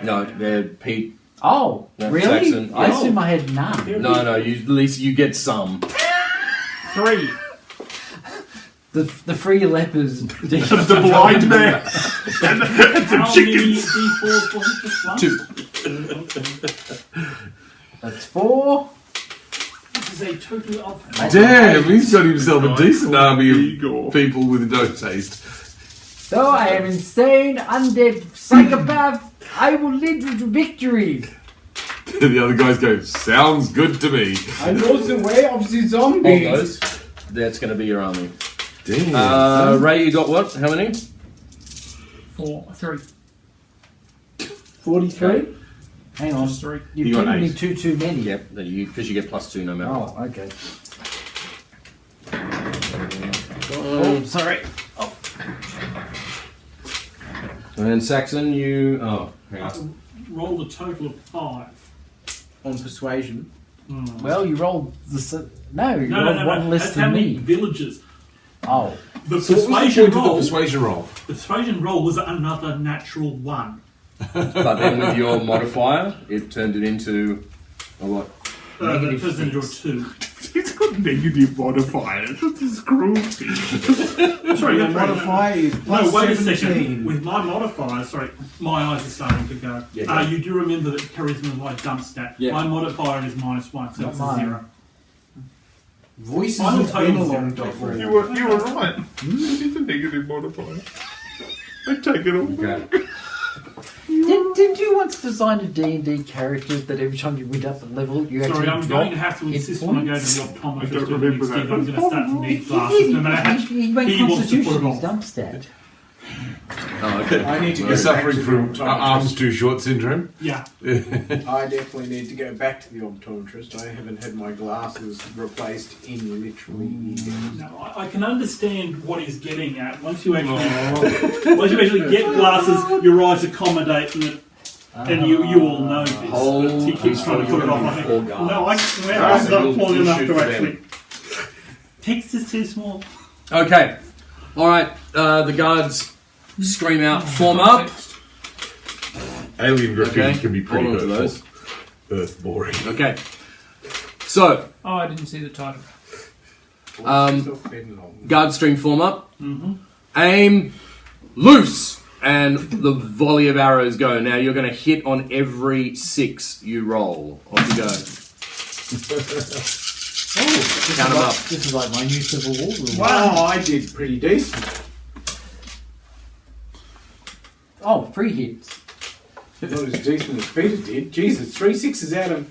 No, they're Pete. Oh, Yeah, really? Saxon. I Yeah. assume I had none. No, you, at least you get some. 3. The free lepers. The blind man. and some How many chickens. D4s was it? Just one? 2. That's 4. This is a total of Damn, he's got himself a decent army Igor. of people with no taste. Though I am insane, undead, psychopath, I will lead you to victory. The other guys go, sounds good to me. I know the way of the All zombies. those. That's going to be your army. Damn. Ray, you got what? How many? 3. 43? Hang on. Just 3. You've You got given me 8. too many. Yep, because you get +2 no matter what. Oh, okay. Oh, sorry. And then Saxon, you... Oh, hang on. rolled a total of 5. On persuasion. Well, you rolled the... No, you No, rolled one less That's how than many me. villages. Oh. The So what was the persuasion point of the roll. persuasion roll? The persuasion roll was another natural 1. But then with your modifier, it turned it into... A what? That Negative turns into a 6. 2. He's got negative modifiers. This is cruelty. Sorry, Your that's right. modifier is No, plus wait a 17. second. With my modifier, sorry, my eyes are starting to go. Yeah, go. You do remember that charisma is my dump stat. Yeah. My modifier is -1, so Not it's mine. a 0. Voices Final have been a total long zero. time. You were right. It's a negative modifier. I take it all back. Okay. Did you once design a D&D character that every time you went up a level, you Sorry, actually I'm drop going to have to hit insist when I go to points? the I optometrist don't to remember next that. year, I'm going to start to need He glasses, no matter how he made he wants to put Constitution it his on. dump stat. Oh, okay. I need to go You're back suffering to the from optometrist. arms too short syndrome? Yeah. I definitely need to go back to the optometrist. I haven't had my glasses replaced in literally years. No, I can understand what he's getting at. Once you actually get glasses, your eyes accommodate and you all know this. Hold But he keeps trying to put it off. I think, Four guards. no, my Guys, eyes not you'll long enough shoot to for actually. Text is too small. Okay. All right. The guards scream out, form up. Alien graffiti Okay. can be pretty Hold on to hurtful. Earth boring. Okay. So, Oh, I didn't see the title. It's been long. guard stream form up. Aim loose. And the volley of arrows go. Now you're going to hit on every 6 you roll. Off you go. Count 'em up. This is like my new Civil War rule. Wow, I did pretty decent. Oh, 3 hits. Not as decent as Peter did. Jesus, 3 6s out of...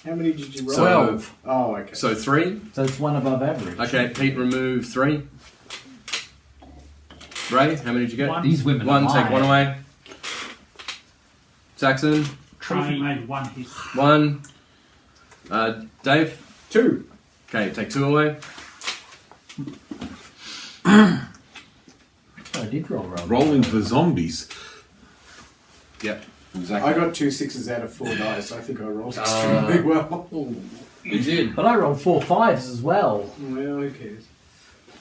How many did you roll? 12. Oh, okay. So 3. So it's one above average. Okay, Pete, remove 3. Ray, how many did you get? 1. These women 1, lie. take 1 away. Saxon, I made 1 hit. 1. Dave? 2. Okay, take 2 away. I did roll. Rolling for zombies. Yep, exactly. I got 2 6s out of 4 dice. I think I rolled extremely well. You did. But I rolled 4 5s as well. Well, who cares?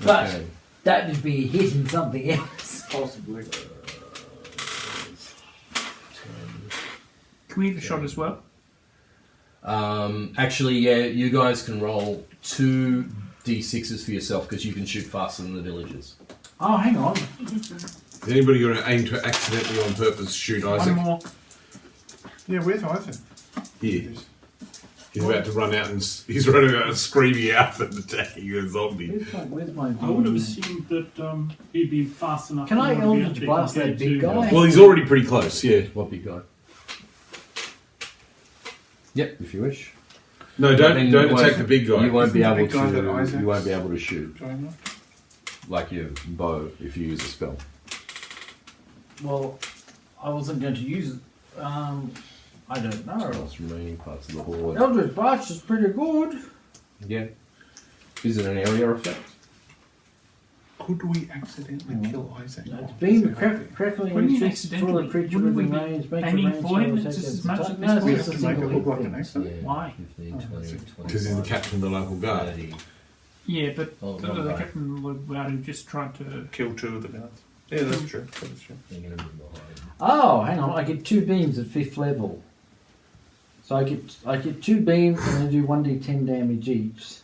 But Okay. that would be hitting something else. Possibly. Can we have a shot as well? Actually, yeah, you guys can roll 2 d6s for yourself because you can shoot faster than the villagers. Oh, hang on. Is anybody going to aim to accidentally on purpose shoot Isaac? One more. Yeah, where's Isaac? Here. He's about to run out and he's running out and screaming out and attacking a zombie. Where's my I would have assumed that he'd be fast enough. Can to I not be Eldritch out there Blast that compared big to- guy? Well, he's already pretty close, yeah. What big guy? Yep, if you wish. No, Then don't you won't- attack the big guy. You won't be Isn't the able big guy that to. Isaac's You won't be able to shoot Trying not. like your bow if you use a spell. Well, I wasn't going to use it. I don't know. Spells remaining parts of the horde. Eldritch Blast is pretty good. Yeah. Is it an area effect? Could we accidentally kill Isaac? No, it's while being he's out crackling What do you mean and fixed for a accidentally? creature Wouldn't we within be range. Make a aiming range for him? spell It's attack just as against the much target. as No, this it's one. just a We have to make it single look like hit an thing. accident. Why? 15, 20, 25, Because he's the captain of the local guard. 30. Yeah, but Oh, the wrong way. captain who just tried to. Kill 2 of the guards. Yeah, that's true. That's true. They're going to be behind. Oh, hang on! I get 2 beams at 5th level. So I get 2 beams and I do 1d10 damage each.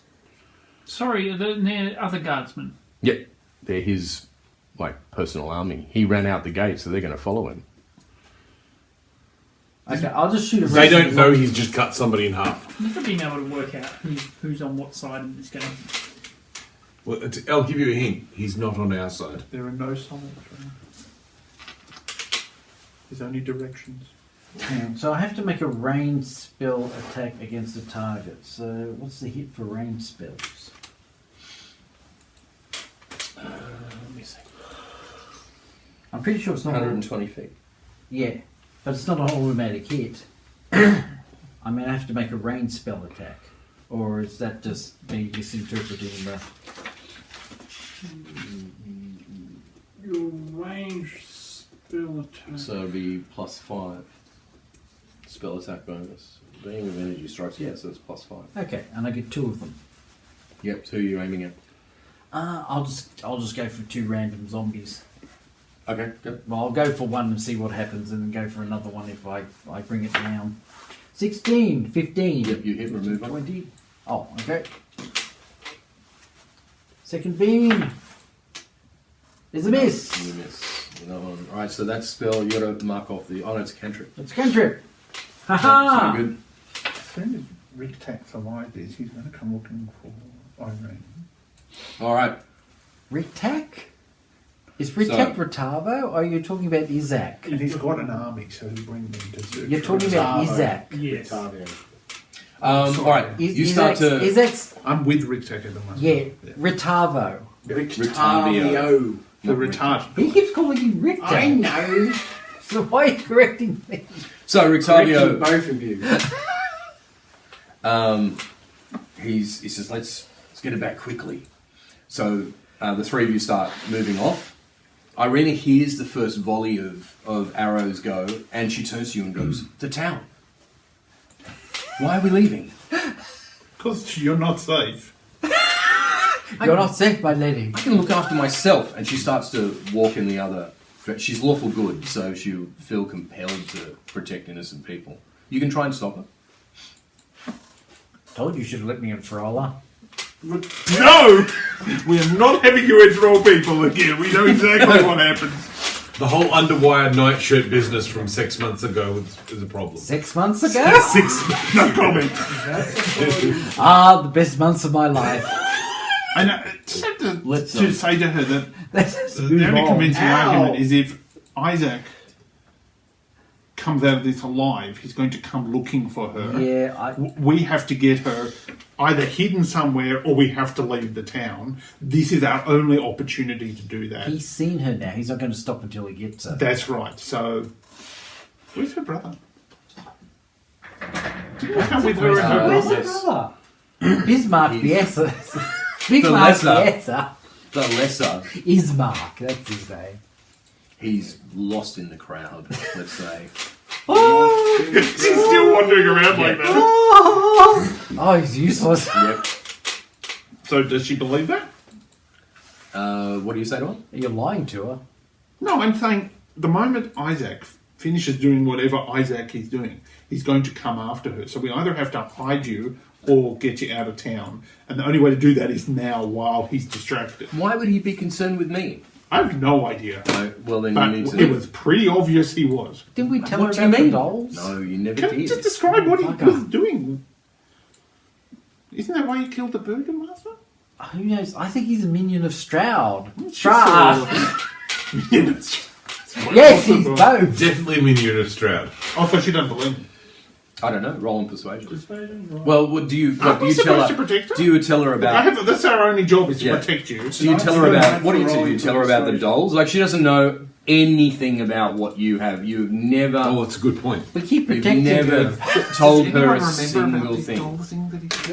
Sorry, they're other guardsmen. Yep, they're his personal army. He ran out the gate, so they're going to follow him. Okay, I'll just shoot a They random don't know zombie. he's just cut somebody in half. Never being able to work out who's on what side in this game. Well, I'll give you a hint. He's not on our side. There are no signs. There's only directions. So I have to make a ranged spell attack against a target. So what's the hit for ranged spells? Let me see. I'm pretty sure it's not. 120 feet. Yeah, but it's not an automatic hit. I mean, I have to make a ranged spell attack, or is that just me misinterpreting the? Your range spell attack. So it'll be +5. Spell attack bonus. Being of energy strikes, yeah, so it's +5. Okay, and I get 2 of them. Yep, 2 you're aiming at. I'll just go for 2 random zombies. Okay, good. Well, I'll go for one and see what happens, and then go for another one if I bring it down. 16, 15. Yep, you hit remove one. 20. Oh, okay. Second beam. There's a miss. You miss. Another one. Alright, so that spell, you got to mark off the. Oh, no, it's a cantrip. It's a cantrip. So Haha. good. As soon as Rick Tack survives this, he's going to come looking for Irene. Alright. Ritak? Is Ritak So- Ritavo, or are you talking about Isaac? And he's got an army, so he'll bring them to search. You're talking about Isaac. Yes. Alright, you start to. Isaac's, I'm with Rick Tack at the moment. yeah, Ritavo. Retavio. The retard. He keeps calling you Rick. I know. So why are you correcting me? So, Correcting Rictavio, both of you. he says, let's get it back quickly. So, the 3 of you start moving off. Irina hears the first volley of arrows go, and she turns to you and goes, "The town. Why are we leaving?" Because you're not safe. You're not safe, my lady. I can look after myself. And she starts to walk in the other. She's lawful good, so she'll feel compelled to protect innocent people. You can try and stop her. Told you should have let me enthrall her. No! We are not having you enthrall people again. We know exactly what happens. The whole underwire nightshirt business from 6 months ago is a problem. 6 months ago? 6 No comment. The best months of my life. I know, just have to, Let's to say to her that Let's the move only on. convincing Ow. argument is if Isaac comes out of this alive, he's going to come looking for her. Yeah, We have to get her either hidden somewhere or we have to leave the town. This is our only opportunity to do that. he's seen her now. He's not going to stop until he gets her. That's right. So, where's her brother? Didn't you come with her and her Where's brother? her brother? Bismarck Biesa. Big The Mark lesser. Biesa. The lesser, Ismark, that's his name. he's lost in the crowd, let's say. She's still wandering around like that. Oh, he's useless. Yep. So, does she believe that? What do you say to her? You're lying to her. No, I'm saying the moment Isaac finishes doing whatever Isaac is doing, he's going to come after her. So we either have to hide you or get you out of town. And the only way to do that is now while he's distracted. Why would he be concerned with me? I have no idea. Well, then But you need to. it was pretty obvious he was. Didn't we tell What do her you about the mean? dolls? No, you never Can you did. just describe what he Fuck was off. doing? Isn't that why you killed the Burger Master? Who knows? I think he's a minion of Strahd. Just Strahd! Yes. Yes, he's both. Definitely minion of Strahd. Oh, so she doesn't believe me. I don't know. Roll on persuasion. Persuasion, right. Well, what do you? Aren't Do we you tell supposed her? to protect her? Do you tell her about? That's our only job is to Yeah. protect you. Do you tell her about? What do you do? You tell her about the dolls? Like she doesn't know anything about what you have. You've never. Oh, it's a good point. We keep You've protecting never her. told her a single thing.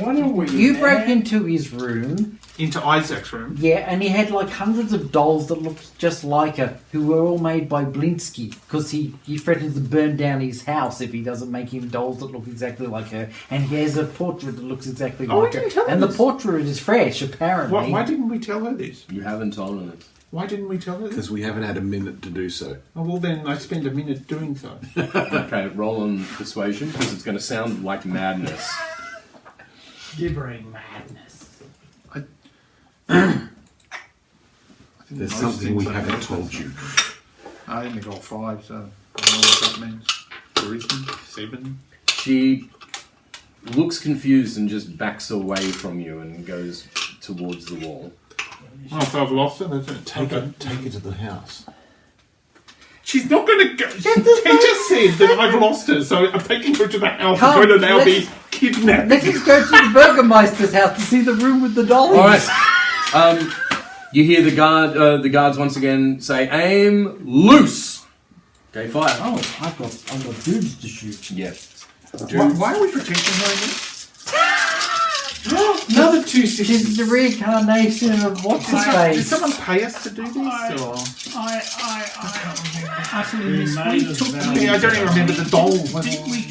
Why don't we? You broke into his room into Isaac's room. Yeah, and he had like hundreds of dolls that looked just like her, who were all made by Blinsky, because he threatens to burn down his house if he doesn't make him dolls that look exactly like her. And he has a portrait that looks exactly Oh, like I her. didn't tell her And the this. portrait is fresh, apparently. Why didn't we tell her this? You haven't told him this. Why didn't we tell her this? Because we haven't had a minute to do so. Oh, well, then I spend a minute doing so. Okay, roll on persuasion because it's going to sound like madness. Gibbering madness. There's something we haven't told you. I only got 5, so I don't know what that means. Charisma, 7. She looks confused and just backs away from you and goes towards the wall. Oh, so I've lost her, that's it. Take Okay. it to the house. She's not going to go. He just said that I've lost her, so I'm taking her to the house. Come, She's going to now be let's- kidnapped. Let's just go to the Burgermeister's house to see the room with the dollies. All right. You hear the guards once again say, "Aim loose." Okay, fire. Oh, I've got dudes to shoot. Yeah. Why are we protecting her again? Another 2 She's sixes. the reincarnation of what's his Did face. someone pay us to do this? Or? I utterly We missed. made We a took vow. I don't even remember the dolls. Did we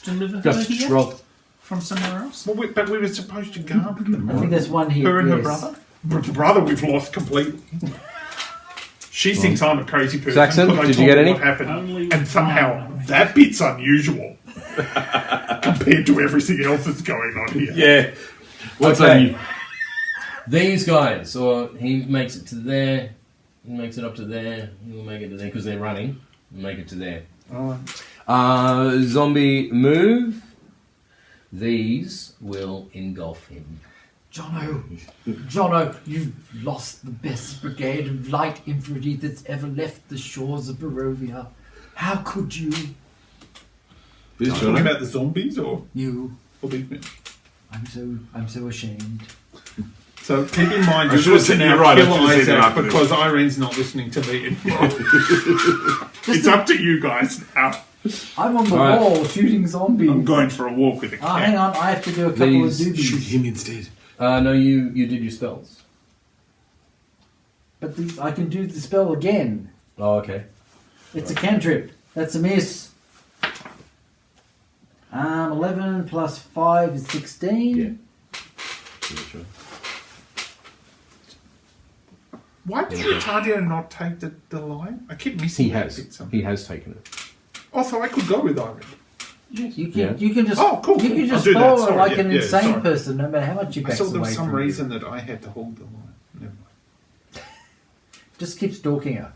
deliver Go, her here roll. from somewhere else? Well, but we were supposed to guard them. I think there's one here. Her and her yes. brother? The brother we've lost completely. She thinks I'm a crazy person. Saxon, because I did you told get her any? What happened. Only And somehow one. that bit's unusual compared to everything else that's going on here. Yeah. What's Okay. on you? These guys, or he makes it to there, he makes it up to there, he will make it to there because they're running. Make it to there. Zombie move. These will engulf him. Jono, you've lost the best brigade of light infantry that's ever left the shores of Barovia. How could you? This Talking Johnny? about the zombies or You, these men? I'm so ashamed. So keep in mind, I you're should have said listening you're out right, I kill should have said it Isaac after this. because Irene's not listening to me anymore. It's up to you guys now. I'm on the All right. wall shooting zombies. I'm going for a walk with a Oh, cat. hang on, I have to do a couple These of doobies. Shoot him instead. No, you did your spells. But I can do the spell again. Oh, okay. It's a cantrip. That's a miss. 11 plus 5 is 16. Yeah. Sure. Why did Retadio not take the line? I keep missing He that has. bit somehow. He has taken it. Oh, so I could go with Irene. You can just Oh, cool, you cool. can just I'll do that. follow Sorry, like yeah, an yeah, insane sorry. person, no matter how much you I back saw there away was some from you. reason that I had to hold the line. Never mind. Just keep stalking her.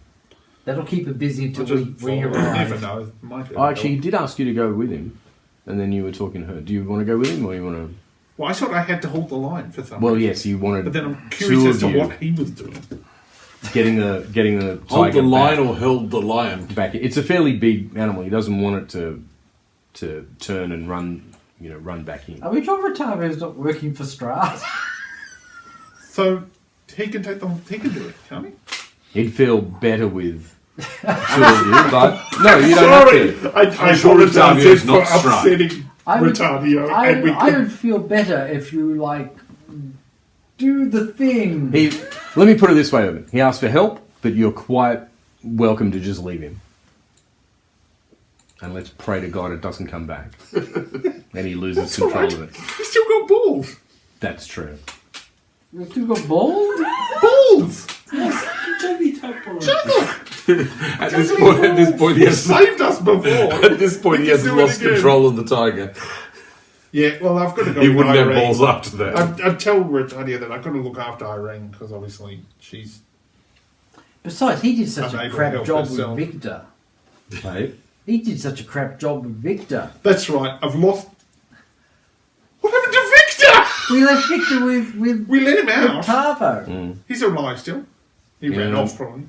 That'll keep her busy until I'll we just follow. arrive. Never know. Might be Oh, actually, he did ask you to go with him, and then you were talking to her. Do you want to go with him, or you want to? Well, I thought I had to hold the line for some Well, reason. yes, you wanted. But then I'm two curious as of to you what he was doing. getting the Hold tiger the line back. or held the lion? Back. It's a fairly big animal. He doesn't want it to turn and run. Run back in. Are we talking about who's not working for Strahd? So he can take he can do it, can't he? He'd feel better with two of you, but no, you don't Sorry, have to. I sure apologize Retardio's for not Strahd. upsetting I would- Retardio. and we I could would feel better if you do the thing. Let me put it this way, Evan. He asked for help, but you're quite welcome to just leave him. And let's pray to God it doesn't come back. And he loses That's control all right. of it. He's still got balls. That's true. You still got bald? Balls. At this point, he He has saved us before. At this point, he He can has do it lost again. control of the tiger. Yeah, well, I've got to go. He with wouldn't have Irene. balls after that. I'd tell Retardio that I've got to look after Irene because obviously she's. Besides, he did such a Unable to crap help job herself. with Victor. Hey? He did such a crap job with Victor. That's right. I've lost. What happened to Victor? We left Victor with We let him with out. Tavo. He's alive still. He ran Yeah. off probably.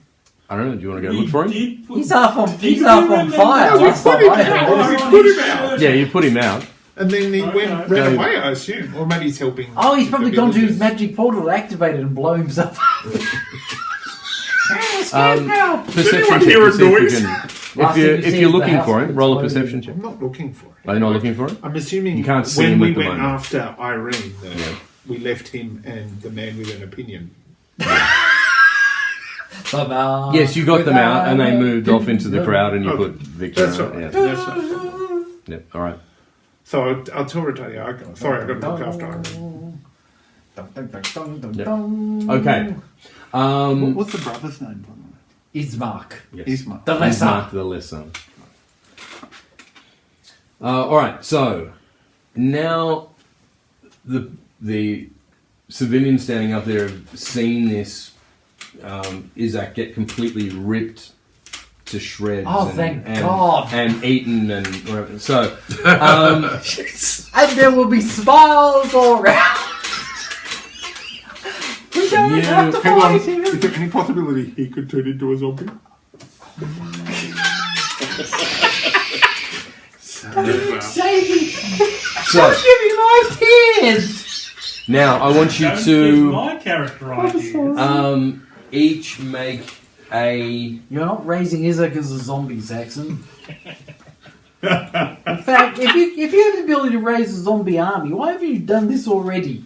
I don't know. Do you want to go look for him? He's half on fire. No, we last put time him I heard. out. We put him out. Yeah, you put him out. And then he ran No. away, I assume. Or maybe he's helping. Oh, he's probably the gone to his villagers. magic portal to activate it and blow himself up. Perception anyone check hear to a see if you noise? can- Last thing you If see you're is the looking house for him, roll a exploding. perception check. I'm not looking for it. Are you not looking for him? I'm assuming You can't see when him we at the went moment. after Irene, though, we left him and the man with an opinion. Yes, you got them out, and they moved off into the crowd, and you put Victor. That's on right. it, That's yeah. right. Yep. All right. So I'll tell Ritalia, sorry, I've got to look after her. Okay. What's the brother's name, by the way? Ismark. Yes. Isma. The lesser. Mark the lesser. All right. So now the civilians standing up there have seen this Isaac get completely ripped to shreds. Oh, thank God. And eaten and whatever. So And there will be smiles all around. We don't have to Hang on, fight him. is there any possibility he could turn into a zombie? Save me. So Don't give me my tears. now I want you Don't give to my character ideas. each make a. You're not raising Isaac as a zombie, Saxon. In fact, if you have the ability to raise a zombie army, why have you done this already?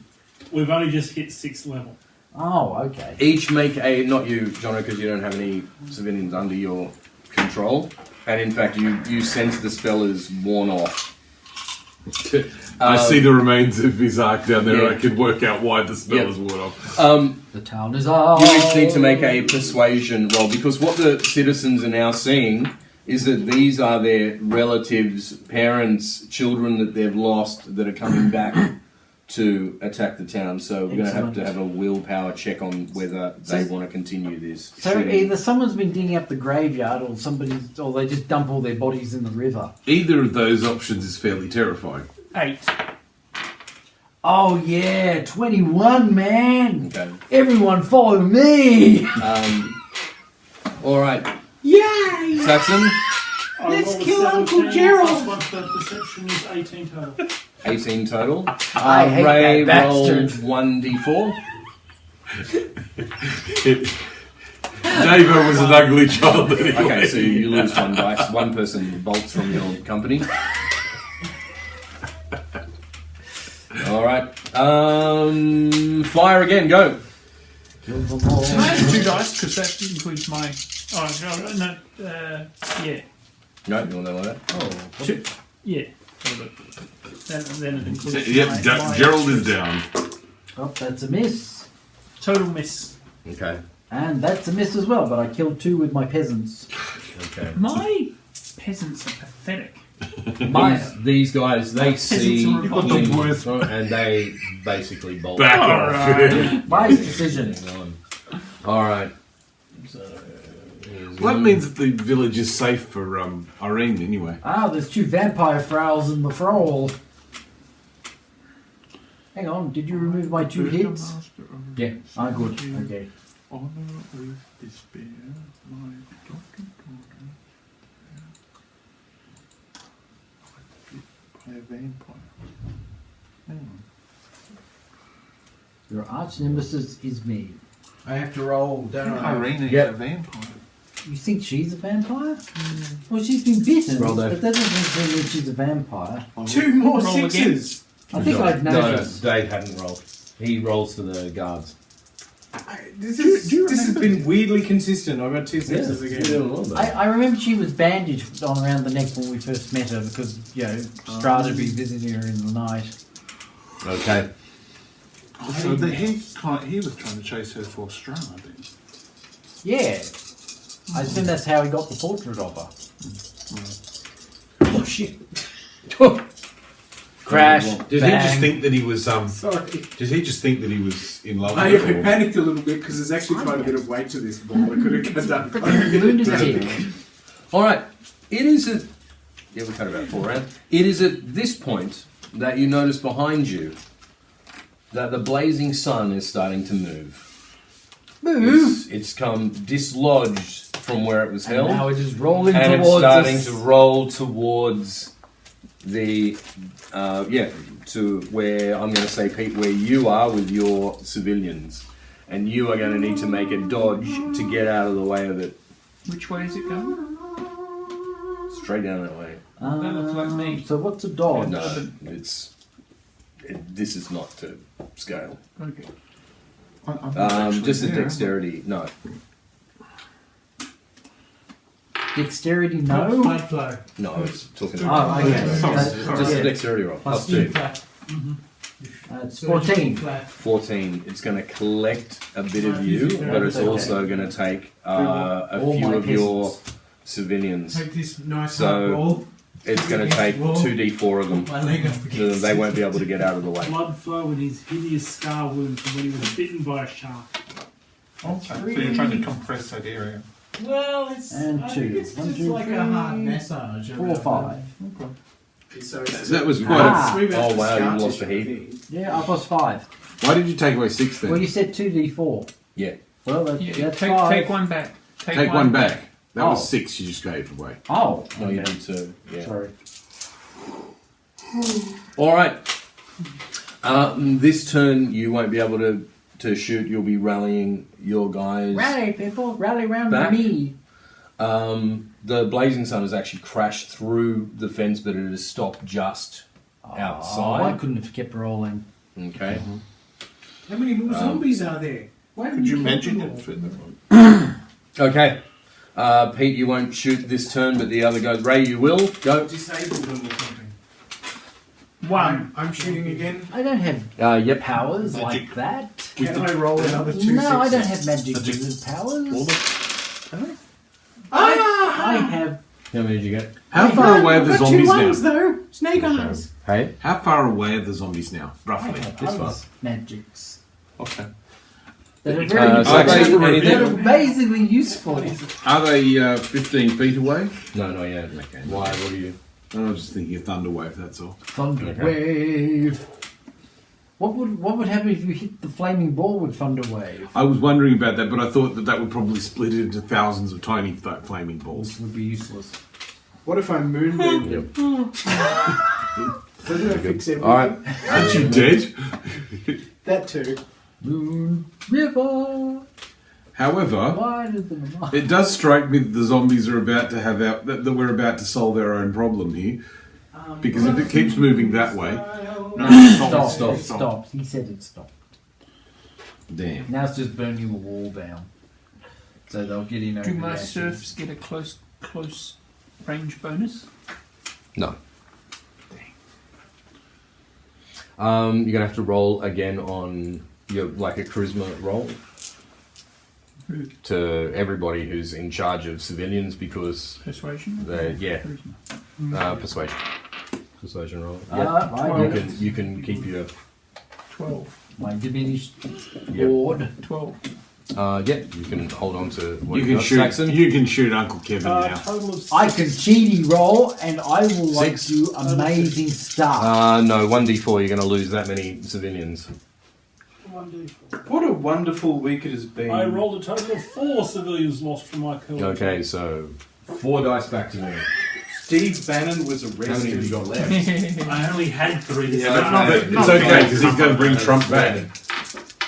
We've only just hit 6th level. Oh, okay. Each make a, not you, Jono, because you don't have any civilians under your control. And in fact, you sense the spell is worn off. I see the remains of Isaac down there. Yeah. I can work out why the spell Yeah. is worn off. The town is ours. You each need to make a persuasion roll, because what the citizens are now seeing is that these are their relatives, parents, children that they've lost that are coming back to attack the town. So we're going to Excellent. have a willpower check on whether they want to continue this. So shooting. either someone's been digging up the graveyard, or they just dump all their bodies in the river. Either of those options is fairly terrifying. 8. Oh yeah, 21, man. Okay. Everyone follow me. All right, Yay! Saxon, Let's rolled a kill Uncle 17, Gerald. plus one for perception is 18 total. 18 total. I hate Ray that rolled bastard. 1d4. Davo was an ugly child anyway. Okay, so you lose one dice. One person bolts from your company. All right. Fire again. Go. Kill them all. Can I have 2 dice? Because that includes my... Oh, no, yeah. No, you want to know that? Oh, Two, yeah. Then it includes Yep, my Gerald is down. oh, that's a miss. Total miss. Okay. And that's a miss as well, but I killed 2 with my peasants. Okay. My peasants are pathetic. These guys, they see are got the things, worst. and they basically bolt. Back All off. right. Wise decision. All right. Well, that means that the village is safe for Irene anyway. Ah, there's 2 vampire frowls in the thrall. Hang on, did you remove my 2 hits? Yeah. Ah, good. Okay. Honor with despair, my adopted daughter, by a vampire. Hang on. Your arch nemesis is me. I have to roll, don't I? Irene is Yep. a vampire. You think she's a vampire? Well, she's been bitten, Roll that. but that doesn't mean that she's a vampire. 2 more Roll again. 6s. I think I'd noticed. Dave hadn't rolled. He rolls for the guards. This has been weirdly consistent. I got 2 6s again. I remember she was bandaged on around the neck when we first met her because, Strahd had been visiting her in the night. Okay. So he was trying to chase her for Strahd. Then. Yeah. I assume that's how he got the portrait of her. Oh shit. Crash. Did bang. he just think that he was Sorry. Did he just think that he was in love I with her? or- panicked a little bit because there's actually quite a bit of weight to this ball. I could have done quite a bit of Lunatic. damage. All right. It is at. Yeah, we cut about 4 rounds. It is at this point that you notice behind you that the blazing sun is starting to move. It's come dislodged from where it was And held, now it is rolling and it's towards starting us. to roll towards the to where I'm going to say, Pete, where you are with your civilians, and you are going to need to make a dodge to get out of the way of it. Which way is it going? Straight down that way. That looks like me. So what's a dodge? No, it's this is not to scale. Okay. I'm not actually Just a there, am I? dexterity. No. Dexterity, Flood no. flow. No, it's talking Oh, okay. just Yeah. a dexterity roll. Plus +2. Flat. It's So 14. Flat. 14. It's going to collect a bit of you, but it's Okay. also going to take a All few my of your pieces. civilians. Take this nice So, hard roll. It's going to take 2d4 of them. My leg up So against they it. won't be able to get out of the way. Blood flow and his hideous scar wound from when he was bitten by a shark. So you're trying to compress that area. Well, it's. And I two. think it's 1, just 2, like 3, a hard massage. 4, around 5. So it's That was quite Ah. smooth out Oh, the wow, scar you lost a tissue, heap. I think. Yeah, I've lost 5. Why did you take away 6 then? Well, you said 2d4. Yeah. Well, that's take 5. one back. Take one back. That Oh. was 6 you just gave away. Oh, No, you okay. need to. Yeah. Sorry. All right. This turn, you won't be able to shoot. You'll be rallying your guys. Rally, people. Rally round Back. me. The blazing sun has actually crashed through the fence, but it has stopped just Oh, I outside. couldn't have kept rolling. Okay. How many more zombies are there? Why Could didn't you kill imagine them it? all? Okay. Pete, you won't shoot this turn, but the other goes. Ray, you will. Go. Disable them or something. One. I'm shooting again. I don't have Yep. powers Magic. like that. Can I roll another 2 No, I don't sixes? have magic wizard powers. Ah! I have. How many did you get? How far away are the zombies now? though. Snake eyes. Hey. How far away are the zombies now, I roughly? have This those magics. Okay. That are very Saxon, they- anything? that are amazingly useful. Are they 15 feet away? No, not yet. Okay. Why? What are you? I was just thinking of Thunderwave, that's all. Thunder Okay. wave. What would happen if you hit the flaming ball with thunder wave? I was wondering about that, but I thought that would probably split it into thousands of tiny flaming balls. This would be useless. What if I moonbeam them? Doesn't that fix everything? All right. Aren't you dead? That too. Moon river. However, Wider than a mile. it does strike me that the zombies are about to have that we're about to solve our own problem here. Because if it keeps moving that way, Stop. He said it stopped. damn. Now it's just burning the wall down. So they'll get in over Do my the serfs get a close range bonus? No. You're gonna have to roll again on your like a charisma roll to everybody who's in charge of civilians because Persuasion? yeah, Charisma. persuasion roll. I You did. you can keep your 12. My diminished Yep. board. 12. you can hold on to what You you can got, shoot. Saxon. You can shoot Uncle Kevin now. Total of I can cheaty roll and I will like 6. do amazing stuff. No, 1d4. You're going to lose that many civilians. 1d4. What a wonderful week it has been. I rolled a total of 4 civilians lost from my kill. Okay, so 4 dice back to me. Steve Bannon was How many have you arrested. got left? I only had 3. But it's okay because he's going to bring Trump back.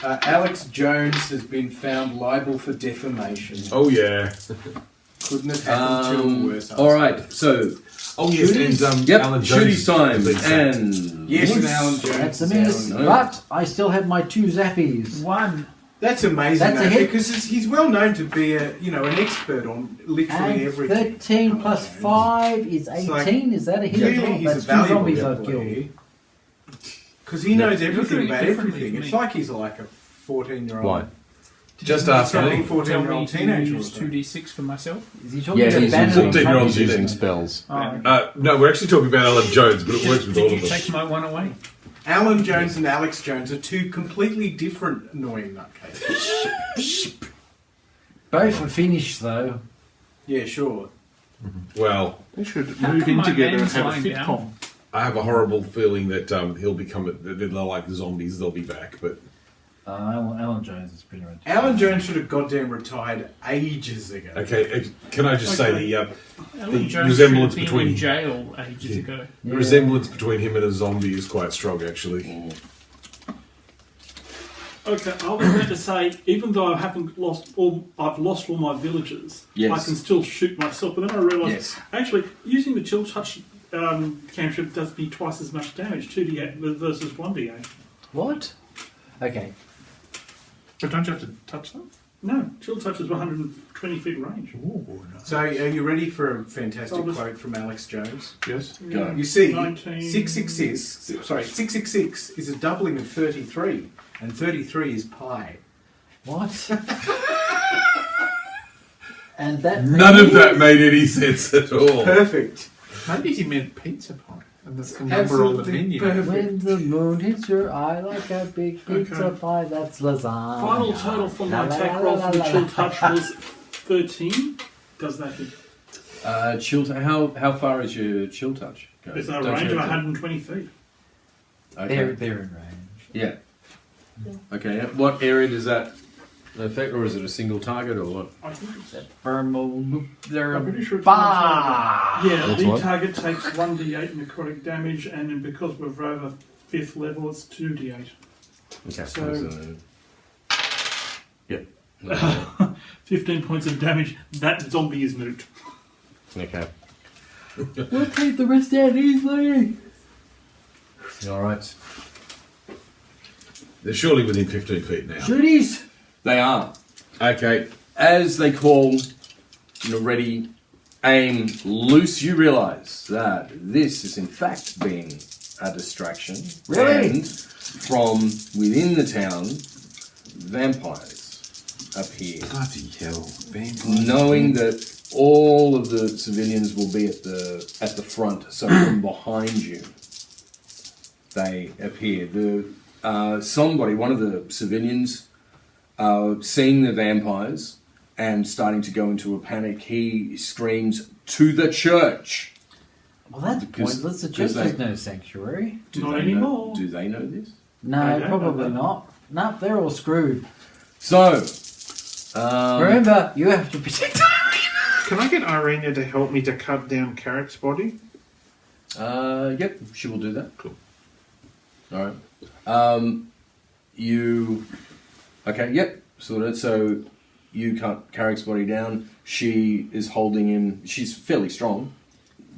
Alex Jones has been found liable for defamation. Oh yeah. Couldn't have happened to a worse. All right, so Oh yes. And yep, Alan Jones shooty time leads that. and Yes, and Alan Jones. That's a is miss. out. No. But I still have my 2 zappies. 1. That's amazing, That's a though, hit. because he's well known to be an expert on literally And everything. 13 plus 5 is 18. Is that a hit? Clearly, he's That's a 2 valuable zombies I've killed. employee. Because he knows everything Look at about it differently everything. to It's me. like he's like a 14-year-old. Why? Just ask Probably me. 14-year-old to teenager. or use something. 2d6 for myself. Is he talking Yeah, about he's Bannon using, or 14-year-old he's Trump? using spells. No, we're actually talking about Alan Jones, but it works with all Did of you us. take my 1 away? Alan Jones and Alex Jones are 2 completely different annoying nutcases. Both are finished though. Yeah, sure. Well, They should How move come in my together and man's have a lying down? sitcom. I have a horrible feeling that he'll become. They're like the zombies. They'll be back, but Alan Jones is pretty much. Alan Jones should have goddamn retired ages ago. okay. Can I just say the Alan Jones resemblance should have between- been in jail ages ago. the resemblance between him and a zombie is quite strong, actually. Okay, I was going to say, even though I haven't lost all, I've lost all my villagers. Yes. I can still shoot myself. But then I realised, Yes. actually, using the chill touch cantrip does me twice as much damage, 2d8 versus 1d8. What? Okay. But don't you have to touch them? No, chill touch is 120 feet range. Ooh, nice. So, are you ready for a fantastic I'll just- quote from Alex Jones? Yes. Go. You see, 19. 666 is a doubling of 33, and 33 is pi. What? And that None of means- that made any sense at all. Perfect. Maybe he meant pizza pie. And that's the number on the Absolutely menu. perfect. When the moon hits your eye like a big pizza Okay. pie, that's lasagna. Final total for my La, la, attack la, roll la, for the la, chill la. touch was 13. Does that hit? How far is your chill touch? Go. It's a Don't range you of have to- 120 feet. Okay. They're in range. Yeah. Okay. What area does that affect, or is it a single target, or what? I think it's Thermal. They're I'm pretty sure it's one target. Yeah, That's the what? target takes 1d8 necrotic damage, and then because we're over 5th level, it's 2d8. Okay. So- Yep. 15 points of damage. That zombie is moved. Okay. We'll take the rest out easily. All right. They're surely within 15 feet now. Shooties. They are. Okay. As they call, ready, aim, loose, you realise that this is in fact being a distraction. Really? And from within the town, vampires appear. Bloody hell. Vampires. Knowing that all of the civilians will be at the front, so from behind you, they appear. Somebody, one of the civilians, seeing the vampires and starting to go into a panic, he screams, "To the church!" Well, that's Because- pointless. The because church is they- no sanctuary. Not they anymore. Know, do they know this? No, I don't know probably that. not. Nope, they're all screwed. So, Remember, you have to protect. Can I get Irina to help me to cut down Carrick's body? yep, she will do that. Cool. All right. Yep, sorted. So you cut Carrick's body down. She is holding him. She's fairly strong.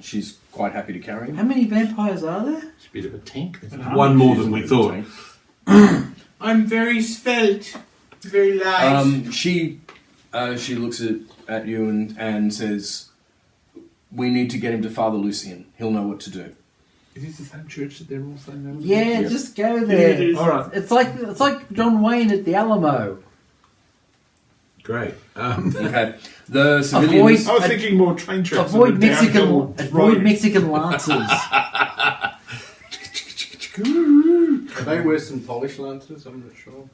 She's quite happy to carry him. How many vampires are there? It's a bit of a tank. Isn't it? One more than we thought. I'm very svelte, very light. She looks at you and says, "We need to get him to Father Lucian. He'll know what to do." Is this the same church that they're all saying they were? Yeah, Yep. just go It there. is. All right. It's like John Wayne at the Alamo. Great. Okay. The civilians. I was thinking more train tracks. Avoid and a downhill Mexican road. Mexican lances. Are they worse than Polish Lancers? I'm not sure.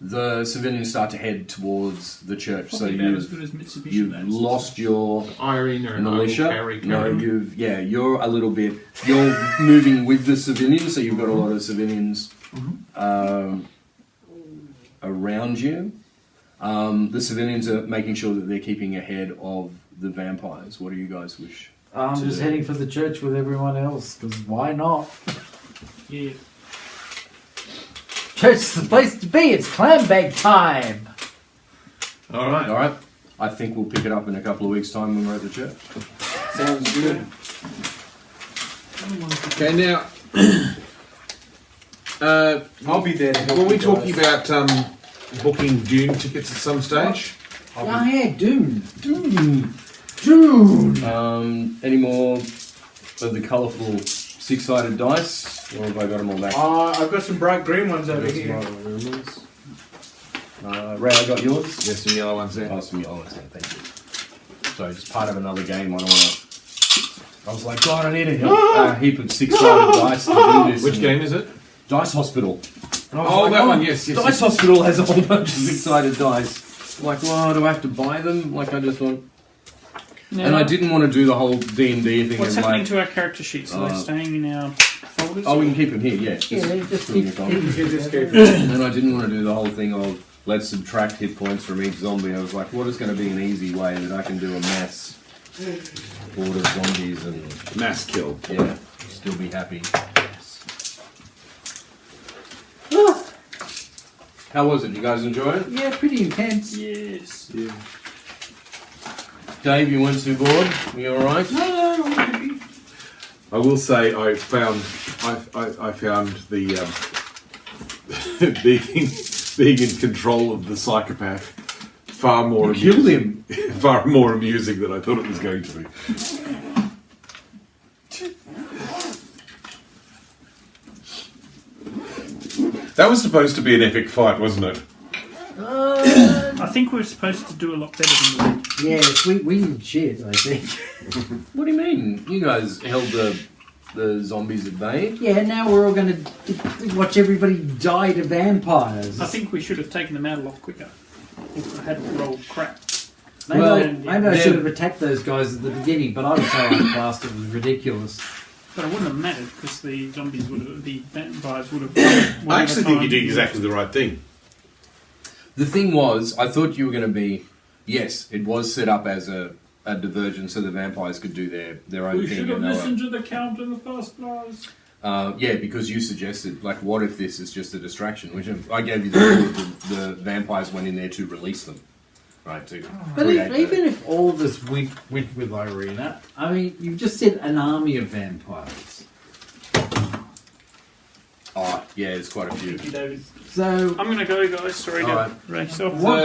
The civilians start to head towards the church. Probably So about as good as Mitsubishi you've Lancers. lost your Irina and I will militia. carry No, Karen. you're a little bit. You're moving with the civilians, so you've got a lot of civilians around you. The civilians are making sure that they're keeping ahead of the vampires. What do you guys wish? I'm to just do? heading for the church with everyone else, because why not? Yeah. Church is the place to be. It's clam bake time. All right. I think we'll pick it up in a couple of weeks' time when we're at the church. Sounds good. Okay, now, I'll be there to help were we you talking guys. about booking Dune tickets at some stage? I'll be- Oh yeah, Dune. Any more of the colourful six-sided dice, or have I got them all back? I've got some bright green ones over Got some here. other rumors. Ray, I got yours. There's some yellow ones there. Oh, some yellow ones there, thank you. Sorry, just part of another game. I don't want to. I was like, God, I need a heap of six-sided dice to do this. Which and- game is it? Dice Hospital. And I was Oh, like, that one, yes. Dice Hospital has a whole bunch of six-sided dice. I'm like, well, do I have to buy them? Like, I just want. Now, And I didn't want to do the whole D&D thing. what's of happening like, to our character sheets? Are they staying in our folders? oh, we can keep them here, yeah. Yeah, just put them in keep. your phone. You just keep And I didn't want to do the whole thing of let's subtract hit points from each zombie. I was like, what is going to be an easy way that I can do a mass horde of zombies and Mass kill. yeah, still be happy. How was it? You guys enjoy it? Yeah, pretty intense. Yes. Dave, you weren't too bored? Were you alright? No, I will say I found the being in control of the psychopath far more Kill amusing, far more amusing than I thought it was going to be. That was supposed to be an epic fight, wasn't it? I think we're supposed to do a lot better than that. Yes, we did shit, I think. What do you mean? You guys held the zombies at bay? Yeah, now we're all going to watch everybody die to vampires. I think we should have taken them out a lot quicker. If I hadn't rolled crap. Maybe, Well, maybe I should have attacked those guys at the beginning, but I was so unclassed it was ridiculous. But it wouldn't have mattered because the zombies would have, the vampires would have. I actually think you did exactly the right thing. The thing was, I thought you were going to be... Yes, it was set up as a diversion so the vampires could do their own We thing. should have and they were- listened to the count in the first place. Yeah, because you suggested, like, what if this is just a distraction? Which I gave you the vampires went in there to release them, right? To But create even if all of us went with Irina, I mean, you've just said an army of vampires. Oh, yeah, there's quite a few. Thank you, David. So I'm going to go, guys. Sorry All to right. race off. What-